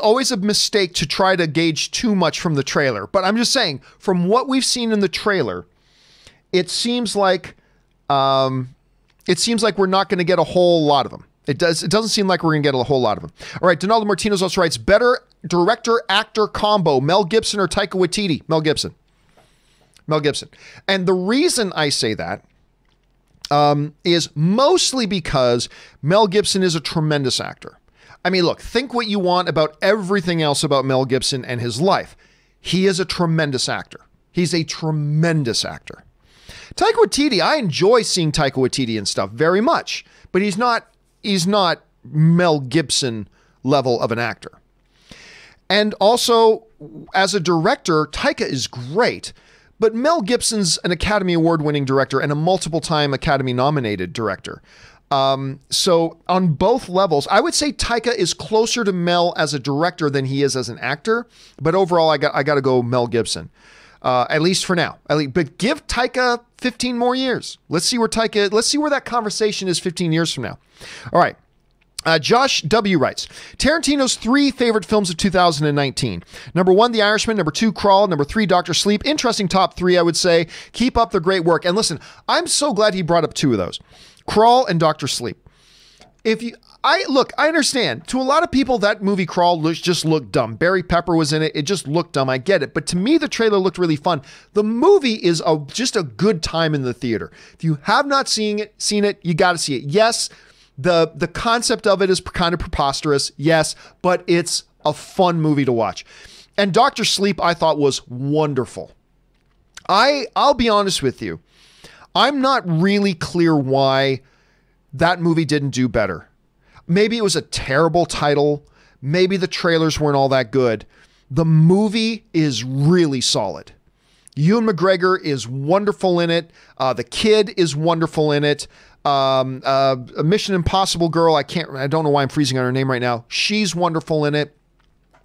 always a mistake to try to gauge too much from the trailer. But I'm just saying, from what we've seen in the trailer, it seems like we're not going to get a whole lot of them. It doesn't seem like we're going to get a whole lot of them. All right, Donaldo Martinez also writes, better director-actor combo, Mel Gibson or Taika Waititi? Mel Gibson. Mel Gibson. And the reason I say that is mostly because Mel Gibson is a tremendous actor. I mean, look, think what you want about everything else about Mel Gibson and his life. He is a tremendous actor. He's a tremendous actor. Taika Waititi, I enjoy seeing Taika Waititi and stuff very much, but he's not Mel Gibson level of an actor. And also, as a director, Taika is great, but Mel Gibson's an Academy Award-winning director and a multiple-time Academy-nominated director. So on both levels, I would say Taika is closer to Mel as a director than he is as an actor. But overall, I got to go Mel Gibson, at least for now. But give Taika 15 more years. Let's see where that conversation is 15 years from now. All right. Josh W. writes, Tarantino's 3 favorite films of 2019. Number 1, The Irishman. Number 2, Crawl. Number 3, Dr. Sleep. Interesting top 3, I would say. Keep up the great work. And listen, I'm so glad he brought up 2 of those. Crawl and Dr. Sleep. I understand. To a lot of people, that movie Crawl just looked dumb. Barry Pepper was in it. It just looked dumb. I get it. But to me, the trailer looked really fun. The movie is just a good time in the theater. If you have not seen it, you got to see it. Yes, the concept of it is kind of preposterous. Yes, but it's a fun movie to watch. And Dr. Sleep, I thought, was wonderful. I'll be honest with you. I'm not really clear why that movie didn't do better. Maybe it was a terrible title. Maybe the trailers weren't all that good. The movie is really solid. Ewan McGregor is wonderful in it. The kid is wonderful in it. A Mission Impossible girl, I don't know why I'm freezing on her name right now. She's wonderful in it.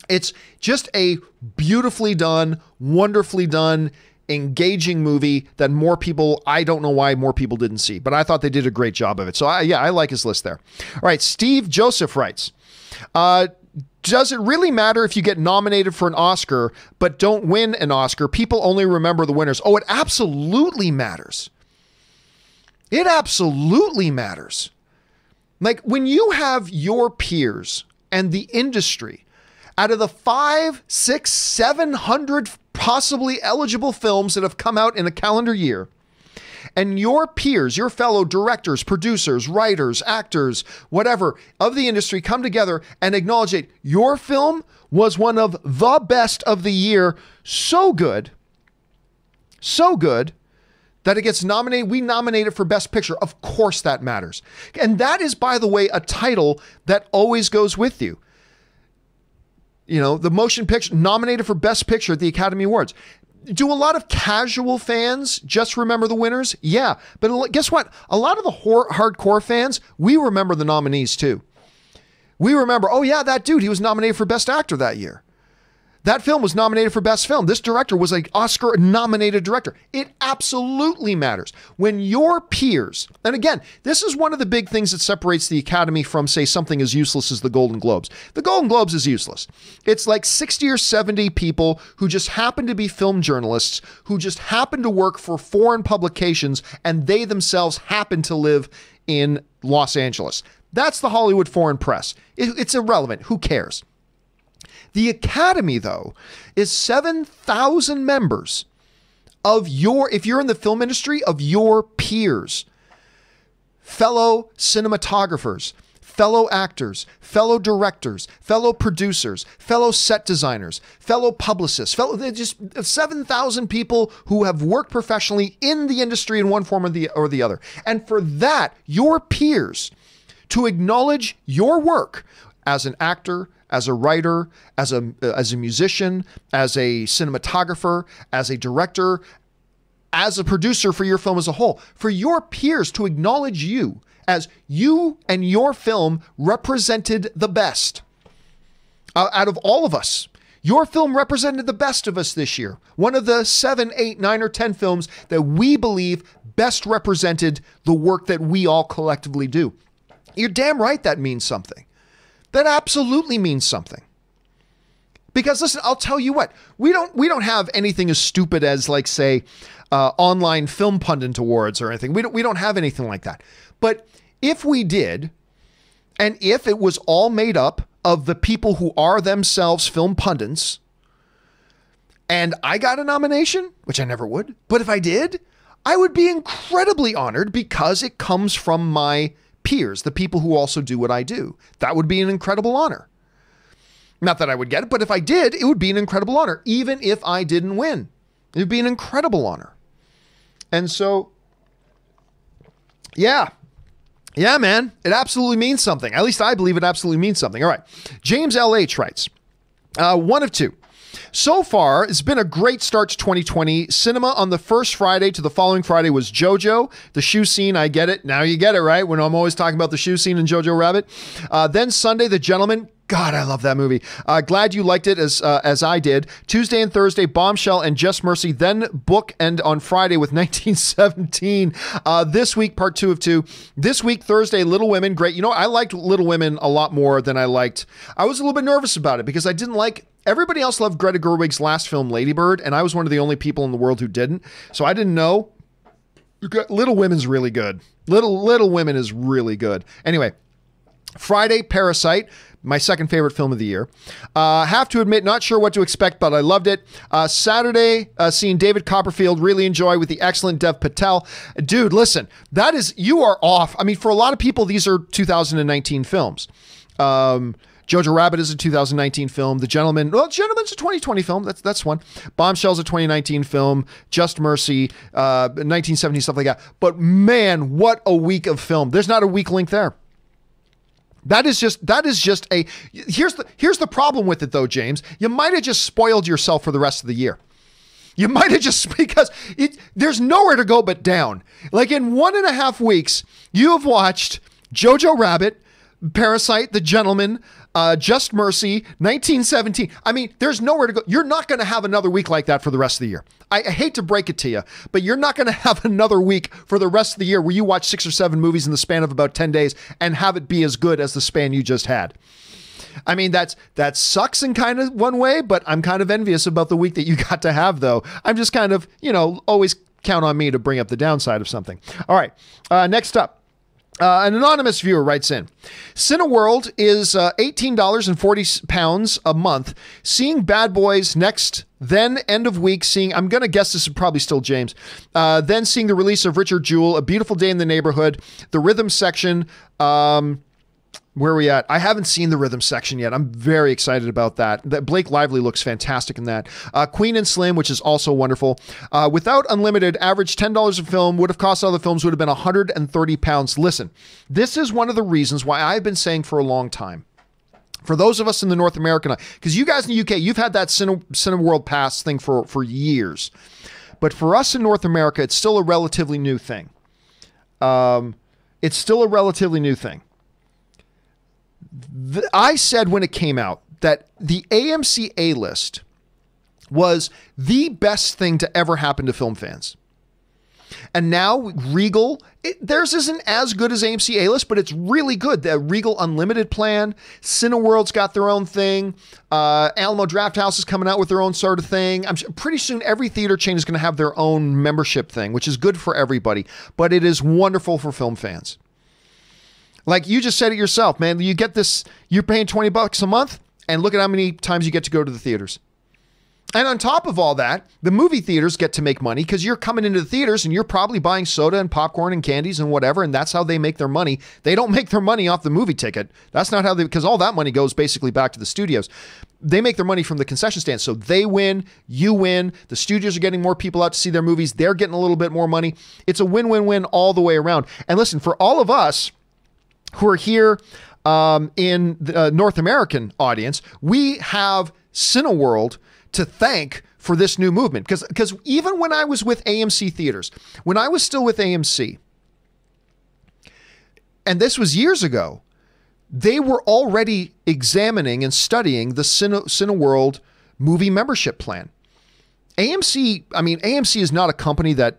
It's just a beautifully done, wonderfully done, engaging movie that I don't know why more people didn't see, but I thought they did a great job of it. So I like his list there. All right. Steve Joseph writes, does it really matter if you get nominated for an Oscar, but don't win an Oscar? People only remember the winners. Oh, it absolutely matters. It absolutely matters. Like when you have your peers and the industry, out of the 500, 600, 700 possibly eligible films that have come out in a calendar year, and your peers, your fellow directors, producers, writers, actors, whatever, of the industry come together and acknowledge that your film was one of the best of the year, so good that it gets nominated. We nominate it for Best Picture. Of course that matters. And that is, by the way, a title that always goes with you. You know, the motion picture nominated for Best Picture at the Academy Awards. Do a lot of casual fans just remember the winners? Yeah. But guess what? A lot of the hardcore fans, we remember the nominees too. We remember, oh yeah, that dude, he was nominated for Best Actor that year. That film was nominated for Best Film. This director was an Oscar-nominated director. It absolutely matters. When your peers, and again, this is one of the big things that separates the Academy from, say, something as useless as the Golden Globes. The Golden Globes is useless. It's like 60 or 70 people who just happen to be film journalists, who just happen to work for foreign publications, and they themselves happen to live in Los Angeles. That's the Hollywood Foreign Press. It's irrelevant. Who cares? The Academy, though, is 7,000 members of if you're in the film industry, of your peers, fellow cinematographers, fellow actors, fellow directors, fellow producers, fellow set designers, fellow publicists, just 7,000 people who have worked professionally in the industry in one form or the other. And for that, your peers, to acknowledge your work as an actor, as a writer, as a musician, as a cinematographer, as a director, as a producer for your film as a whole, for your peers to acknowledge you as you and your film represented the best out of all of us. Your film represented the best of us this year. One of the 7, 8, 9, or 10 films that we believe best represented the work that we all collectively do. You're damn right that means something. That absolutely means something. Because listen, I'll tell you what, we don't have anything as stupid as, like, say, online film pundit awards or anything. We don't have anything like that. But if we did, and if it was all made up of the people who are themselves film pundits, and I got a nomination, which I never would, but if I did, I would be incredibly honored because it comes from my peers, the people who also do what I do. That would be an incredible honor. Not that I would get it, but if I did, it would be an incredible honor. Even if I didn't win, it would be an incredible honor. And so, yeah, man, it absolutely means something. At least I believe it absolutely means something. All right. James LH writes, One of two. So far, it's been a great start to 2020. Cinema on the first Friday to the following Friday was JoJo. The shoe scene, I get it. Now you get it, right? When I'm always talking about the shoe scene in Jojo Rabbit. Then Sunday, The Gentleman. God, I love that movie. Glad you liked it as I did. Tuesday and Thursday, Bombshell and Just Mercy. Then bookend on Friday with 1917. This week, part 2 of 2. This week, Thursday, Little Women. Great. You know, I liked Little Women a lot more than I liked. I was a little bit nervous about it because I didn't like... Everybody else loved Greta Gerwig's last film, Lady Bird, and I was one of the only people in the world who didn't. So I didn't know. Little Women's really good. Little Women is really good. Anyway, Friday, Parasite, my second favorite film of the year. Have to admit, not sure what to expect, but I loved it. Saturday, seeing David Copperfield, really enjoy with the excellent Dev Patel. Dude, listen, you are off. I mean, for a lot of people, these are 2019 films. Jojo Rabbit is a 2019 film. The Gentleman's a 2020 film. That's one. Bombshell's a 2019 film. Just Mercy, 1970, stuff like that. But man, what a week of film. There's not a weak link there. That is just a, here's the problem with it though, James. You might have just spoiled yourself for the rest of the year. You might have just, because there's nowhere to go but down. Like in 1.5 weeks, you have watched Jojo Rabbit, Parasite, The Gentleman, Just Mercy, 1917. I mean, there's nowhere to go. You're not going to have another week like that for the rest of the year. I hate to break it to you, but you're not going to have another week for the rest of the year where you watch 6 or 7 movies in the span of about 10 days and have it be as good as the span you just had. I mean, that sucks in kind of one way, but I'm kind of envious about the week that you got to have, though. I'm just kind of, always count on me to bring up the downside of something. All right, next up. An anonymous viewer writes in, Cineworld is £18.40 a month. Seeing Bad Boys next, then end of week seeing, I'm going to guess this is probably still James, then seeing the release of Richard Jewell, A Beautiful Day in the Neighborhood, the Rhythm section, where are we at? I haven't seen the Rhythm section yet. I'm very excited about that. That Blake Lively looks fantastic in that. Queen and Slim, which is also wonderful. Without Unlimited, average $10 a film would have cost other films would have been £130. Listen, this is one of the reasons why I've been saying for a long time, for those of us in the North American, because you guys in the UK, you've had that Cineworld Pass thing for years. But for us in North America, it's still a relatively new thing. I said when it came out that the AMC A-list was the best thing to ever happen to film fans. And now Regal, theirs isn't as good as AMC A-list, but it's really good. The Regal Unlimited plan, Cineworld's got their own thing. Alamo Drafthouse is coming out with their own sort of thing. Pretty soon every theater chain is going to have their own membership thing, which is good for everybody, but it is wonderful for film fans. Like you just said it yourself, man. You get this, you're paying $20 a month, and look at how many times you get to go to the theaters. And on top of all that, the movie theaters get to make money because you're coming into the theaters and you're probably buying soda and popcorn and candies and whatever, and that's how they make their money. They don't make their money off the movie ticket. That's not how because all that money goes basically back to the studios. They make their money from the concession stand. So they win, you win, the studios are getting more people out to see their movies, they're getting a little bit more money. It's a win-win-win all the way around. And listen, for all of us who are here in the North American audience, we have Cineworld to thank for this new movement. Because even when I was with AMC Theaters, when I was still with AMC, and this was years ago, they were already examining and studying the Cineworld movie membership plan. AMC is not a company that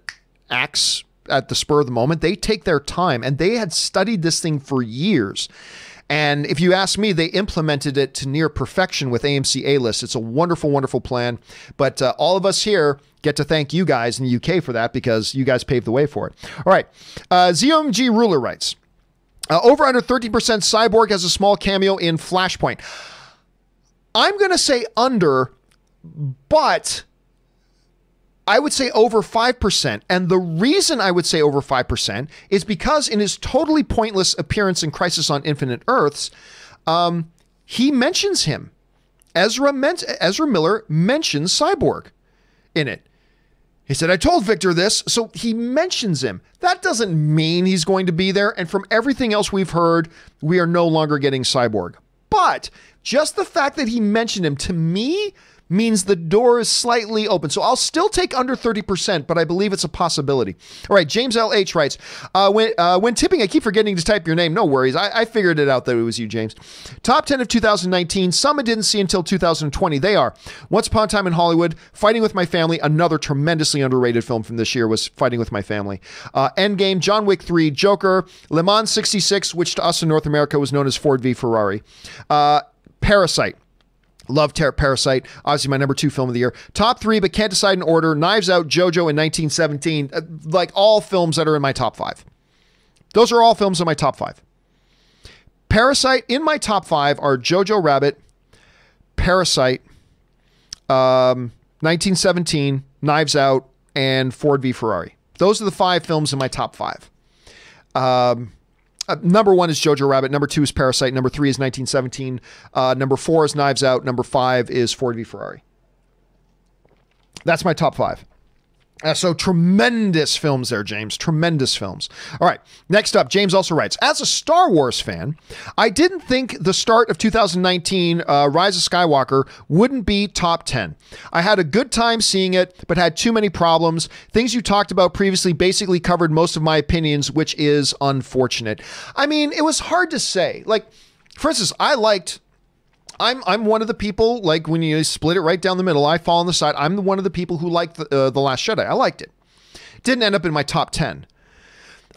acts at the spur of the moment. They take their time, and they had studied this thing for years. And if you ask me, they implemented it to near perfection with AMC A-List. It's a wonderful, wonderful plan. But all of us here get to thank you guys in the UK for that because you guys paved the way for it. All right. ZOMG Ruler writes, over under 13% Cyborg has a small cameo in Flashpoint. I'm going to say under, but I would say over 5%. And the reason I would say over 5% is because in his totally pointless appearance in Crisis on Infinite Earths, he mentions him. Ezra Miller mentions Cyborg in it. He said, I told Victor this, so he mentions him. That doesn't mean he's going to be there. And from everything else we've heard, we are no longer getting Cyborg. But just the fact that he mentioned him, to me, means the door is slightly open. So I'll still take under 30%, but I believe it's a possibility. All right, James L.H. writes, when tipping, I keep forgetting to type your name. No worries. I figured it out that it was you, James. Top 10 of 2019. Some I didn't see until 2020. They are Once Upon a Time in Hollywood, Fighting with My Family. Another tremendously underrated film from this year was Fighting with My Family. Endgame, John Wick 3, Joker, Le Mans 66, which to us in North America was known as Ford v Ferrari. Parasite. Love Parasite. Obviously my number 2 film of the year. Top 3, but can't decide in order. Knives Out, Jojo, and 1917. Like all films that are in my top 5. Those are all films in my top 5. Parasite in my top 5 are Jojo Rabbit, Parasite, 1917, Knives Out, and Ford v Ferrari. Those are the 5 films in my top 5. Number 1 is Jojo Rabbit. Number 2 is Parasite. Number 3 is 1917. Number 4 is Knives Out. Number 5 is Ford v Ferrari. That's my top 5. So tremendous films there, James. Tremendous films. All right. Next up, James also writes, as a Star Wars fan, I didn't think the start of 2019 Rise of Skywalker wouldn't be top 10. I had a good time seeing it, but had too many problems. Things you talked about previously basically covered most of my opinions, which is unfortunate. I mean, it was hard to say. Like, for instance, I'm one of the people, like when you split it right down the middle, I fall on the side. I'm one of the people who liked The Last Jedi. I liked it. Didn't end up in my top 10.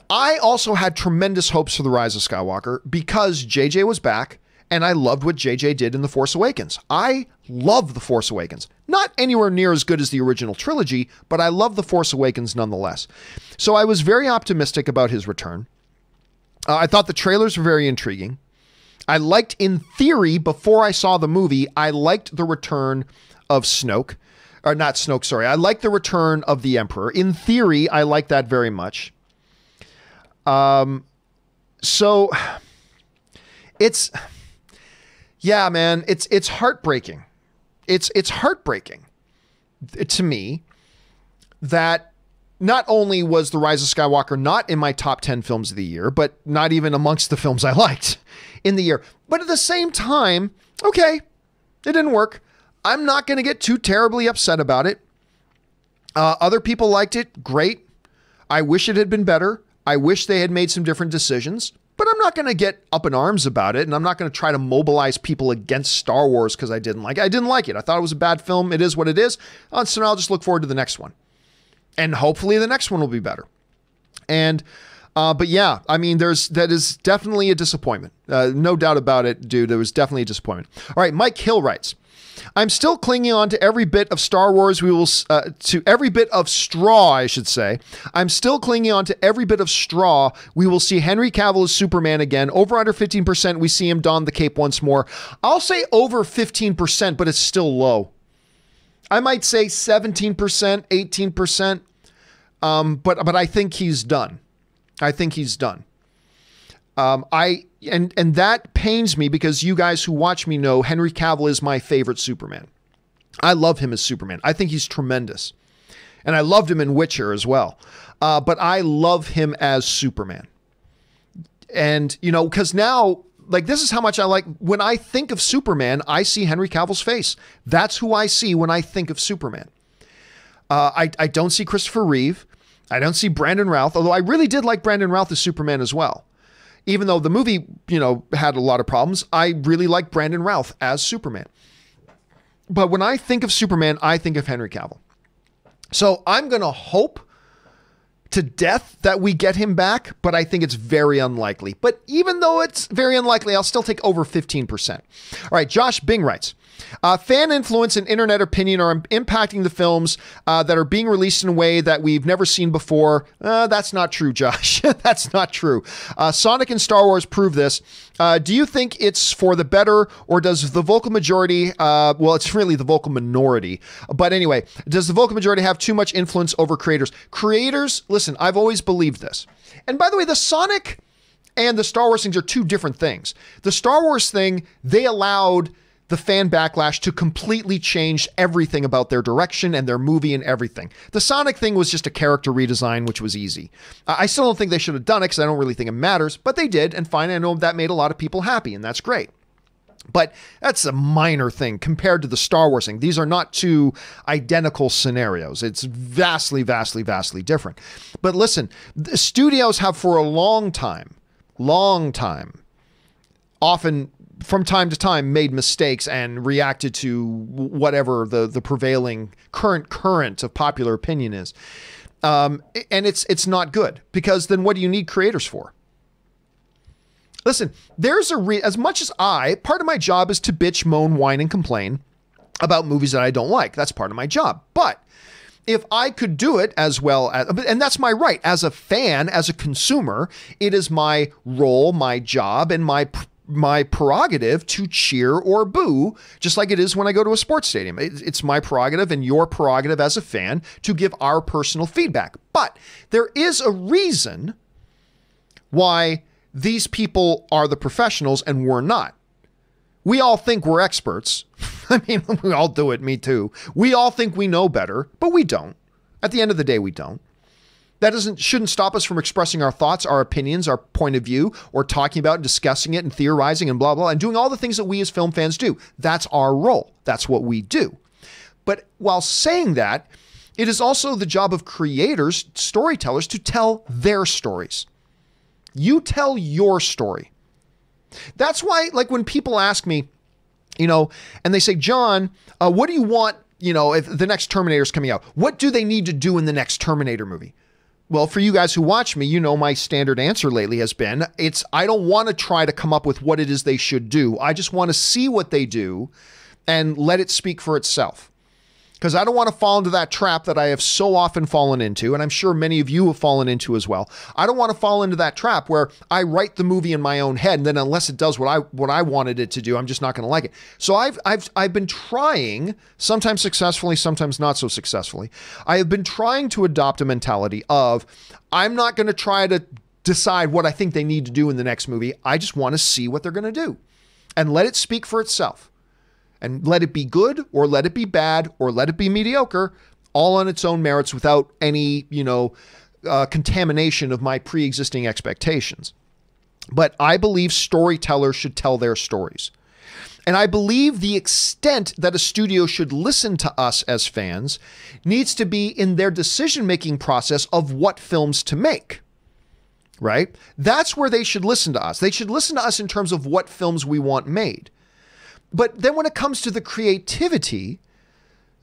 I also had tremendous hopes for The Rise of Skywalker because JJ was back and I loved what JJ did in The Force Awakens. I love The Force Awakens. Not anywhere near as good as the original trilogy, but I love The Force Awakens nonetheless. So I was very optimistic about his return. I thought the trailers were very intriguing. I liked, in theory, before I saw the movie, I liked the return of Snoke. Or not Snoke, sorry. I liked the return of the Emperor. In theory, I liked that very much. So, yeah, man, it's heartbreaking. It's heartbreaking to me that not only was The Rise of Skywalker not in my top 10 films of the year, but not even amongst the films I liked in the year. But at the same time, okay, it didn't work. I'm not going to get too terribly upset about it. Other people liked it. Great. I wish it had been better. I wish they had made some different decisions, but I'm not going to get up in arms about it. And I'm not going to try to mobilize people against Star Wars because I didn't like it. I didn't like it. I thought it was a bad film. It is what it is. So now I'll just look forward to the next one. And hopefully the next one will be better. And, but yeah, I mean, that is definitely a disappointment. No doubt about it, dude. There was definitely a disappointment. All right. Mike Hill writes, I'm still clinging on to every bit of Star Wars to every bit of straw, I should say. I'm still clinging on to every bit of straw. We will see Henry Cavill as Superman again. Over under 15%, we see him don the cape once more. I'll say over 15%, but it's still low. I might say 17%, 18%. But I think he's done. I think he's done. And that pains me because you guys who watch me know Henry Cavill is my favorite Superman. I love him as Superman. I think he's tremendous. And I loved him in Witcher as well. But I love him as Superman. And, you know, because now, like, this is how much I like, when I think of Superman, I see Henry Cavill's face. That's who I see when I think of Superman. I don't see Christopher Reeve. I don't see Brandon Routh, although I really did like Brandon Routh as Superman as well. Even though the movie, you know, had a lot of problems, I really like Brandon Routh as Superman. But when I think of Superman, I think of Henry Cavill. So I'm going to hope to death that we get him back, but I think it's very unlikely. But even though it's very unlikely, I'll still take over 15%. All right, Josh Bing writes, fan influence and internet opinion are impacting the films that are being released in a way that we've never seen before. That's not true, Josh. That's not true. Sonic and Star Wars prove this. Do you think it's for the better, or does the vocal majority, well, it's really the vocal minority. But anyway, does the vocal majority have too much influence over creators? Creators, listen, I've always believed this. And by the way, the Sonic and the Star Wars things are two different things. The Star Wars thing, they allowed the fan backlash to completely change everything about their direction and their movie and everything. The Sonic thing was just a character redesign, which was easy. I still don't think they should have done it because I don't really think it matters, but they did, and fine, I know that made a lot of people happy, and that's great. But that's a minor thing compared to the Star Wars thing. These are not two identical scenarios. It's vastly, vastly, vastly different. But listen, the studios have for a long time, often from time to time made mistakes and reacted to whatever the prevailing current of popular opinion is. And it's not good, because then what do you need creators for? Listen, there's as much as part of my job is to bitch, moan, whine, and complain about movies that I don't like. That's part of my job. But if I could do it as well as, and that's my right as a fan, as a consumer, it is my role, my job, and my prerogative to cheer or boo, just like it is when I go to a sports stadium. It's my prerogative and your prerogative as a fan to give our personal feedback. But there is a reason why these people are the professionals and we're not. We all think we're experts. I mean, we all do it. Me too. We all think we know better, but we don't. At the end of the day, we don't. That shouldn't stop us from expressing our thoughts, our opinions, our point of view, or talking about and discussing it and theorizing and blah, blah, and doing all the things that we as film fans do. That's our role. That's what we do. But while saying that, it is also the job of creators, storytellers, to tell their stories. You tell your story. That's why, like, when people ask me, and they say, John, what do you want, if the next Terminator is coming out? What do they need to do in the next Terminator movie? Well, for you guys who watch me, my standard answer lately has been, I don't want to try to come up with what it is they should do. I just want to see what they do and let it speak for itself. Because I don't want to fall into that trap that I have so often fallen into, and I'm sure many of you have fallen into as well. I don't want to fall into that trap where I write the movie in my own head, and then unless it does what I wanted it to do, I'm just not going to like it. So I've been trying, sometimes successfully, sometimes not so successfully. I have been trying to adopt a mentality of, I'm not going to try to decide what I think they need to do in the next movie. I just want to see what they're going to do and let it speak for itself. And let it be good, or let it be bad, or let it be mediocre, all on its own merits without any, contamination of my pre-existing expectations. But I believe storytellers should tell their stories. And I believe the extent that a studio should listen to us as fans needs to be in their decision-making process of what films to make. Right? That's where they should listen to us. They should listen to us in terms of what films we want made. But then when it comes to the creativity,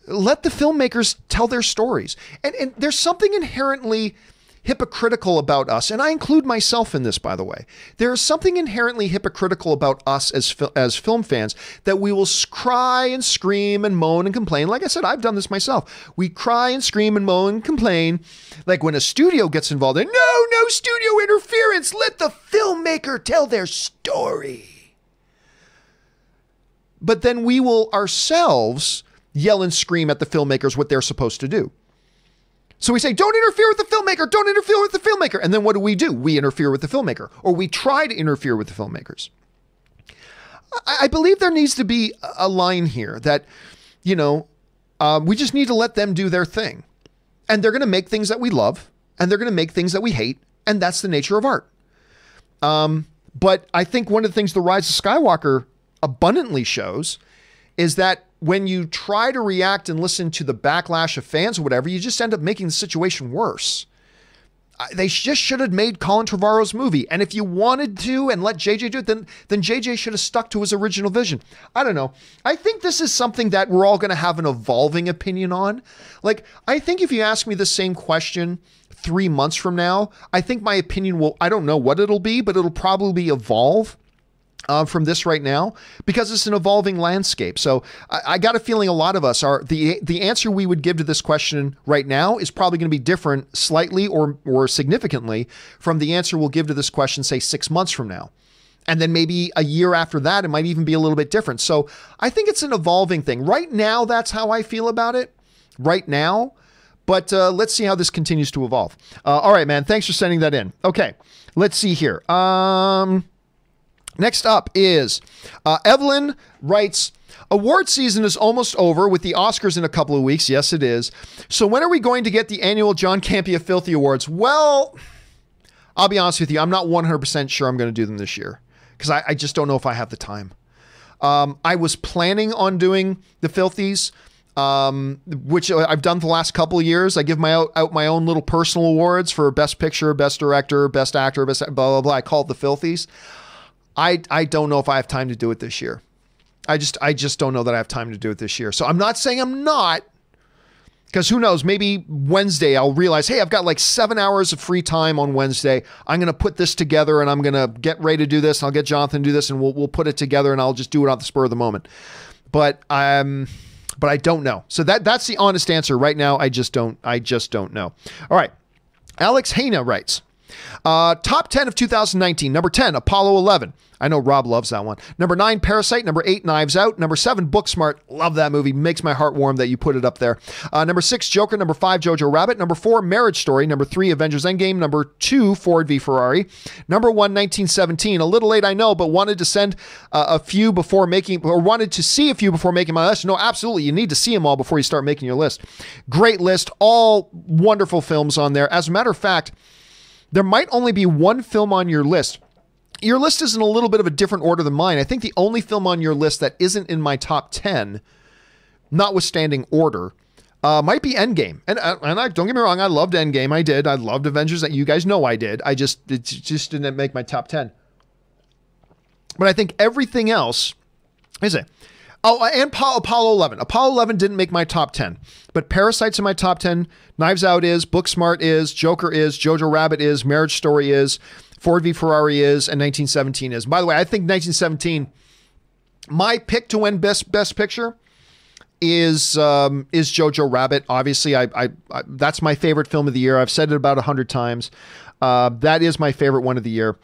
let the filmmakers tell their stories. And there's something inherently hypocritical about us, and I include myself in this, by the way. There is something inherently hypocritical about us as film fans, that we will cry and scream and moan and complain. Like I said, I've done this myself. We cry and scream and moan and complain. Like when a studio gets involved, and no studio interference. Let the filmmaker tell their story. But then we will ourselves yell and scream at the filmmakers what they're supposed to do. So we say, don't interfere with the filmmaker, don't interfere with the filmmaker. And then what do? We interfere with the filmmaker, or we try to interfere with the filmmakers. I believe there needs to be a line here that, we just need to let them do their thing. And they're going to make things that we love, and they're going to make things that we hate. And that's the nature of art. But I think one of the things The Rise of Skywalker abundantly shows is that when you try to react and listen to the backlash of fans or whatever, you just end up making the situation worse. They just should have made Colin Trevorrow's movie. And if you wanted to and let JJ do it, then JJ should have stuck to his original vision. I don't know. I think this is something that we're all going to have an evolving opinion on. Like, I think if you ask me the same question 3 months from now, I think my opinion will, I don't know what it'll be, but it'll probably evolve from this right now, because it's an evolving landscape. So I got a feeling a lot of us are, the answer we would give to this question right now is probably going to be different slightly or significantly from the answer we'll give to this question, say 6 months from now. And then maybe a year after that, it might even be a little bit different. So I think it's an evolving thing. Right now, that's how I feel about it right now. But let's see how this continues to evolve. All right, man. Thanks for sending that in. Okay, let's see here. Next up is Evelyn writes, award season is almost over with the Oscars in a couple of weeks. Yes, it is. So when are we going to get the annual John Campea Filthy Awards? Well, I'll be honest with you. I'm not 100% sure I'm going to do them this year because I just don't know if I have the time. I was planning on doing The Filthies, which I've done the last couple of years. I give out my own little personal awards for Best Picture, Best Director, Best Actor, blah, blah, blah. I call it The Filthies. I don't know if I have time to do it this year. I just don't know that I have time to do it this year. So I'm not saying I'm not, because who knows, maybe Wednesday I'll realize, hey, I've got like 7 hours of free time on Wednesday. I'm going to put this together and I'm going to get ready to do this. And I'll get Jonathan to do this and we'll put it together and I'll just do it on the spur of the moment. But I don't know. So that's the honest answer right now. I just don't know. All right. Alex Haina writes, top 10 of 2019. Number 10, Apollo 11. I know Rob loves that one. Number 9, Parasite. Number 8, Knives Out. Number 7, Booksmart. Love that movie. Makes my heart warm that you put it up there. Number 6, Joker. Number 5, Jojo Rabbit. Number 4, Marriage Story. Number 3, Avengers Endgame. Number 2, Ford v Ferrari. Number 1, 1917. A little late, I know, but wanted to send a few before making, or wanted to see a few before making my list. No, absolutely. You need to see them all before you start making your list. Great list. All wonderful films on there. As a matter of fact, there might only be one film on your list. Your list is in a little bit of a different order than mine. I think the only film on your list that isn't in my top 10, notwithstanding order, might be Endgame. And I don't get me wrong, I loved Endgame. I did. I loved Avengers. You guys know I did. It just didn't make my top 10. But I think everything else is it. Oh, and Apollo 11. Apollo 11 didn't make my top 10, but Parasite's in my top 10. Knives Out is, Booksmart is, Joker is, Jojo Rabbit is, Marriage Story is, Ford v Ferrari is, and 1917 is. By the way, I think 1917, my pick to win Best Picture is Jojo Rabbit. Obviously, I that's my favorite film of the year. I've said it about 100 times. That is my favorite one of the year.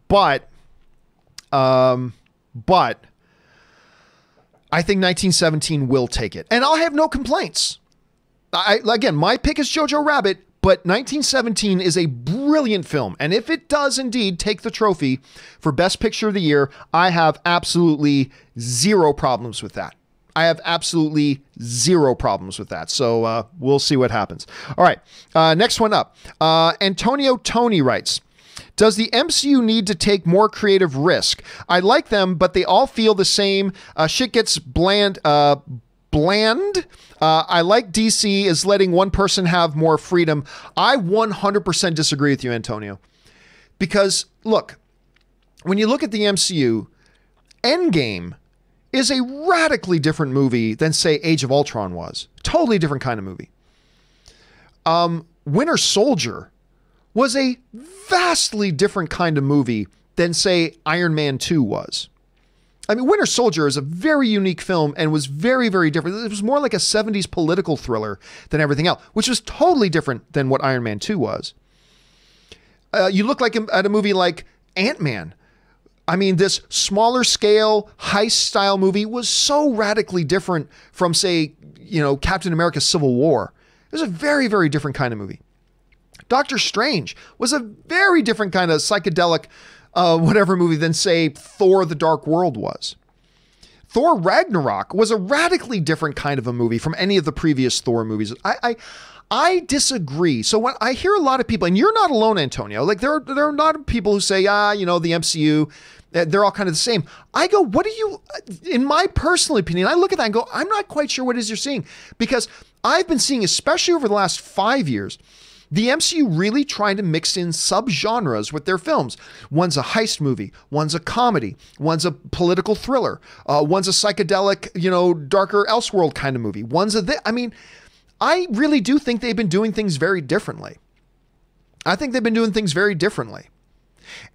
But I think 1917 will take it, and I'll have no complaints. Again, my pick is Jojo Rabbit, but 1917 is a brilliant film, and if it does indeed take the trophy for Best Picture of the Year, I have absolutely zero problems with that. I have absolutely zero problems with that. So we'll see what happens. All right, next one up. Antonio Tony writes, does the MCU need to take more creative risk? I like them, but they all feel the same. Shit gets bland. I like DC is letting one person have more freedom. I 100% disagree with you, Antonio. Because, look, when you look at the MCU, Endgame is a radically different movie than, say, Age of Ultron was. Totally different kind of movie. Winter Soldier was a vastly different kind of movie than, say, Iron Man 2 was. I mean, Winter Soldier is a very unique film and was very, very different. It was more like a 70s political thriller than everything else, which was totally different than what Iron Man 2 was. You look like at a movie like Ant-Man. I mean, this smaller scale, heist style movie was so radically different from, say, Captain America Civil War. It was a very, very different kind of movie. Doctor Strange was a very different kind of psychedelic whatever movie than, say, Thor: The Dark World was. Thor Ragnarok was a radically different kind of a movie from any of the previous Thor movies. I disagree. So when I hear a lot of people, and you're not alone, Antonio, like there are a lot of people who say, the MCU, they're all kind of the same. I go, what do you, in my personal opinion, I look at that and go, I'm not quite sure what it is you're seeing, because I've been seeing, especially over the last 5 years, the MCU really trying to mix in subgenres with their films. One's a heist movie, one's a comedy, one's a political thriller, one's a psychedelic, darker Elseworld kind of movie. I really do think they've been doing things very differently.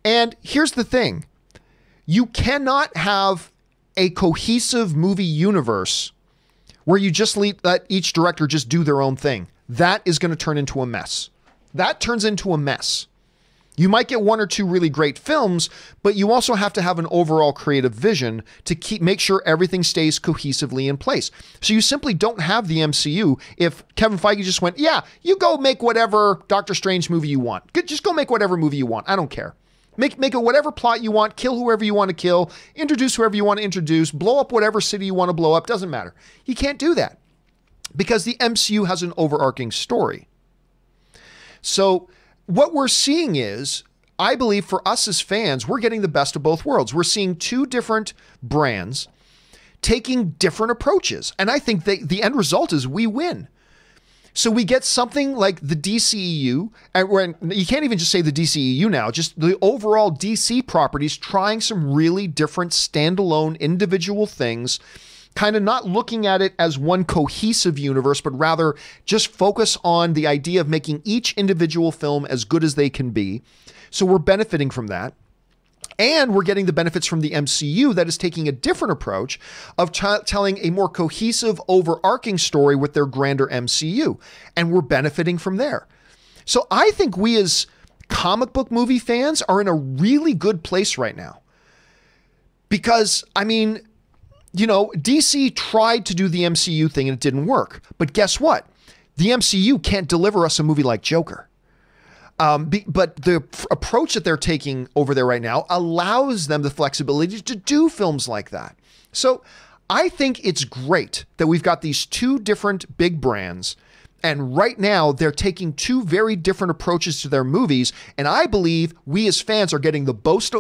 And here's the thing. You cannot have a cohesive movie universe where you just let each director just do their own thing. That is going to turn into a mess. That turns into a mess. You might get one or two really great films, but you also have to have an overall creative vision to make sure everything stays cohesively in place. So you simply don't have the MCU if Kevin Feige just went, yeah, you go make whatever Doctor Strange movie you want. Just go make whatever movie you want. I don't care. Make it whatever plot you want, kill whoever you want to kill, introduce whoever you want to introduce, blow up whatever city you want to blow up, doesn't matter. You can't do that because the MCU has an overarching story. So what we're seeing is I believe for us as fans, we're getting the best of both worlds. We're seeing two different brands taking different approaches. And I think the end result is we win. So we get something like the DCEU, and you can't even just say the DCEU now, just the overall DC properties trying some really different standalone individual things, kind of not looking at it as one cohesive universe, but rather just focus on the idea of making each individual film as good as they can be. So we're benefiting from that. And we're getting the benefits from the MCU that is taking a different approach of telling a more cohesive, overarching story with their grander MCU. And we're benefiting from there. So I think we as comic book movie fans are in a really good place right now. Because, I mean, you know, DC tried to do the MCU thing and it didn't work. But guess what? The MCU can't deliver us a movie like Joker. But the approach that they're taking over there right now allows them the flexibility to do films like that. So I think it's great that we've got these two different big brands. And right now they're taking two very different approaches to their movies. And I believe we as fans are getting the best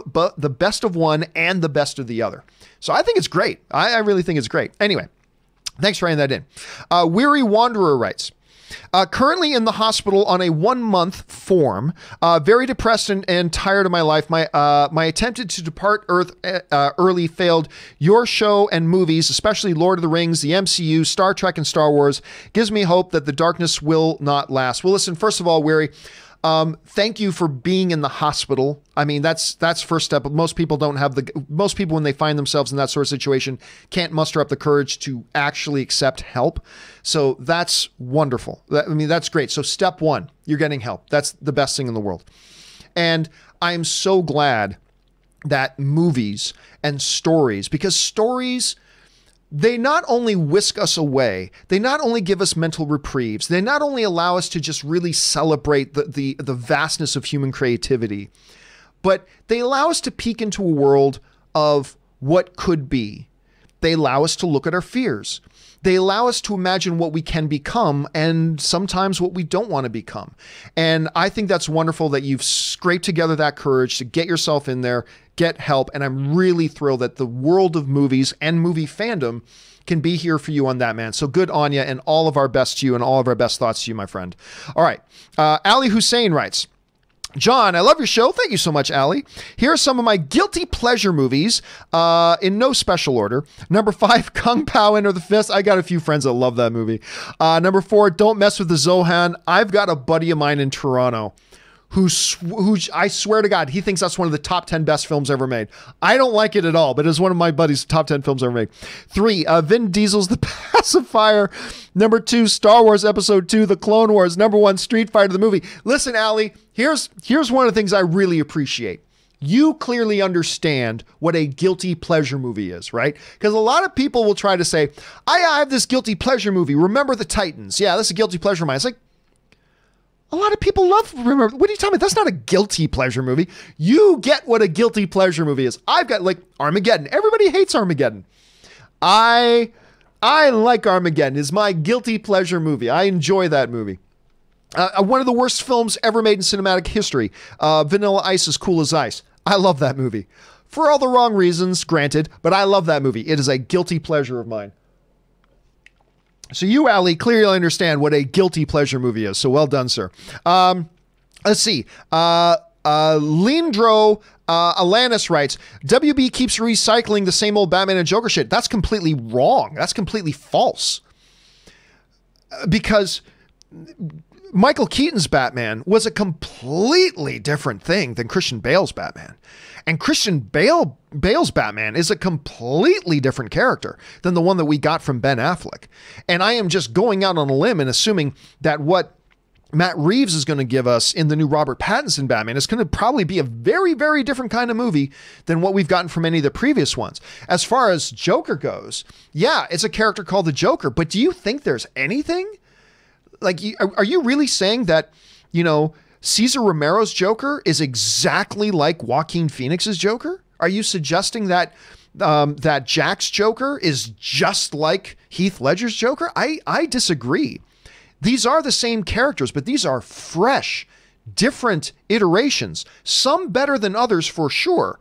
of one and the best of the other. So I think it's great. I really think it's great. Anyway, thanks for writing that in. Weary Wanderer writes, currently in the hospital on a 1-month form, very depressed and tired of my life. My attempted to depart Earth early failed. Your show and movies, especially Lord of the Rings, the MCU, Star Trek, and Star Wars, gives me hope that the darkness will not last. Well, listen, first of all, Weary, thank you for being in the hospital. I mean, that's first step. Most people don't have most people, when they find themselves in that sort of situation, can't muster up the courage to actually accept help. So that's wonderful. I mean, that's great. So step one, you're getting help. That's the best thing in the world. And I'm so glad that movies and stories, because stories, they not only whisk us away, they not only give us mental reprieves, they not only allow us to just really celebrate the vastness of human creativity, but they allow us to peek into a world of what could be. They allow us to look at our fears. They allow us to imagine what we can become and sometimes what we don't want to become. And I think that's wonderful that you've scraped together that courage to get yourself in there, get help. And I'm really thrilled that the world of movies and movie fandom can be here for you on that, man. So good on you, and all of our best to you and all of our best thoughts to you, my friend. All right. Ali Hussein writes, John, I love your show. Thank you so much, Ali. Here are some of my guilty pleasure movies in no special order. Number 5, Kung Pao Enter the Fist. I got a few friends that love that movie. Number 4, Don't Mess with the Zohan. I've got a buddy of mine in Toronto who I swear to God, he thinks that's one of the top 10 best films ever made. I don't like it at all, but it's one of my buddies' top 10 films ever made. 3, Vin Diesel's The Pacifier. Number 2, Star Wars Episode 2, The Clone Wars. Number 1, Street Fighter, the movie. Listen, Ali, here's one of the things I really appreciate. You clearly understand what a guilty pleasure movie is, right? Because a lot of people will try to say, I have this guilty pleasure movie. Remember the Titans. Yeah, this is a guilty pleasure of mine. It's like, a lot of people remember. What are you telling me? That's not a guilty pleasure movie. You get what a guilty pleasure movie is. I've got like Armageddon. Everybody hates Armageddon. I like Armageddon. It's my guilty pleasure movie. I enjoy that movie. One of the worst films ever made in cinematic history. Vanilla Ice is Cool as Ice. I love that movie. For all the wrong reasons, granted, but I love that movie. It is a guilty pleasure of mine. So you, Ali, clearly understand what a guilty pleasure movie is. So well done, sir. Let's see. Lindro Alanis writes, WB keeps recycling the same old Batman and Joker shit. That's completely wrong. That's completely false. Because Michael Keaton's Batman was a completely different thing than Christian Bale's Batman. And Christian Bale's Batman is a completely different character than the one that we got from Ben Affleck. And I am just going out on a limb and assuming that what Matt Reeves is going to give us in the new Robert Pattinson Batman is going to probably be a very, very different kind of movie than what we've gotten from any of the previous ones. As far as Joker goes, yeah, it's a character called the Joker, but do you think there's anything? Like, are you really saying that, you know, Cesar Romero's Joker is exactly like Joaquin Phoenix's Joker? Are you suggesting that that Jack's Joker is just like Heath Ledger's Joker? I disagree. These are the same characters, but these are fresh, different iterations, some better than others for sure.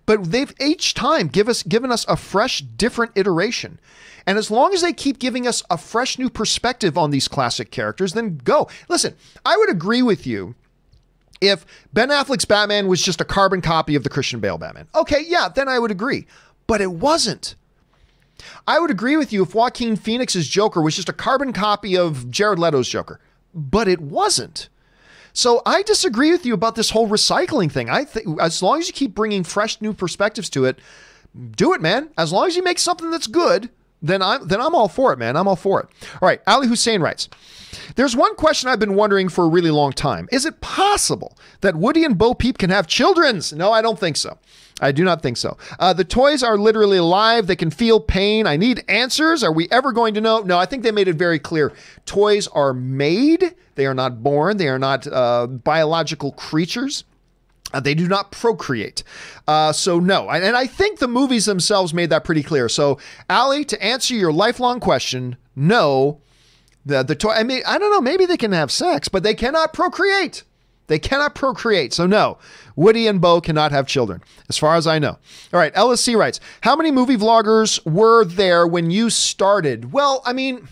But they've each time given us a fresh, different iteration. And as long as they keep giving us a fresh new perspective on these classic characters, then go. Listen, I would agree with you if Ben Affleck's Batman was just a carbon copy of the Christian Bale Batman. Okay, yeah, then I would agree. But it wasn't. I would agree with you if Joaquin Phoenix's Joker was just a carbon copy of Jared Leto's Joker. But it wasn't. So I disagree with you about this whole recycling thing. I think as long as you keep bringing fresh new perspectives to it, do it, man. As long as you make something that's good, then I'm all for it, man. I'm all for it. All right, Ali Hussein writes, there's one question I've been wondering for a really long time. Is it possible that Woody and Bo Peep can have childrens? No, I don't think so. I do not think so. The toys are literally alive. They can feel pain. I need answers. Are we ever going to know? No, I think they made it very clear. Toys are made. They are not born. They are not biological creatures. They do not procreate. So no. And I think the movies themselves made that pretty clear. So Ali, to answer your lifelong question, no. The toy, I mean, I don't know, maybe they can have sex, but they cannot procreate. They cannot procreate. So no, Woody and Bo cannot have children, as far as I know. All right, LSC writes, how many movie vloggers were there when you started? Well, I mean,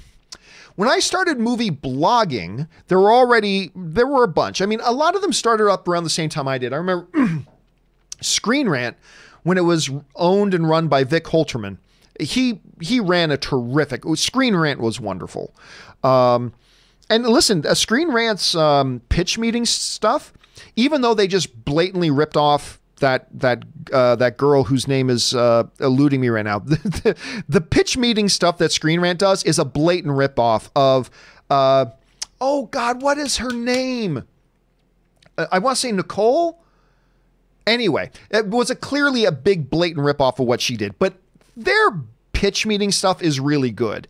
when I started movie blogging, there were a bunch. I mean, a lot of them started up around the same time I did. I remember Screen Rant, when it was owned and run by Vic Holterman. He ran a terrific, Screen Rant was wonderful. And listen, Screen Rant's pitch meeting stuff, even though they just blatantly ripped off that girl whose name is eluding me right now, the pitch meeting stuff that Screen Rant does is a blatant ripoff of, oh God, what is her name? I want to say Nicole. Anyway, it was clearly a big blatant ripoff of what she did, but their pitch meeting stuff is really good.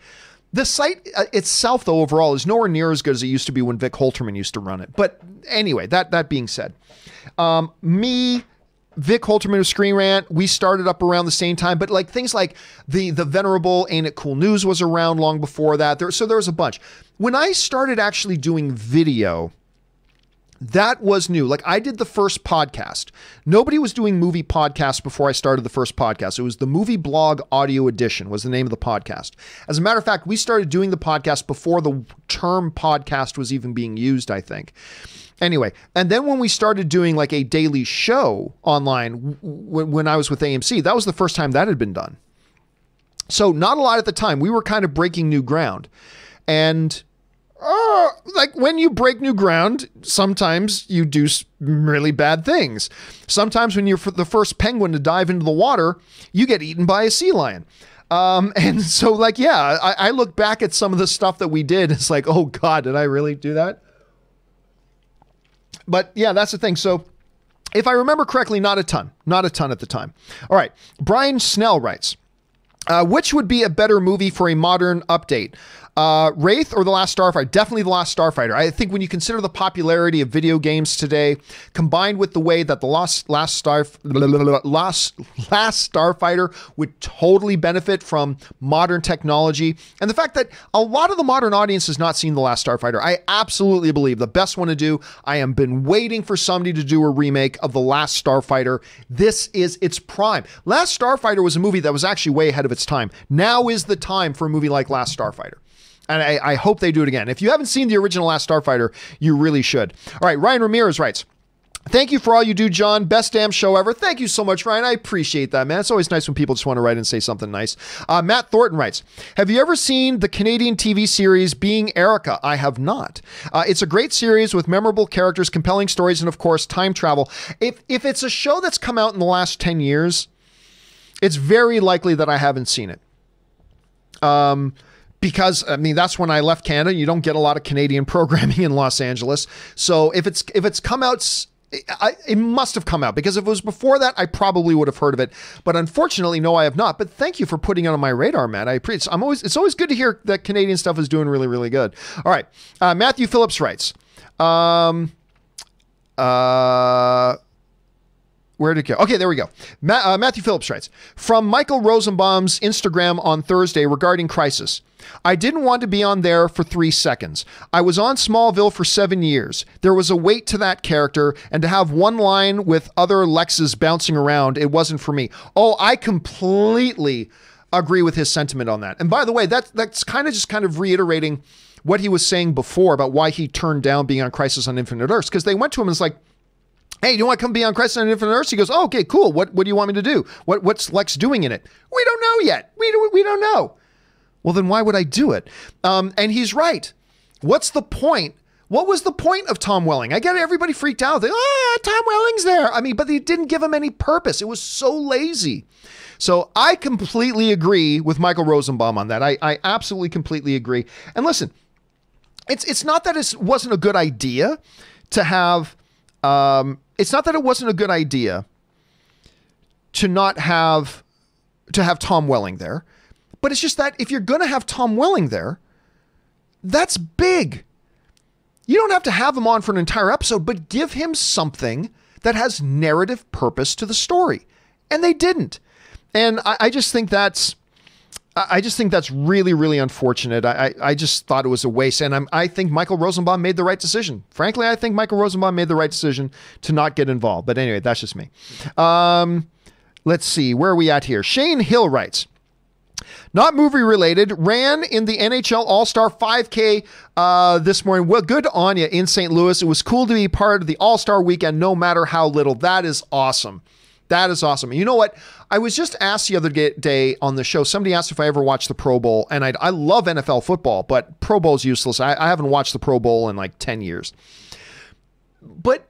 The site itself, though, overall is nowhere near as good as it used to be when Vic Holterman used to run it. But anyway, that being said, Vic Holterman of Screen Rant, we started up around the same time, but like things like the venerable Ain't It Cool News was around long before that. So there was a bunch. When I started actually doing video, that was new. Like I did the first podcast. Nobody was doing movie podcasts before I started the first podcast. It was the Movie Blog Audio Edition was the name of the podcast. As a matter of fact, we started doing the podcast before the term podcast was even being used, I think. Anyway, and then when we started doing like a daily show online when I was with AMC, that was the first time that had been done. So not a lot at the time. We were kind of breaking new ground. And like when you break new ground, sometimes you do really bad things. Sometimes when you're the first penguin to dive into the water, you get eaten by a sea lion. And so like, yeah, I look back at some of the stuff that we did. It's like, oh God, did I really do that? But yeah, that's the thing. So if I remember correctly, not a ton at the time. All right. Brian Snell writes, which would be a better movie for a modern update? Wraith or The Last Starfighter? Definitely The Last Starfighter. I think when you consider the popularity of video games today, combined with the way that the Last Starfighter would totally benefit from modern technology, and the fact that a lot of the modern audience has not seen The Last Starfighter, I absolutely believe the best one to do. I have been waiting for somebody to do a remake of The Last Starfighter. This is its prime. Last Starfighter was a movie that was actually way ahead of its time. Now is the time for a movie like Last Starfighter. And I hope they do it again. If you haven't seen the original Last Starfighter, you really should. All right, Ryan Ramirez writes, thank you for all you do, John. Best damn show ever. Thank you so much, Ryan. I appreciate that, man. It's always nice when people just want to write and say something nice. Matt Thornton writes, have you ever seen the Canadian TV series Being Erica? I have not. It's a great series with memorable characters, compelling stories, and of course, time travel. If it's a show that's come out in the last 10 years, it's very likely that I haven't seen it. Because I mean, that's when I left Canada. You don't get a lot of Canadian programming in Los Angeles. So if it's come out, it must have come out, because if it was before that, I probably would have heard of it. But unfortunately, no, I have not. But thank you for putting it on my radar, Matt. It's always good to hear that Canadian stuff is doing really, really good. All right. Matthew Phillips writes, Where'd it go? Okay, there we go. Matthew Phillips writes, from Michael Rosenbaum's Instagram on Thursday regarding Crisis. I didn't want to be on there for 3 seconds. I was on Smallville for 7 years. There was a weight to that character, and to have one line with other Lexes bouncing around, it wasn't for me. Oh, I completely agree with his sentiment on that. And by the way, that's kind of reiterating what he was saying before about why he turned down being on Crisis on Infinite Earths, because they went to him and it's like, hey, do you want to come be on Crisis on Infinite Earths? He goes, oh, okay, cool. What do you want me to do? What's Lex doing in it? We don't know yet. We don't know. Well, then why would I do it? And he's right. What's the point? What was the point of Tom Welling? I get it. Everybody freaked out. Tom Welling's there. I mean, but they didn't give him any purpose. It was so lazy. So I completely agree with Michael Rosenbaum on that. I absolutely completely agree. And listen, it's not that it wasn't a good idea to have... it's not that it wasn't a good idea to have Tom Welling there, but it's just that if you're going to have Tom Welling there, that's big. You don't have to have him on for an entire episode, but give him something that has narrative purpose to the story. And they didn't. And I just think that's really, really unfortunate. I just thought it was a waste. And I think Michael Rosenbaum made the right decision. Frankly, I think Michael Rosenbaum made the right decision to not get involved. But anyway, that's just me. Let's see. Where are we at here? Shane Hill writes, not movie related, ran in the NHL All-Star 5K this morning. Well, good on you in St. Louis. It was cool to be part of the All-Star weekend, no matter how little. That is awesome. That is awesome. You know what? I was just asked the other day on the show, somebody asked if I ever watched the Pro Bowl, and I love NFL football, but Pro Bowl is useless. I haven't watched the Pro Bowl in like 10 years. But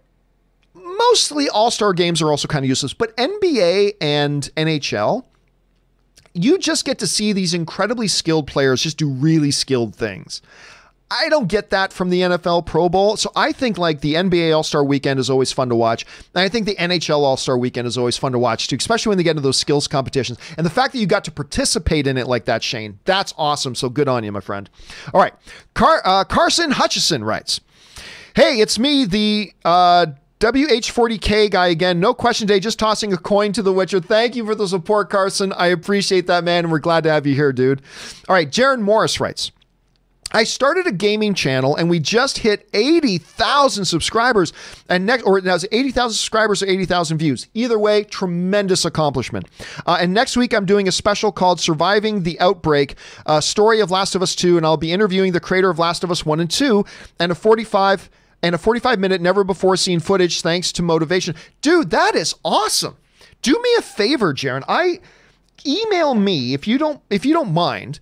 mostly All-Star games are also kind of useless. But NBA and NHL, you just get to see these incredibly skilled players just do really skilled things. I don't get that from the NFL Pro Bowl. So I think like the NBA All-Star Weekend is always fun to watch. And I think the NHL All-Star Weekend is always fun to watch too, especially when they get into those skills competitions. And the fact that you got to participate in it like that, Shane, that's awesome. So good on you, my friend. All right. Carson Hutchison writes, hey, it's me, the WH40K guy again. No question today, just tossing a coin to the Witcher. Thank you for the support, Carson. I appreciate that, man. And we're glad to have you here, dude. All right. Jaron Morris writes, I started a gaming channel and we just hit 80,000 subscribers and now it's 80,000 subscribers or 80,000 views. Either way, tremendous accomplishment. And next week I'm doing a special called Surviving the Outbreak, story of Last of Us 2. And I'll be interviewing the creator of Last of Us 1 and 2 and a 45-minute never before seen footage thanks to motivation. Dude, that is awesome. Do me a favor, Jaron. Email me if you don't mind.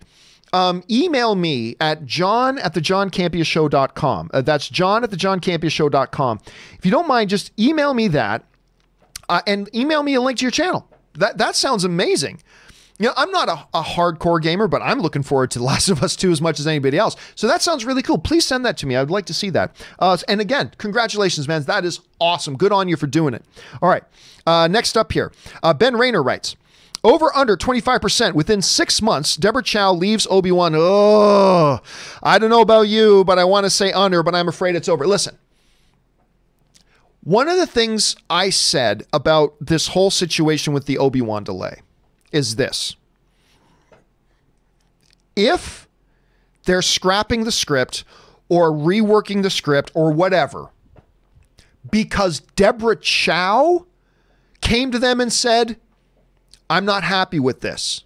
Email me at john@thejohncampeashow.com. That's john@thejohncampeashow.com. If you don't mind, just email me that and email me a link to your channel. That sounds amazing. You know, I'm not a hardcore gamer, but I'm looking forward to Last of Us 2 as much as anybody else. So that sounds really cool. Please send that to me. I'd like to see that. And again, congratulations, man. That is awesome. Good on you for doing it. All right. Next up here, Ben Rayner writes, over under 25% within 6 months, Deborah Chow leaves Obi-Wan. Oh, I don't know about you, but I want to say under, but I'm afraid it's over. Listen, one of the things I said about this whole situation with the Obi-Wan delay is this. If they're scrapping the script or reworking the script or whatever, because Deborah Chow came to them and said, I'm not happy with this,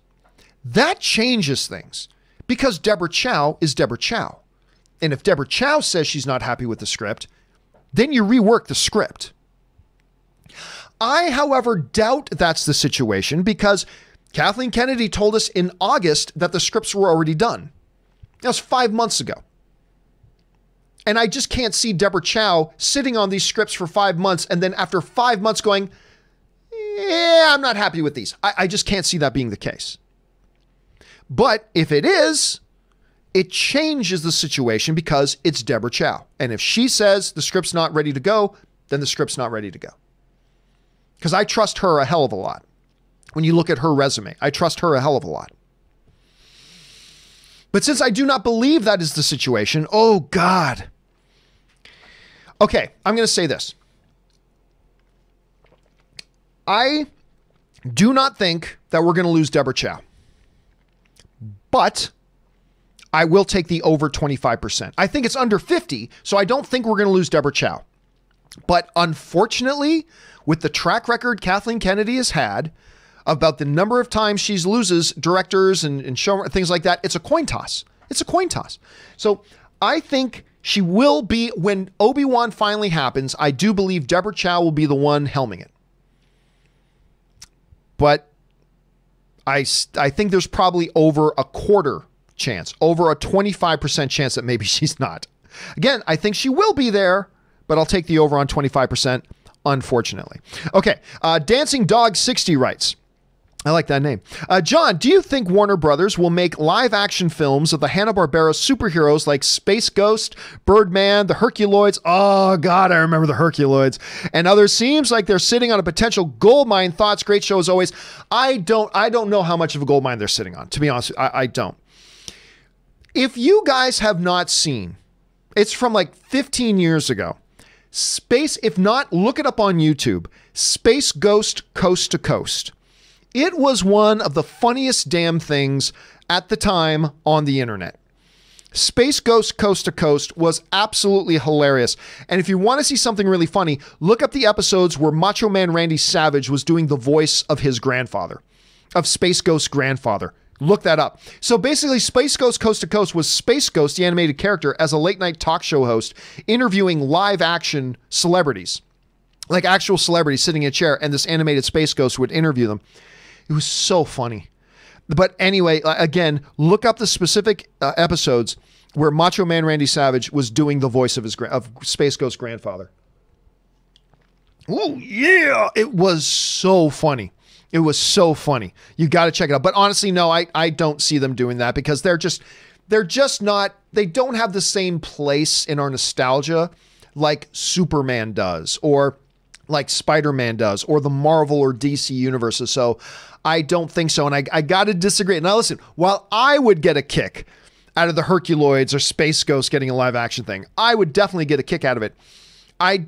that changes things, because Deborah Chow is Deborah Chow. And if Deborah Chow says she's not happy with the script, then you rework the script. I, however, doubt that's the situation, because Kathleen Kennedy told us in August that the scripts were already done. That was 5 months ago. And I just can't see Deborah Chow sitting on these scripts for 5 months and then after 5 months going, yeah, I'm not happy with these. I just can't see that being the case. But if it is, it changes the situation because it's Deborah Chow. And if she says the script's not ready to go, then the script's not ready to go. Because I trust her a hell of a lot. When you look at her resume, I trust her a hell of a lot. But since I do not believe that is the situation, oh God. Okay, I'm going to say this. I do not think that we're going to lose Deborah Chow, but I will take the over 25%. I think it's under 50, so I don't think we're going to lose Deborah Chow. But unfortunately, with the track record Kathleen Kennedy has had about the number of times she loses directors and show things like that, it's a coin toss. It's a coin toss. So I think she will be, when Obi-Wan finally happens, I do believe Deborah Chow will be the one helming it. But I think there's probably over a quarter chance, over a 25% chance that maybe she's not. Again, I think she will be there, but I'll take the over on 25%, unfortunately. Okay, Dancing Dog 60 writes, I like that name. John, do you think Warner Brothers will make live action films of the Hanna-Barbera superheroes like Space Ghost, Birdman, the Herculoids? Oh God, I remember the Herculoids and others. Seems like they're sitting on a potential gold mine. Thoughts? Great show as always. I don't know how much of a gold mine they're sitting on, to be honest. I don't. If you guys have not seen, it's from like 15 years ago. If not, look it up on YouTube. Space Ghost Coast to Coast. It was one of the funniest damn things at the time on the internet. Space Ghost Coast to Coast was absolutely hilarious. And if you want to see something really funny, look up the episodes where Macho Man Randy Savage was doing the voice of his grandfather, of Space Ghost's grandfather. Look that up. So basically, Space Ghost Coast to Coast was Space Ghost, the animated character, as a late night talk show host, interviewing live action celebrities, like actual celebrities sitting in a chair, and this animated Space Ghost would interview them. It was so funny. But anyway, again, look up the specific episodes where Macho Man Randy Savage was doing the voice of Space Ghost's grandfather. Oh, yeah. It was so funny. It was so funny. You got to check it out. But honestly, no, I don't see them doing that because they're just not, they don't have the same place in our nostalgia like Superman does, or like Spider-Man does, or the Marvel or DC universes. So I don't think so. And I got to disagree. Now listen, while I would get a kick out of the Herculoids or Space Ghost getting a live action thing, I would definitely get a kick out of it. I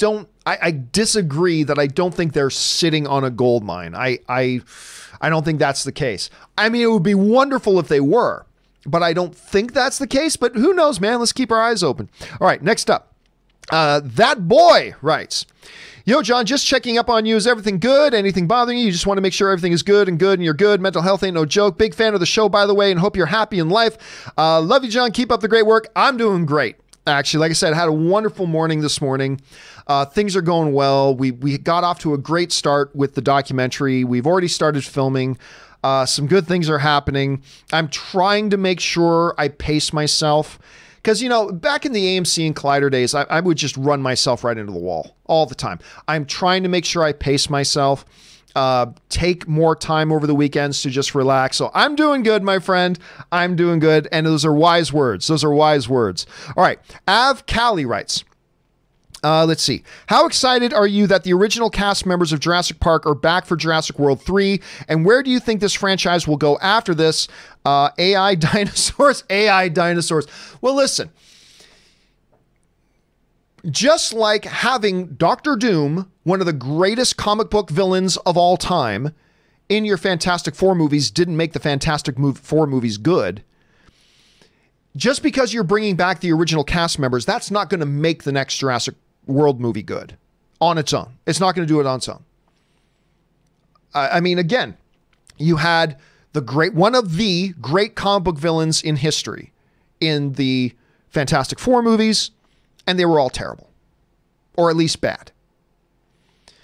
disagree that I don't think they're sitting on a gold mine. I don't think that's the case. I mean, it would be wonderful if they were, but I don't think that's the case. But who knows, man? Let's keep our eyes open. All right, next up. That boy writes, yo, John, just checking up on you. Is everything good? Anything bothering you? You just want to make sure everything is good and you're good. Mental health ain't no joke. Big fan of the show, by the way, and hope you're happy in life. Love you, John. Keep up the great work. I'm doing great. Actually, like I said, I had a wonderful morning this morning. Things are going well. We got off to a great start with the documentary. We've already started filming. Some good things are happening. I'm trying to make sure I pace myself. Because, you know, back in the AMC and Collider days, I would just run myself right into the wall all the time. I'm trying to make sure I pace myself, take more time over the weekends to just relax. So I'm doing good, my friend. I'm doing good. And those are wise words. Those are wise words. All right. Av Cali writes, let's see. How excited are you that the original cast members of Jurassic Park are back for Jurassic World 3? And where do you think this franchise will go after this? AI dinosaurs? AI dinosaurs. Well, listen. Just like having Doctor Doom, one of the greatest comic book villains of all time, in your Fantastic Four movies didn't make the Fantastic Four movies good. Just because you're bringing back the original cast members, that's not going to make the next Jurassic World movie good on its own. It's not going to do it on its own. I mean, again, you had one of the great comic book villains in history in the Fantastic Four movies, and they were all terrible, or at least bad.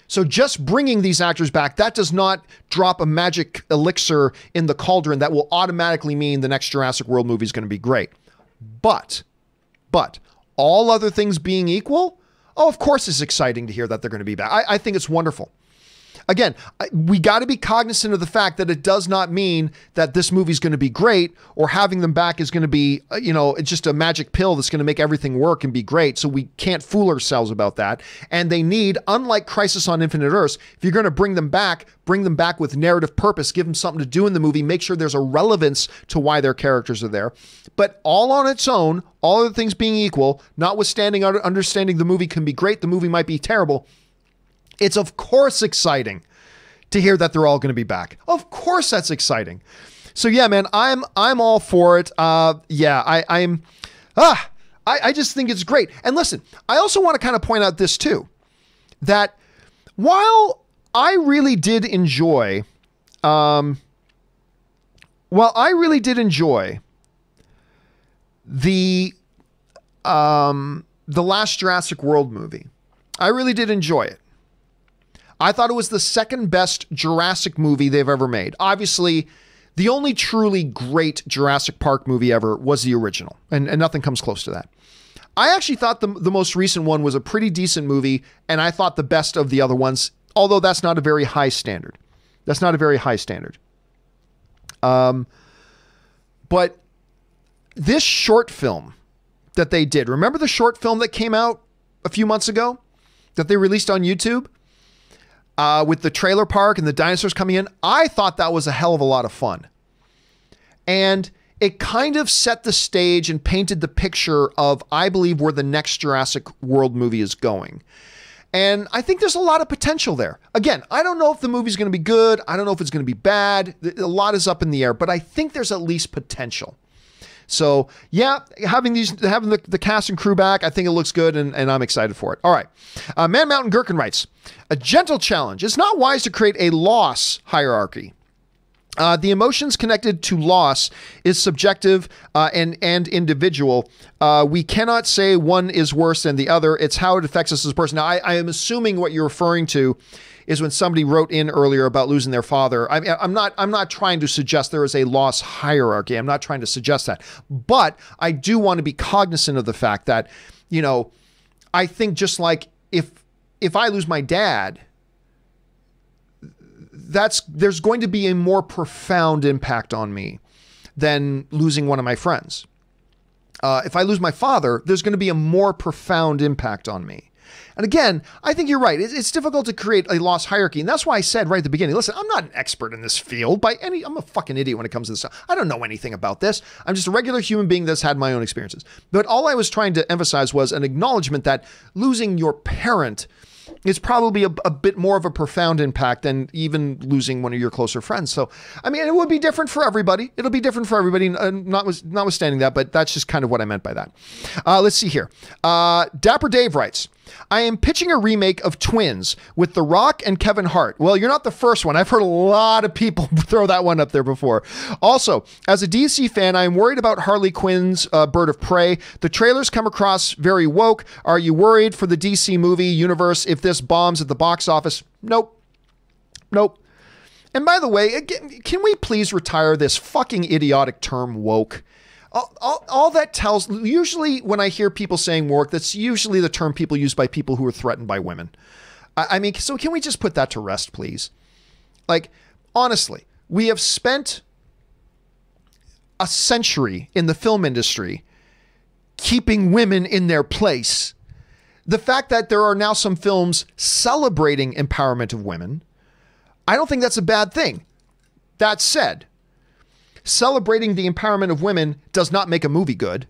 So just bringing these actors back, that does not drop a magic elixir in the cauldron that will automatically mean the next Jurassic World movie is going to be great. But all other things being equal, oh, of course it's exciting to hear that they're going to be back. I think it's wonderful. Again, we got to be cognizant of the fact that it does not mean that this movie is going to be great, or having them back is going to be, it's just a magic pill that's going to make everything work and be great. So we can't fool ourselves about that. And they need, unlike Crisis on Infinite Earths, if you're going to bring them back with narrative purpose, give them something to do in the movie, make sure there's a relevance to why their characters are there. But all on its own, all other things being equal, notwithstanding understanding the movie can be great, the movie might be terrible. It's of course exciting to hear that they're all going to be back. Of course, that's exciting. So yeah, man, I'm all for it. Yeah, I just think it's great. And listen, I also want to kind of point out this too, that while I really did enjoy, the last Jurassic World movie, I really did enjoy it. I thought it was the second best Jurassic movie they've ever made. Obviously, the only truly great Jurassic Park movie ever was the original, and nothing comes close to that. I actually thought the most recent one was a pretty decent movie, and I thought the best of the other ones, although that's not a very high standard. That's not a very high standard. But this short film that they did, remember the short film that came out a few months ago that they released on YouTube? With the trailer park and the dinosaurs coming in, I thought that was a hell of a lot of fun. And it kind of set the stage and painted the picture of, I believe, where the next Jurassic World movie is going. And I think there's a lot of potential there. Again, I don't know if the movie's going to be good. I don't know if it's going to be bad. A lot is up in the air, but I think there's at least potential. So yeah, having the cast and crew back, I think it looks good, and I'm excited for it. All right. Man Mountain Gherkin writes, a gentle challenge. It's not wise to create a loss hierarchy. The emotions connected to loss is subjective and individual. We cannot say one is worse than the other. It's how it affects us as a person. Now, I am assuming what you're referring to is when somebody wrote in earlier about losing their father. I'm not trying to suggest there is a loss hierarchy. I'm not trying to suggest that. But I do want to be cognizant of the fact that, you know, I think just like if I lose my dad, there's going to be a more profound impact on me than losing one of my friends. If I lose my father, there's going to be a more profound impact on me. And again, I think you're right. It's difficult to create a loss hierarchy. And that's why I said right at the beginning, listen, I'm not an expert in this field I'm a fucking idiot when it comes to this stuff. I don't know anything about this. I'm just a regular human being that's had my own experiences. But all I was trying to emphasize was an acknowledgement that losing your parent is probably a bit more of a profound impact than even losing one of your closer friends. So, I mean, it would be different for everybody. It'll be different for everybody, notwithstanding that, but that's just kind of what I meant by that. Let's see here. Dapper Dave writes, I am pitching a remake of Twins with The Rock and Kevin Hart. Well, you're not the first one. I've heard a lot of people throw that one up there before. Also, as a DC fan, I am worried about Harley Quinn's Bird of Prey. The trailers come across very woke. Are you worried for the DC movie universe if this bombs at the box office? Nope. Nope. And by the way, again, can we please retire this fucking idiotic term woke? All that tells, usually when I hear people saying woke, that's usually the term people use by people who are threatened by women. I mean, so can we just put that to rest, please? Like, honestly, we have spent a century in the film industry keeping women in their place. The fact that there are now some films celebrating empowerment of women, I don't think that's a bad thing. That said, celebrating the empowerment of women does not make a movie good,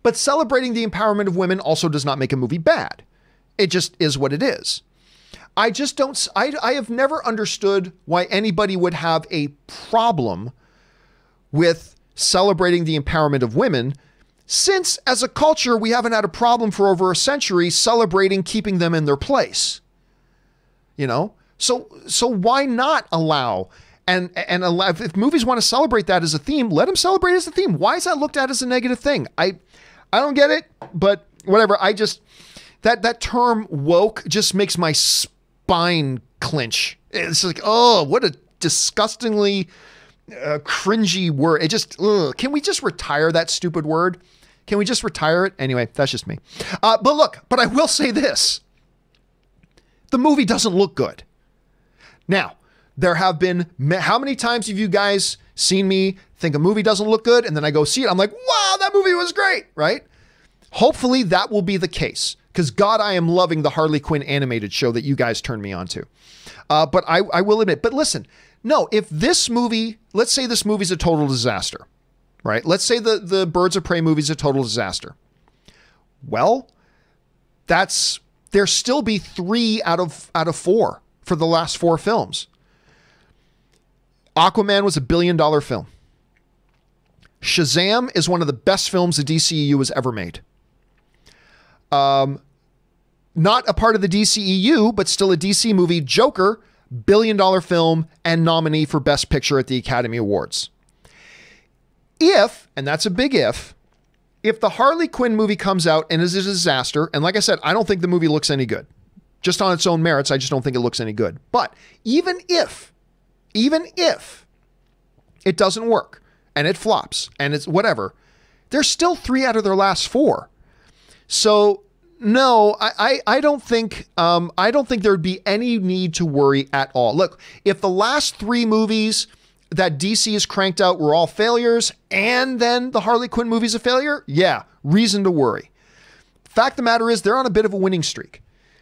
but celebrating the empowerment of women also does not make a movie bad. It just is what it is. I just don't, I have never understood why anybody would have a problem with celebrating the empowerment of women, since as a culture, we haven't had a problem for over a century celebrating keeping them in their place. You know, so why not allow and allow, if movies want to celebrate that as a theme, let them celebrate as a theme. Why is that looked at as a negative thing? I don't get it, but whatever. I just, that term woke just makes my spine clench. It's like, oh, what a disgustingly cringy word. It just, can we just retire that stupid word? Can we just retire it? Anyway, that's just me. But I will say this. The movie doesn't look good. Now, there have been, how many times have you guys seen me think a movie doesn't look good, and then I go see it, I'm like, wow, that movie was great, right? Hopefully that will be the case, because God, I am loving the Harley Quinn animated show that you guys turned me on to. But I will admit, but listen, no, if this movie, let's say this movie's a total disaster, right? Let's say the Birds of Prey movie's a total disaster. Well, there still be 3 out of 4 for the last 4 films. Aquaman was $1 billion film. Shazam is one of the best films the DCEU has ever made. Not a part of the DCEU, but still a DC movie. Joker, $1 billion film and nominee for Best Picture at the Academy Awards. If, and that's a big if the Harley Quinn movie comes out and is a disaster, and like I said, I don't think the movie looks any good. Just on its own merits, I just don't think it looks any good. But even if it doesn't work and it flops and it's whatever, they're still 3 out of their last 4. So no, I don't think there'd be any need to worry at all. Look, if the last 3 movies that DC has cranked out were all failures and then the Harley Quinn movie's a failure, yeah, reason to worry. Fact of the matter is they're on a bit of a winning streak.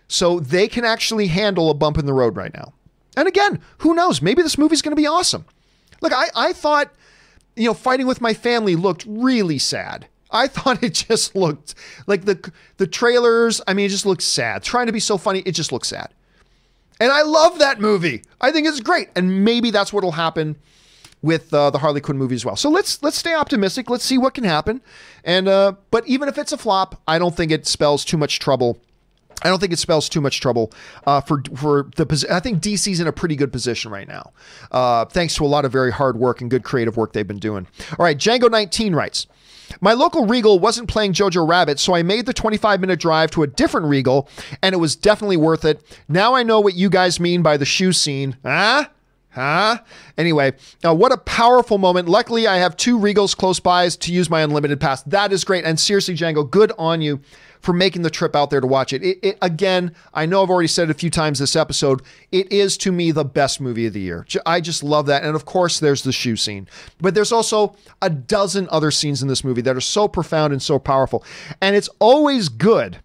So they can actually handle a bump in the road right now. And again, who knows? Maybe this movie's going to be awesome. Look, I thought, Fighting with My Family looked really sad. I thought it just looked like the trailers. I mean, it just looked sad. Trying to be so funny, it just looks sad. And I love that movie. I think it's great. And maybe that's what'll happen with the Harley Quinn movie as well. So let's stay optimistic. Let's see what can happen. And but even if it's a flop, I don't think it spells too much trouble. I don't think it spells too much trouble for the position. I think DC's in a pretty good position right now, thanks to a lot of very hard work and good creative work they've been doing. All right, Django19 writes, my local Regal wasn't playing Jojo Rabbit, so I made the 25-minute drive to a different Regal, and it was definitely worth it. Now I know what you guys mean by the shoe scene. Anyway, what a powerful moment. Luckily, I have 2 Regals close by to use my unlimited pass. That is great. And seriously, Django, good on you for making the trip out there to watch it. Again, I know I've already said it a few times this episode. It is, to me, the best movie of the year. I just love that. And of course, there's the shoe scene. But there's also a dozen other scenes in this movie that are so profound and so powerful. And it's always good.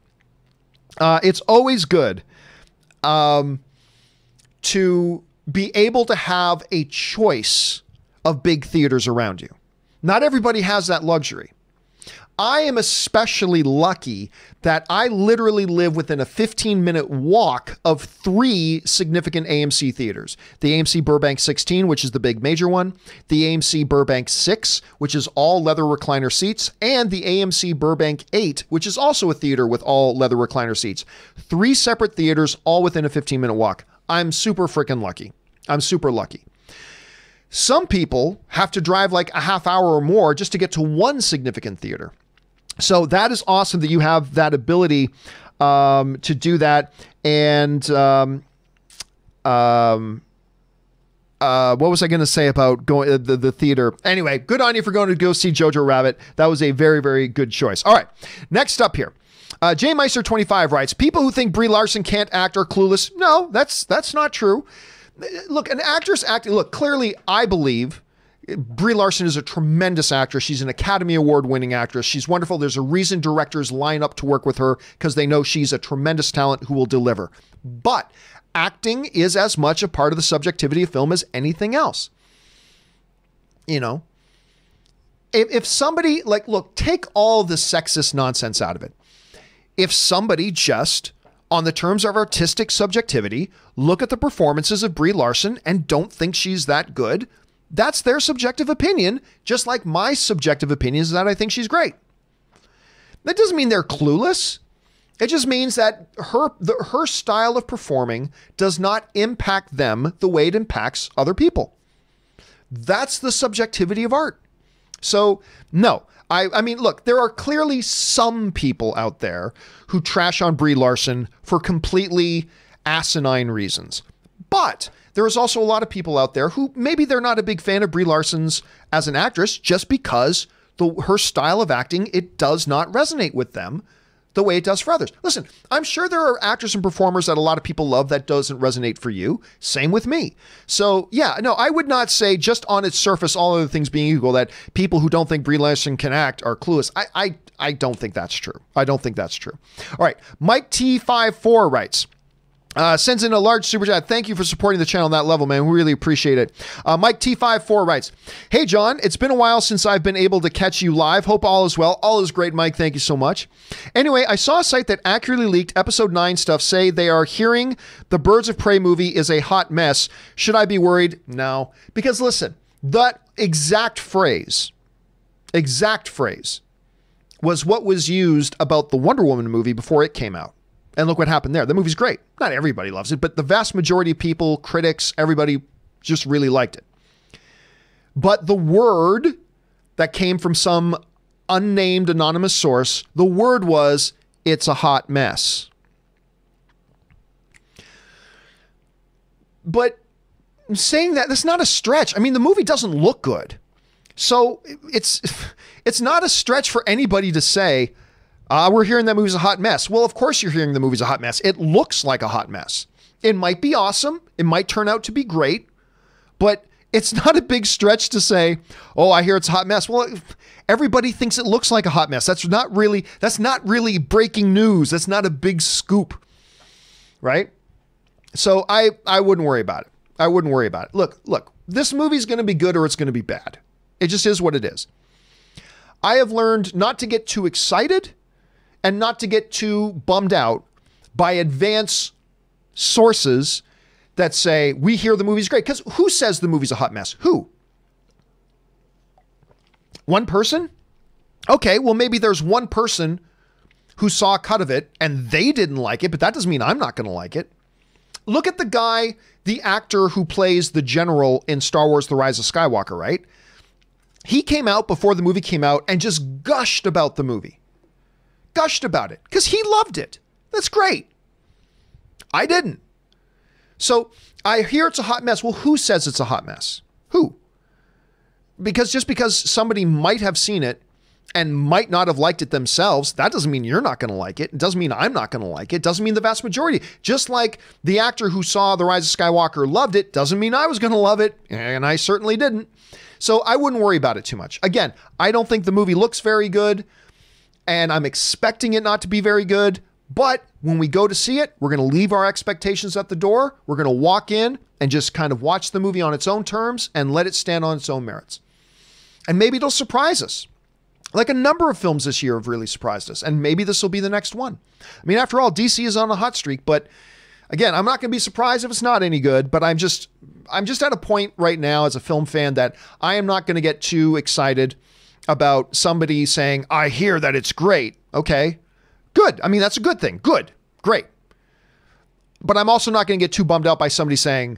To be able to have a choice of big theaters around you. Not everybody has that luxury. I am especially lucky that I literally live within a 15-minute walk of 3 significant AMC theaters. The AMC Burbank 16, which is the big major one, the AMC Burbank 6, which is all leather recliner seats, and the AMC Burbank 8, which is also a theater with all leather recliner seats. 3 separate theaters, all within a 15-minute walk. I'm super freaking lucky. I'm super lucky. Some people have to drive like a half hour or more just to get to one significant theater. So that is awesome that you have that ability to do that. And what was I going to say about going the theater? Anyway, good on you for going to go see Jojo Rabbit. That was a very, very good choice. All right, next up here. Jay Meister 25 writes, people who think Brie Larson can't act are clueless. No, that's not true. Look, an actress acting, look, clearly I believe Brie Larson is a tremendous actress. She's an Academy Award winning actress. She's wonderful. There's a reason directors line up to work with her because they know she's a tremendous talent who will deliver. But acting is as much a part of the subjectivity of film as anything else. If somebody, look, take all the sexist nonsense out of it. If somebody just, on the terms of artistic subjectivity, look at the performances of Brie Larson and don't think she's that good, that's their subjective opinion, just like my subjective opinion is that I think she's great. That doesn't mean they're clueless. It just means that her style of performing does not impact them the way it impacts other people. That's the subjectivity of art. So, no. I mean, look, there are clearly some people out there who trash on Brie Larson for completely asinine reasons. But there is also a lot of people out there who maybe they're not a big fan of Brie Larson's as an actress just because her style of acting, it does not resonate with them the way it does for others. Listen, I'm sure there are actors and performers that a lot of people love that doesn't resonate for you. Same with me. So yeah, no, I would not say just on its surface, all other things being equal, that people who don't think Brie Larson can act are clueless. I don't think that's true. I don't think that's true. All right. Mike T54 writes, Sends in a large super chat. Thank you for supporting the channel on that level, man. We really appreciate it. Mike T54 writes, "Hey, John, it's been a while since I've been able to catch you live. Hope all is well." All is great, Mike. Thank you so much. Anyway, I saw a site that accurately leaked episode 9 stuff say they are hearing the Birds of Prey movie is a hot mess. Should I be worried? No. Because listen, that exact phrase was what was used about the Wonder Woman movie before it came out. And look what happened there. The movie's great. Not everybody loves it, but the vast majority of people, critics, everybody just really liked it. But the word that came from some unnamed anonymous source, the word was, it's a hot mess. But saying that, that's not a stretch. I mean, the movie doesn't look good. So it's not a stretch for anybody to say, we're hearing that movie's a hot mess. Well, of course you're hearing the movie's a hot mess. It looks like a hot mess. It might be awesome. It might turn out to be great, but it's not a big stretch to say, oh, I hear it's a hot mess. Well, everybody thinks it looks like a hot mess. That's not really breaking news. That's not a big scoop, right? So I wouldn't worry about it. I wouldn't worry about it. Look, this movie's going to be good or it's going to be bad. It just is what it is. I have learned not to get too excited and not to get too bummed out by advance sources that say, we hear the movie's great. Because who says the movie's a hot mess? Who? One person? Okay, well, maybe there's one person who saw a cut of it and they didn't like it, but that doesn't mean I'm not going to like it. Look at the actor who plays the general in Star Wars The Rise of Skywalker, right? He came out before the movie came out and just gushed about the movie. Gushed about it because he loved it. That's great. I didn't. So I hear it's a hot mess. Well, who says it's a hot mess? Who? Because just because somebody might have seen it and might not have liked it themselves, that doesn't mean you're not going to like it. It doesn't mean I'm not going to like it. It doesn't mean the vast majority. Just like the actor who saw The Rise of Skywalker loved it, doesn't mean I was going to love it. And I certainly didn't. So I wouldn't worry about it too much. Again, I don't think the movie looks very good and I'm expecting it not to be very good. But when we go to see it, we're going to leave our expectations at the door. We're going to walk in and just kind of watch the movie on its own terms and let it stand on its own merits. And maybe it'll surprise us. Like a number of films this year have really surprised us. And maybe this will be the next one. I mean, after all, DC is on a hot streak. But again, I'm not going to be surprised if it's not any good. But I'm just at a point right now as a film fan that I am not going to get too excited about somebody saying, I hear that it's great. Okay, good. I mean, that's a good thing. Good, great. But I'm also not going to get too bummed out by somebody saying,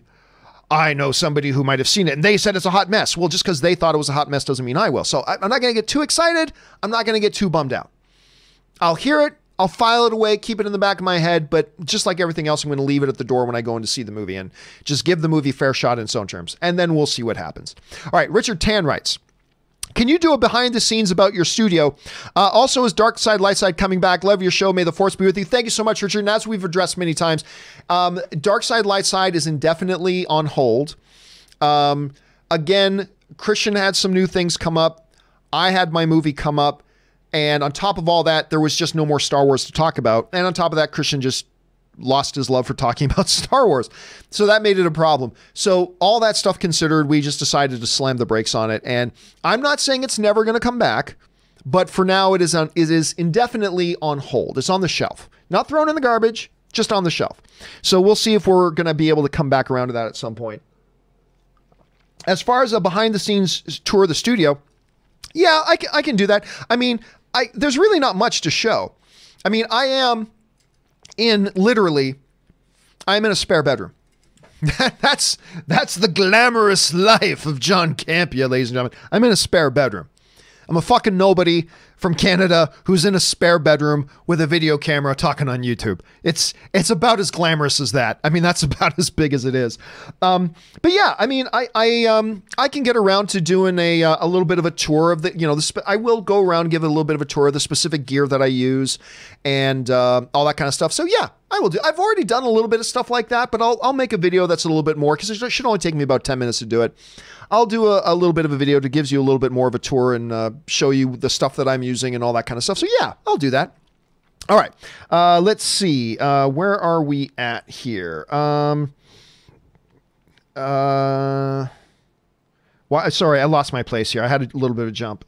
I know somebody who might have seen it and they said it's a hot mess. Well, just because they thought it was a hot mess doesn't mean I will. So I'm not going to get too excited. I'm not going to get too bummed out. I'll hear it. I'll file it away, keep it in the back of my head. But just like everything else, I'm going to leave it at the door when I go in to see the movie and just give the movie a fair shot in its own terms. And then we'll see what happens. All right. Richard Tan writes, can you do a behind the scenes about your studio? Also, is Dark Side, Light Side coming back? Love your show. May the force be with you. Thank you so much, Richard. And as we've addressed many times, Dark Side, Light Side is indefinitely on hold. Again, Christian had some new things come up. I had my movie come up. And on top of all that, there was just no more Star Wars to talk about. And on top of that, Christian just lost his love for talking about Star Wars. So that made it a problem. So all that stuff considered, we just decided to slam the brakes on it. And I'm not saying it's never going to come back, but for now it is indefinitely on hold. It's on the shelf, not thrown in the garbage, just on the shelf. So we'll see if we're going to be able to come back around to that at some point. As far as a behind the scenes tour of the studio, yeah, I can do that. I mean, there's really not much to show. I mean, I'm in a spare bedroom. That's the glamorous life of John Campea, ladies and gentlemen. I'm in a spare bedroom. I'm a fucking nobody from Canada who's in a spare bedroom with a video camera talking on YouTube. It's about as glamorous as that. I mean, that's about as big as it is. But yeah, I mean, I can get around to doing a little bit of a tour of the, I will go around and give it a little bit of a tour of the specific gear that I use and all that kind of stuff. So yeah, I will do. I've already done a little bit of stuff like that, but I'll make a video that's a little bit more because it should only take me about 10 minutes to do it. I'll do a little bit of a video that gives you a little bit more of a tour and show you the stuff that I'm using and all that kind of stuff. So yeah, I'll do that. All right. Let's see. Where are we at here? Sorry, I lost my place here. I had a little bit of a jump.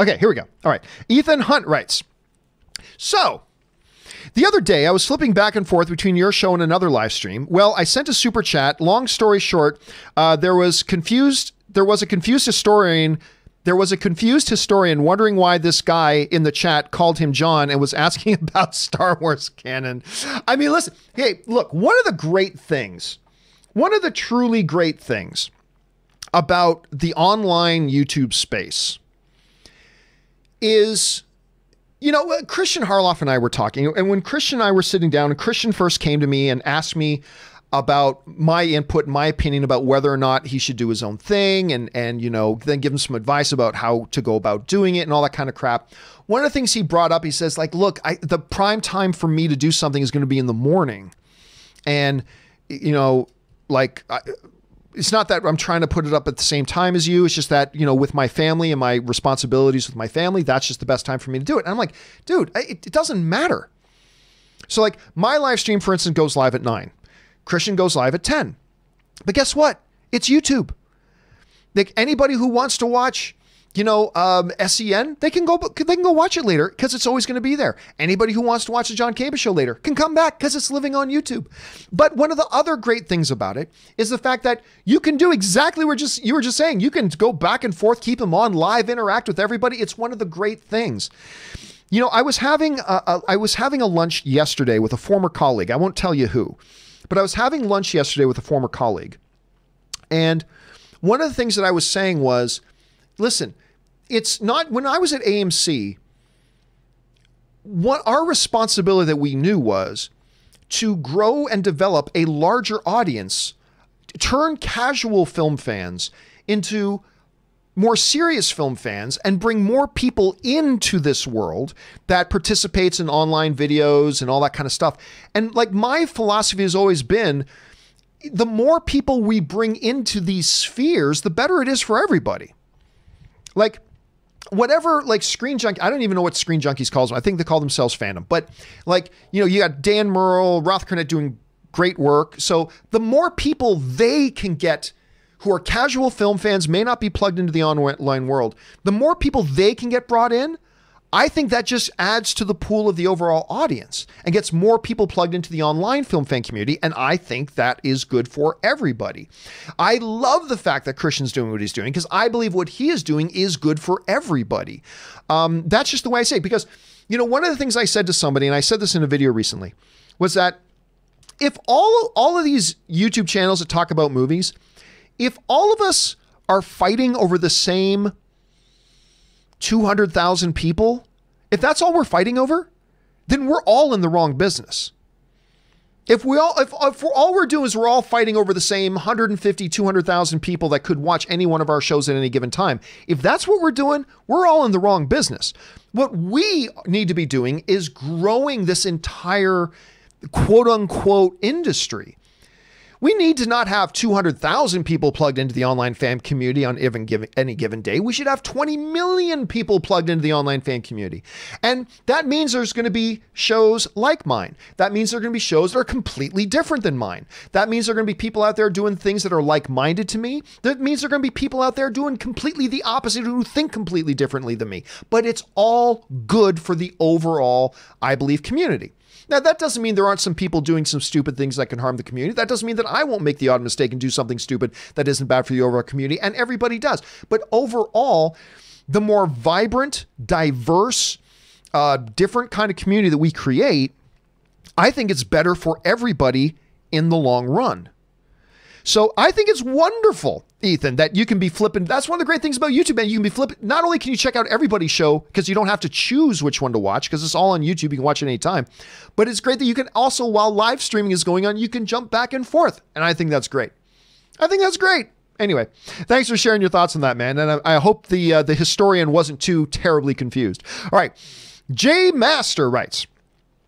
Okay, here we go. All right. Ethan Hunt writes, so the other day I was flipping back and forth between your show and another live stream. Well, I sent a super chat. Long story short, there was a confused historian wondering why this guy in the chat called him John and was asking about Star Wars canon. I mean, listen, hey, look, one of the truly great things about the online YouTube space is, you know, Christian Harloff and I were talking, and when Christian and I were sitting down, and Christian first came to me and asked me about my input, my opinion about whether or not he should do his own thing, and you know, then give him some advice about how to go about doing it and all that kind of crap. One of the things he brought up, he says, like, look, the prime time for me to do something is going to be in the morning. And, you know, like, it's not that I'm trying to put it up at the same time as you. It's just that, you know, with my family and my responsibilities with my family, that's just the best time for me to do it. And I'm like, dude, it doesn't matter. So like my live stream, for instance, goes live at 9. Christian goes live at 10. But guess what? It's YouTube. Like anybody who wants to watch, you know, SEN, they can go watch it later because it's always going to be there. Anybody who wants to watch the John Campea Show later can come back because it's living on YouTube. But one of the other great things about it is the fact that you can do exactly what you were just saying. You can go back and forth, keep them on live, interact with everybody. It's one of the great things. You know, I was having a lunch yesterday with a former colleague. I won't tell you who, but I was having lunch yesterday with a former colleague. And one of the things that I was saying was, listen, it's not, when I was at AMC, what our responsibility that we knew was to grow and develop a larger audience, turn casual film fans into more serious film fans and bring more people into this world that participates in online videos and all that kind of stuff. And like my philosophy has always been, the more people we bring into these spheres, the better it is for everybody. Like whatever, like Screen Junkie, I don't even know what Screen Junkies calls them. I think they call themselves Fandom, but like, you know, you got Dan Merle, Roth Cornett doing great work. So the more people they can get who are casual film fans, may not be plugged into the online world, the more people they can get brought in, I think that just adds to the pool of the overall audience and gets more people plugged into the online film fan community. And I think that is good for everybody. I love the fact that Christian's doing what he's doing because I believe what he is doing is good for everybody. That's just the way I say it because, you know, one of the things I said to somebody, and I said this in a video recently, was that if all of these YouTube channels that talk about movies, if all of us are fighting over the same 200,000 people, if that's all we're fighting over, then we're all in the wrong business. If all we're doing is we're all fighting over the same 150, 200,000 people that could watch any one of our shows at any given time, if that's what we're doing, we're all in the wrong business. What we need to be doing is growing this entire quote unquote industry. We need to not have 200,000 people plugged into the online fan community on any given day. We should have 20 million people plugged into the online fan community. And that means there's going to be shows like mine. That means there are going to be shows that are completely different than mine. That means there are going to be people out there doing things that are like-minded to me. That means there are going to be people out there doing completely the opposite who think completely differently than me. But it's all good for the overall, I believe, community. Now, that doesn't mean there aren't some people doing some stupid things that can harm the community. That doesn't mean that I won't make the odd mistake and do something stupid that isn't bad for the overall community, and everybody does. But overall, the more vibrant, diverse, different kind of community that we create, I think it's better for everybody in the long run. So I think it's wonderful, Ethan, that you can be flipping. That's one of the great things about YouTube, man. You can be flipping. Not only can you check out everybody's show because you don't have to choose which one to watch because it's all on YouTube. You can watch it anytime. But it's great that you can also, while live streaming is going on, you can jump back and forth. And I think that's great. I think that's great. Anyway, thanks for sharing your thoughts on that, man. And I hope the historian wasn't too terribly confused. All right. Jay Master writes,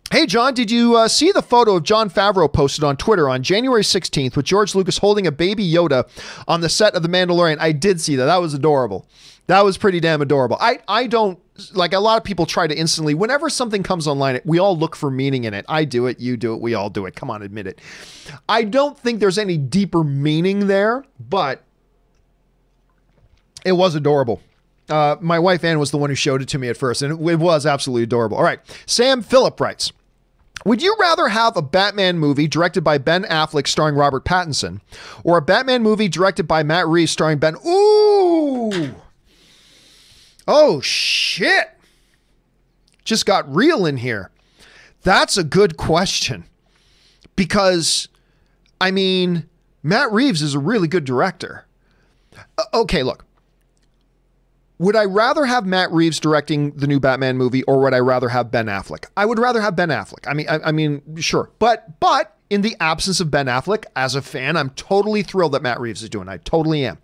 Hey, John, did you see the photo of Jon Favreau posted on Twitter on January 16th with George Lucas holding a baby Yoda on the set of The Mandalorian? I did see that. That was adorable. That was pretty damn adorable. I don't, like, a lot of people try to instantly, whenever something comes online, we all look for meaning in it. I do it. You do it. We all do it. Come on, admit it. I don't think there's any deeper meaning there, but it was adorable. My wife Ann was the one who showed it to me at first, and it was absolutely adorable. All right. Sam Phillip writes, would you rather have a Batman movie directed by Ben Affleck starring Robert Pattinson, or a Batman movie directed by Matt Reeves starring Ben... Ooh! Oh, shit! Just got real in here. That's a good question. Because, I mean, Matt Reeves is a really good director. Okay, look. Would I rather have Matt Reeves directing the new Batman movie, or would I rather have Ben Affleck? I would rather have Ben Affleck. I mean, sure. But in the absence of Ben Affleck, as a fan, I'm totally thrilled that Matt Reeves is doing it. I totally am.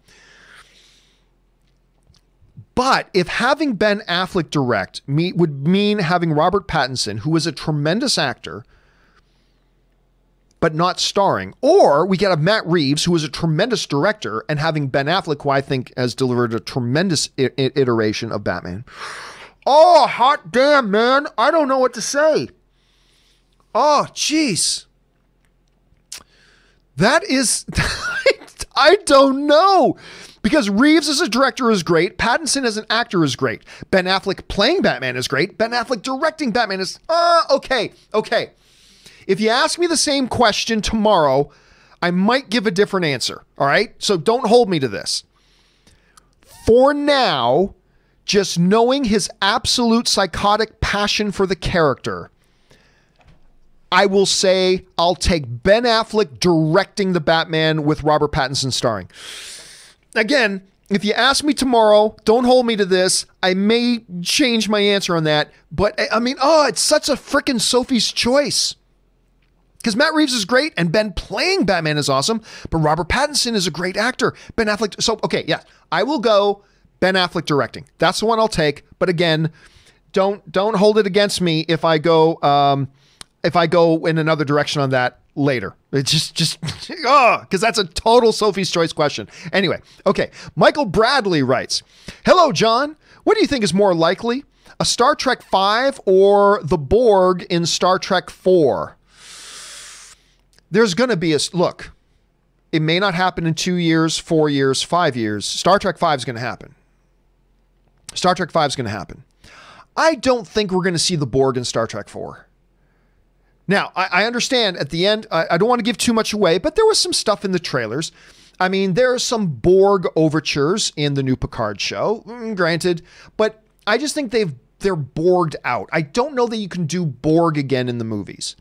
But if having Ben Affleck direct would mean having Robert Pattinson, who is a tremendous actor, but not starring, or we get a Matt Reeves, who is a tremendous director, and having Ben Affleck, who I think has delivered a tremendous iteration of Batman. Oh, hot damn, man. I don't know what to say. Oh, jeez. That is, I don't know. Because Reeves as a director is great. Pattinson as an actor is great. Ben Affleck playing Batman is great. Ben Affleck directing Batman is, okay. If you ask me the same question tomorrow, I might give a different answer. All right. So don't hold me to this. For now, just knowing his absolute psychotic passion for the character, I will say I'll take Ben Affleck directing the Batman with Robert Pattinson starring. Again, if you ask me tomorrow, don't hold me to this. I may change my answer on that. But I mean, it's such a freaking Sophie's choice. Because Matt Reeves is great and Ben playing Batman is awesome, but Robert Pattinson is a great actor. Ben Affleck. So, okay, yeah, I will go Ben Affleck directing. That's the one I'll take. But again, don't hold it against me if I go in another direction on that later. It's just because that's a total Sophie's choice question. Anyway, okay. Michael Bradley writes, hello, John. What do you think is more likely? A Star Trek V or the Borg in Star Trek IV? There's going to be look, it may not happen in 2 years, 4 years, 5 years. Star Trek V is going to happen. Star Trek V is going to happen. I don't think we're going to see the Borg in Star Trek IV. Now, I understand at the end, I don't want to give too much away, but there was some stuff in the trailers. I mean, there are some Borg overtures in the new Picard show, granted, but I just think they're Borged out. I don't know that you can do Borg again in the movies.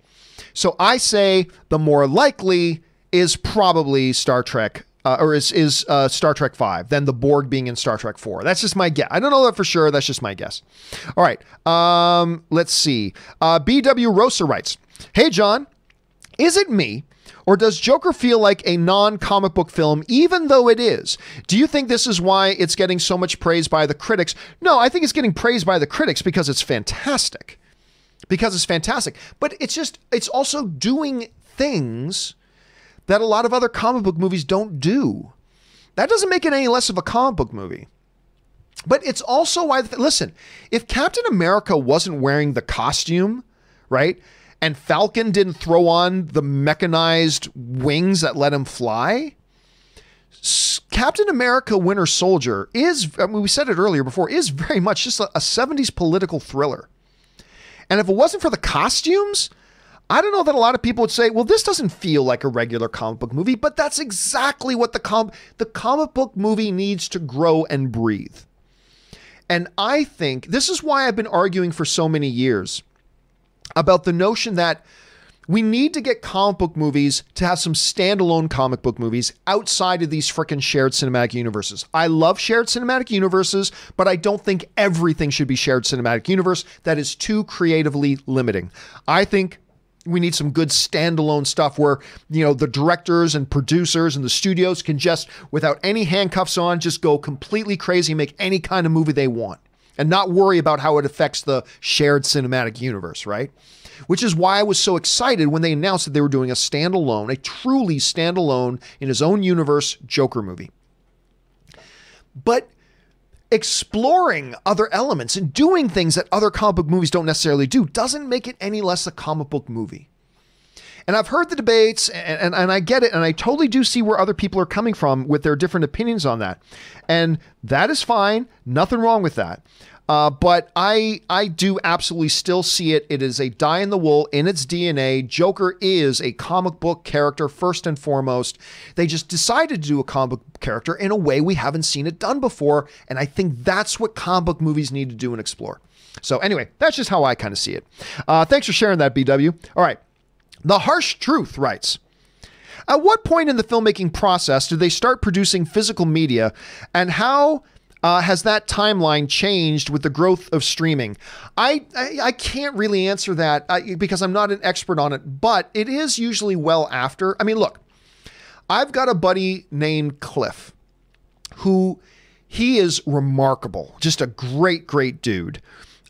So I say the more likely is probably Star Trek, is Star Trek V, than the Borg being in Star Trek IV. That's just my guess. I don't know that for sure. That's just my guess. All right. Let's see. BW Rosa writes, hey, John, is it me, or does Joker feel like a non-comic book film, even though it is? Do you think this is why it's getting so much praise by the critics? No, I think it's getting praised by the critics because it's fantastic. But it's also doing things that a lot of other comic book movies don't do. That doesn't make it any less of a comic book movie. But it's also why, listen, if Captain America wasn't wearing the costume, right, and Falcon didn't throw on the mechanized wings that let him fly, Captain America Winter Soldier is, I mean, we said it earlier before, is very much just a 70s political thriller. And if it wasn't for the costumes, I don't know that a lot of people would say, well, this doesn't feel like a regular comic book movie, but that's exactly what the comic book movie needs to grow and breathe. And I think this is why I've been arguing for so many years about the notion that we need to get comic book movies to have some standalone comic book movies outside of these frickin' shared cinematic universes. I love shared cinematic universes, but I don't think everything should be shared cinematic universe. That is too creatively limiting. I think we need some good standalone stuff where, you know, the directors and producers and the studios can just, without any handcuffs on, just go completely crazy and make any kind of movie they want. and not worry about how it affects the shared cinematic universe, right? Which is why I was so excited when they announced that they were doing a standalone, a truly standalone, in his own universe, Joker movie. But exploring other elements and doing things that other comic book movies don't necessarily do doesn't make it any less a comic book movie. And I've heard the debates, and I get it, and I totally do see where other people are coming from with their different opinions on that. And that is fine. Nothing wrong with that. But I do absolutely still see it. It is a die-in-the-wool in its DNA. Joker is a comic book character first and foremost. They just decided to do a comic book character in a way we haven't seen it done before. And I think that's what comic book movies need to do and explore. So anyway, that's just how I kind of see it. Thanks for sharing that, BW. All right. The Harsh Truth writes, at what point in the filmmaking process do they start producing physical media, and how has that timeline changed with the growth of streaming? I can't really answer that because I'm not an expert on it, but it is usually well after. I mean, look, I've got a buddy named Cliff who he is remarkable, just a great, great dude.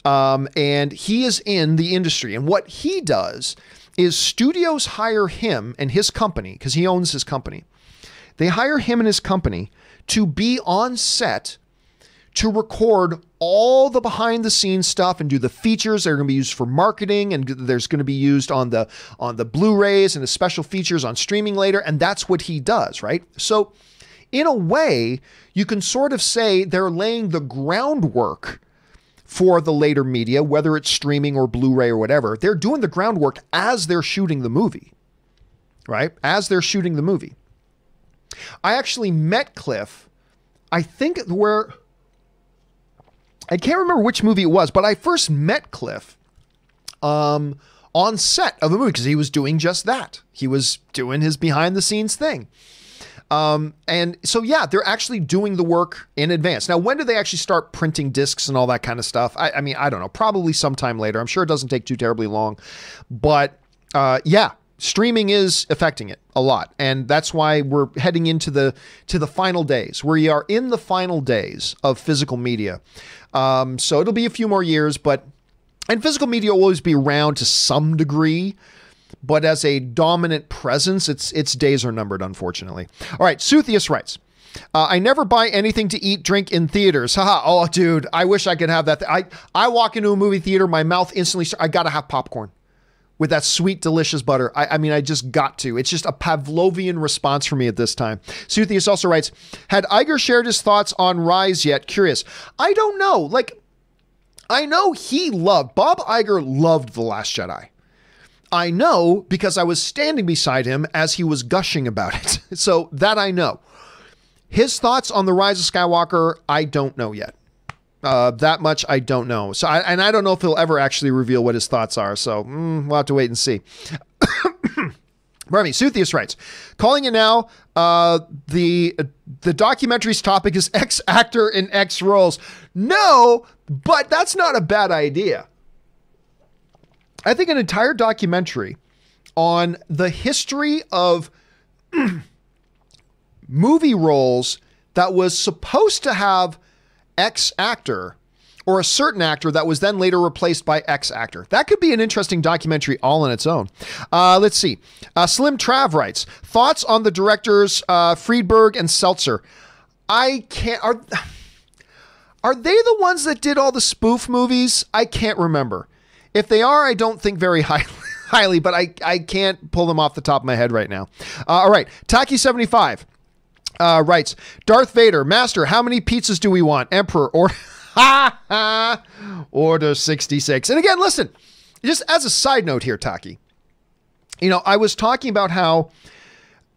And he is in the industry, and what he does is studios hire him and his company, because he owns his company. They hire him and his company to be on set to record all the behind the scenes stuff and do the features that are going to be used for marketing, and there's going to be used on the Blu-rays and the special features on streaming later. And that's what he does, right? So in a way, you can sort of say they're laying the groundwork for the later media, whether it's streaming or Blu-ray or whatever. They're doing the groundwork as they're shooting the movie, right? As they're shooting the movie. I actually met Cliff, I think I can't remember which movie it was, but I first met Cliff on set of the movie because he was doing just that. He was doing his behind the scenes thing. And so, yeah, they're actually doing the work in advance. Now, when do they actually start printing discs and all that kind of stuff? I mean, I don't know, probably sometime later. I'm sure it doesn't take too terribly long, but, yeah, streaming is affecting it a lot. And that's why we're heading into the final days. We are in the final days of physical media. So it'll be a few more years, and physical media will always be around to some degree. But as a dominant presence, its days are numbered, unfortunately. All right, Suthius writes, I never buy anything to eat, drink in theaters. Haha, oh, dude, I wish I could have that. I walk into a movie theater, my mouth instantly starts, I got to have popcorn with that sweet, delicious butter. I mean, I just got to. It's just a Pavlovian response for me at this time. Suthius also writes, had Iger shared his thoughts on Rise yet? Curious. I don't know. Like, I know Bob Iger loved The Last Jedi. I know because I was standing beside him as he was gushing about it. So that I know. His thoughts on The Rise of Skywalker, I don't know yet. That much I don't know. So I don't know if he'll ever actually reveal what his thoughts are. So we'll have to wait and see. Pardon me. Suthius writes, calling it now, the documentary's topic is X-actor in X roles. No, but that's not a bad idea. I think an entire documentary on the history of movie roles that was supposed to have X actor or a certain actor that was then later replaced by X actor. That could be an interesting documentary all on its own. Let's see. Slim Trav writes, thoughts on the directors Friedberg and Seltzer. I can't... Are they the ones that did all the spoof movies? I can't remember. If they are, I don't think very highly, but I can't pull them off the top of my head right now. All right. Taki75 writes, Darth Vader, Master, how many pizzas do we want? Emperor, or Order 66. And again, listen, just as a side note here, Taki, I was talking about how,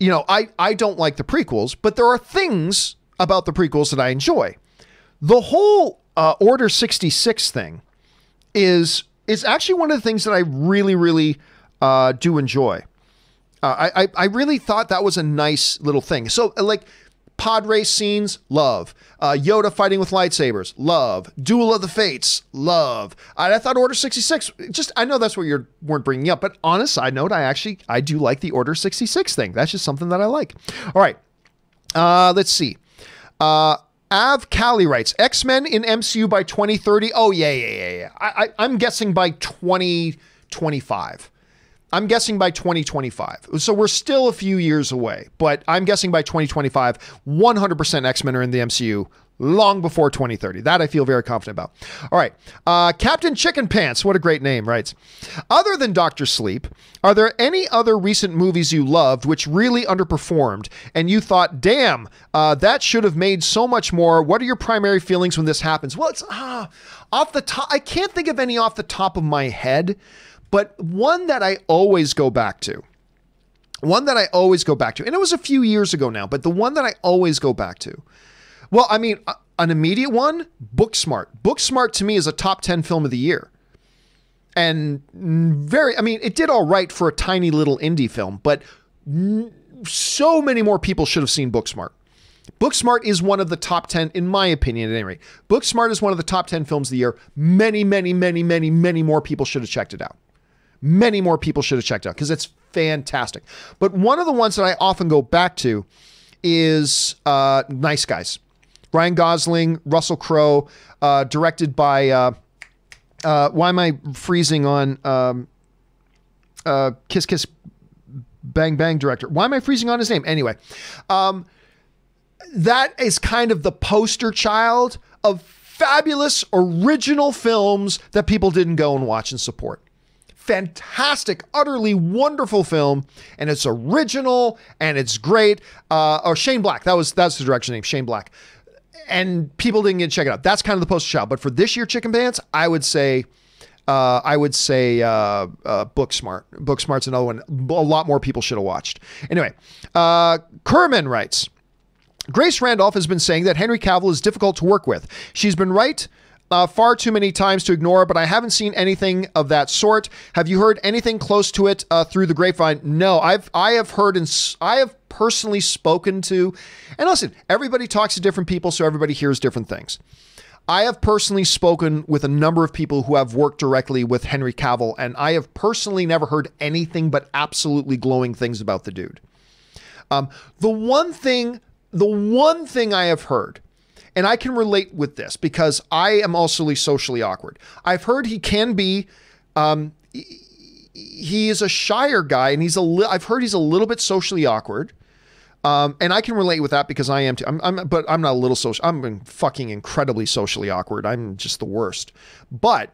I don't like the prequels, but there are things about the prequels that I enjoy. The whole Order 66 thing is actually one of the things that I really, really do enjoy. I really thought that was a nice little thing. So like pod race scenes, love. Yoda fighting with lightsabers, love. Duel of the Fates, love. I thought Order 66, I know that's what you weren't bringing up, but on a side note, I do like the Order 66 thing. That's just something that I like. All right. Let's see. Av Cali writes, X-Men in MCU by 2030. Oh, yeah. I'm guessing by 2025. I'm guessing by 2025. So we're still a few years away, but I'm guessing by 2025, 100% X-Men are in the MCU long before 2030. That I feel very confident about. All right. Captain Chicken Pants, what a great name, writes, other than Dr. Sleep, are there any other recent movies you loved which really underperformed and you thought, damn, that should have made so much more? What are your primary feelings when this happens? Well, it's off the top. I can't think of any off the top of my head, but one that I always go back to. And it was a few years ago now, but the one that I always go back to. Well, I mean, an immediate one, Booksmart. Booksmart to me is a top 10 film of the year. And it did all right for a tiny little indie film, but so many more people should have seen Booksmart. Booksmart is one of the top 10, in my opinion, at any rate. Booksmart is one of the top 10 films of the year. Many more people should have checked it out. Many more people should have checked it out because it's fantastic. But one of the ones that I often go back to is Nice Guys. Ryan Gosling, Russell Crowe, directed by, why am I freezing on Kiss Kiss Bang Bang director? Why am I freezing on his name? Anyway, that is kind of the poster child of fabulous original films that people didn't go and watch and support. Fantastic, utterly wonderful film, and it's original and it's great. Or Shane Black, that's the director's name, Shane Black. And people didn't get to check it out. That's kind of the poster child. But for this year, Chicken Pants, I would say Booksmart. Booksmart's another one. A lot more people should have watched. Anyway, Kerman writes, Grace Randolph has been saying that Henry Cavill is difficult to work with. She's been right far too many times to ignore, but I haven't seen anything of that sort. Have you heard anything close to it through the grapevine? No, I have heard and I have personally spoken to, and listen, everybody talks to different people, so everybody hears different things. I have personally spoken with a number of people who have worked directly with Henry Cavill, and I have personally never heard anything but absolutely glowing things about the dude. The one thing I have heard, and I can relate with this because I am also socially awkward. I've heard he can be, he is a shyer guy, and I've heard he's a little bit socially awkward. And I can relate with that because I am too. But I'm not a little social. I'm fucking incredibly socially awkward. I'm just the worst. But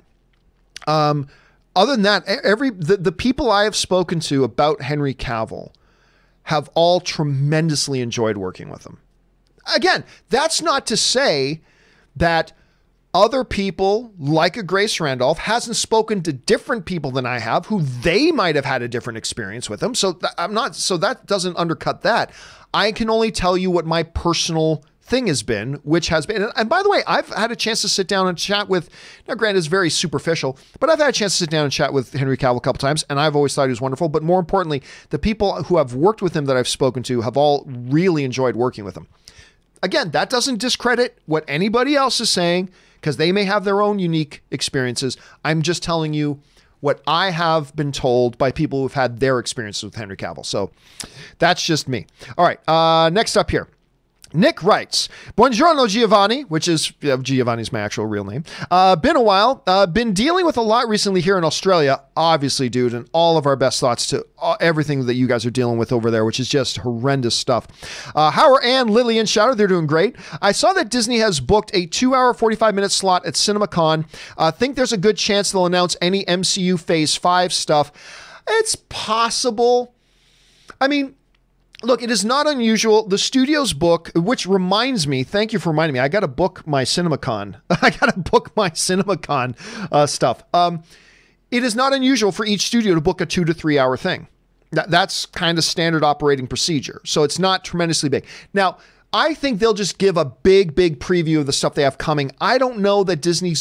other than that, the people I have spoken to about Henry Cavill have all tremendously enjoyed working with him. Again, that's not to say that other people like a Grace Randolph hasn't spoken to different people than I have who they might have had a different experience with him. So that doesn't undercut that. I can only tell you what my personal thing has been, which has been, and by the way, I've had a chance to sit down and chat with, now granted it's very superficial, but I've had a chance to sit down and chat with Henry Cavill a couple times, and I've always thought he was wonderful. But more importantly, the people who have worked with him that I've spoken to have all really enjoyed working with him. Again, that doesn't discredit what anybody else is saying, because they may have their own unique experiences. I'm just telling you what I have been told by people who've had their experiences with Henry Cavill. So that's just me. All right, next up here. Nick writes, Buongiorno Giovanni, which is, Giovanni's my actual real name. Been a while. Been dealing with a lot recently here in Australia. Obviously, dude, and all of our best thoughts to everything that you guys are dealing with over there, which is just horrendous stuff. How are Ann, Lily, and Shadow? They're doing great. I saw that Disney has booked a 2-hour, 45-minute slot at CinemaCon. Think there's a good chance they'll announce any MCU Phase 5 stuff. It's possible. I mean, look, it is not unusual. The studio's book, which reminds me, thank you for reminding me, I got to book my CinemaCon. Stuff. It is not unusual for each studio to book a 2 to 3 hour thing. That's kind of standard operating procedure. So it's not tremendously big. Now, I think they'll just give a big preview of the stuff they have coming. I don't know that Disney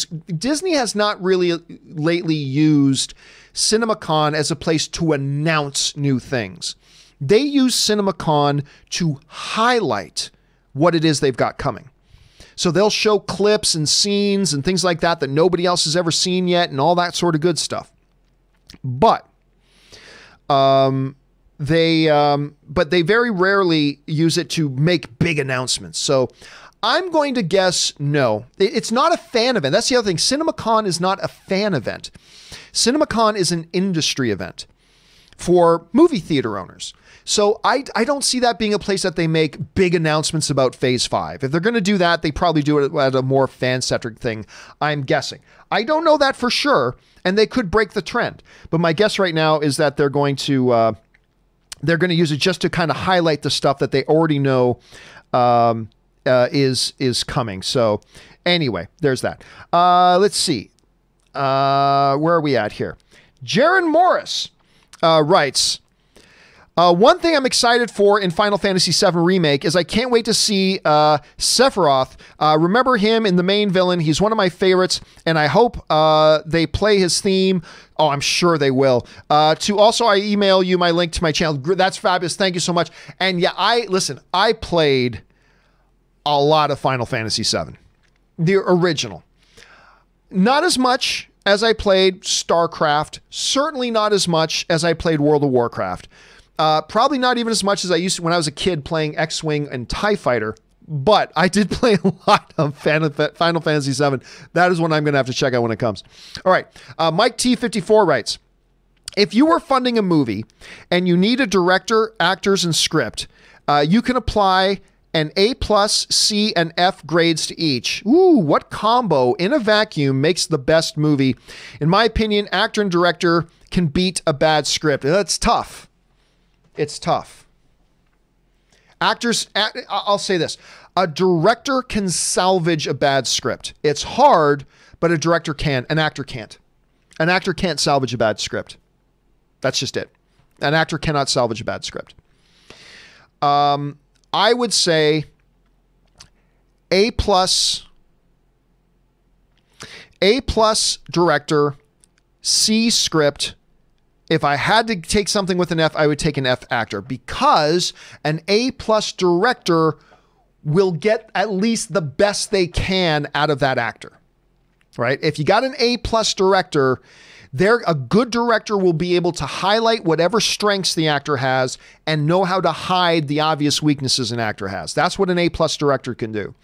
has not really lately used CinemaCon as a place to announce new things. They use CinemaCon to highlight what it is they've got coming. So they'll show clips and scenes and things like that nobody else has ever seen yet and all that sort of good stuff. But they very rarely use it to make big announcements. So I'm going to guess no. It's not a fan event. That's the other thing. CinemaCon is not a fan event. CinemaCon is an industry event for movie theater owners. So I don't see that being a place that they make big announcements about Phase 5. If they're going to do that, they probably do it at a more fan-centric thing, I'm guessing. I don't know that for sure, and they could break the trend. But my guess right now is that they're going to use it just to kind of highlight the stuff that they already know is coming. So anyway, there's that. Let's see. Where are we at here? Jaron Morris writes, one thing I'm excited for in Final Fantasy VII Remake is I can't wait to see Sephiroth. Remember him in the main villain. He's one of my favorites, and I hope they play his theme. Oh, I'm sure they will. I email you my link to my channel. That's fabulous. Thank you so much. And yeah, I played a lot of Final Fantasy VII, the original. Not as much as I played StarCraft. Certainly not as much as I played World of Warcraft. Probably not even as much as I used to when I was a kid playing X-Wing and TIE Fighter, but I did play a lot of Final Fantasy VII. That is one I'm going to have to check out when it comes. All right. Mike T54 writes, if you were funding a movie and you need a director, actors, and script, you can apply an A+, C, and F grades to each. Ooh, what combo in a vacuum makes the best movie? In my opinion, actor and director can beat a bad script. That's tough. It's tough. I'll say this. A director can salvage a bad script. It's hard, but a director can. An actor can't. An actor can't salvage a bad script. That's just it. An actor cannot salvage a bad script. I would say A+ director, C script. If I had to take something with an F, I would take an F actor, because an A+ director will get at least the best they can out of that actor, right? If you got an A+ director, a good director will be able to highlight whatever strengths the actor has and know how to hide the obvious weaknesses an actor has. That's what an A+ director can do.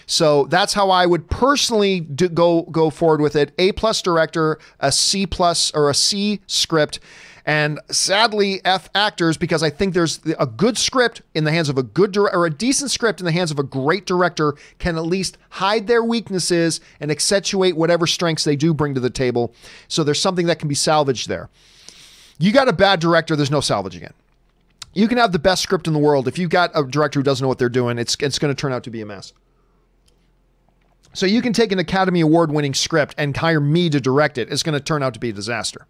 So that's how I would personally go forward with it. A+ director, a C+ or a C script, and sadly F actors, because I think there's a good script in the hands of a good director, or a decent script in the hands of a great director can at least hide their weaknesses and accentuate whatever strengths they do bring to the table. So there's something that can be salvaged there. You got a bad director, there's no salvaging it. You can have the best script in the world. If you've got a director who doesn't know what they're doing, it's going to turn out to be a mess. So you can take an Academy Award-winning script and hire me to direct it. It's going to turn out to be a disaster,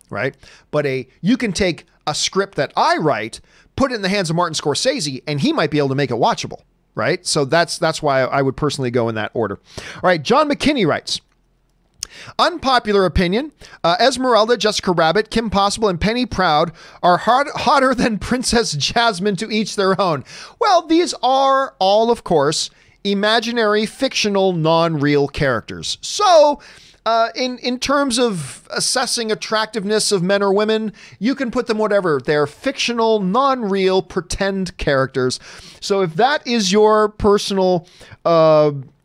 right? But you can take a script that I write, put it in the hands of Martin Scorsese, and he might be able to make it watchable, right? So that's why I would personally go in that order. All right, John McKinney writes, unpopular opinion, Esmeralda, Jessica Rabbit, Kim Possible, and Penny Proud are hotter than Princess Jasmine, to each their own. Well, these are all, of course, imaginary, fictional, non-real characters. So, in terms of assessing attractiveness of men or women, you can put them whatever. They're fictional, non-real, pretend characters. So if that is your personal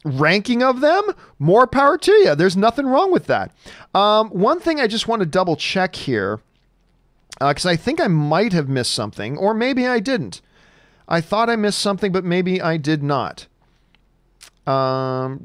ranking of them, more power to you. There's nothing wrong with that. One thing I just want to double check here, because I think I might have missed something, or maybe I didn't. I thought I missed something, but maybe I did not. Nope,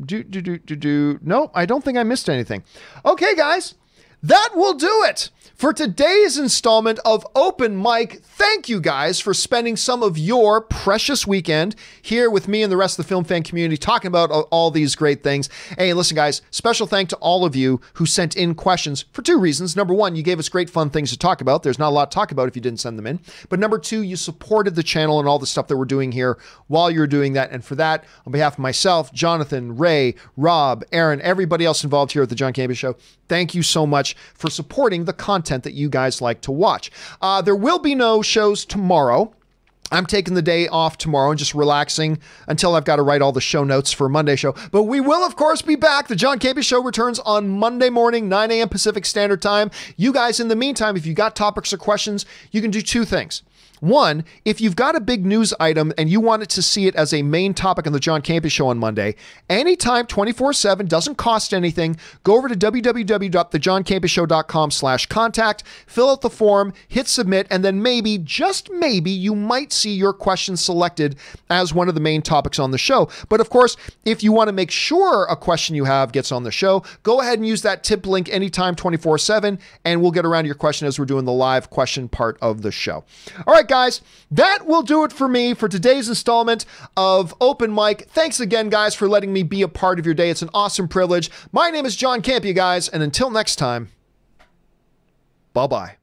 I don't think I missed anything. Okay, guys, that will do it for today's installment of Open Mic. Thank you guys for spending some of your precious weekend here with me and the rest of the film fan community talking about all these great things. Hey, listen, guys, special thank to all of you who sent in questions for two reasons. Number one, you gave us great fun things to talk about. There's not a lot to talk about if you didn't send them in. But number two, you supported the channel and all the stuff that we're doing here while you're doing that. And for that, on behalf of myself, Jonathan, Ray, Rob, Aaron, everybody else involved here at the John Campea Show, thank you so much for supporting the content that you guys like to watch. There will be no shows tomorrow. I'm taking the day off tomorrow and just relaxing until I've got to write all the show notes for Monday's show. But we will, of course, be back. The John Campea Show returns on Monday morning, 9 a.m. Pacific Standard Time. You guys, in the meantime, if you got topics or questions, you can do two things. One, if you've got a big news item and you wanted to see it as a main topic on the John Campea Show on Monday, anytime, 24/7, doesn't cost anything. Go over to www.thejohncampeashow.com/contact, fill out the form, hit submit, and then maybe, just maybe, you might see your question selected as one of the main topics on the show. But of course, if you want to make sure a question you have gets on the show, go ahead and use that tip link anytime, 24/7, and we'll get around to your question as we're doing the live question part of the show. All right, guys, that will do it for me for today's installment of Open Mic. Thanks again, guys, for letting me be a part of your day. It's an awesome privilege. My name is John Campea, guys, and until next time, bye-bye.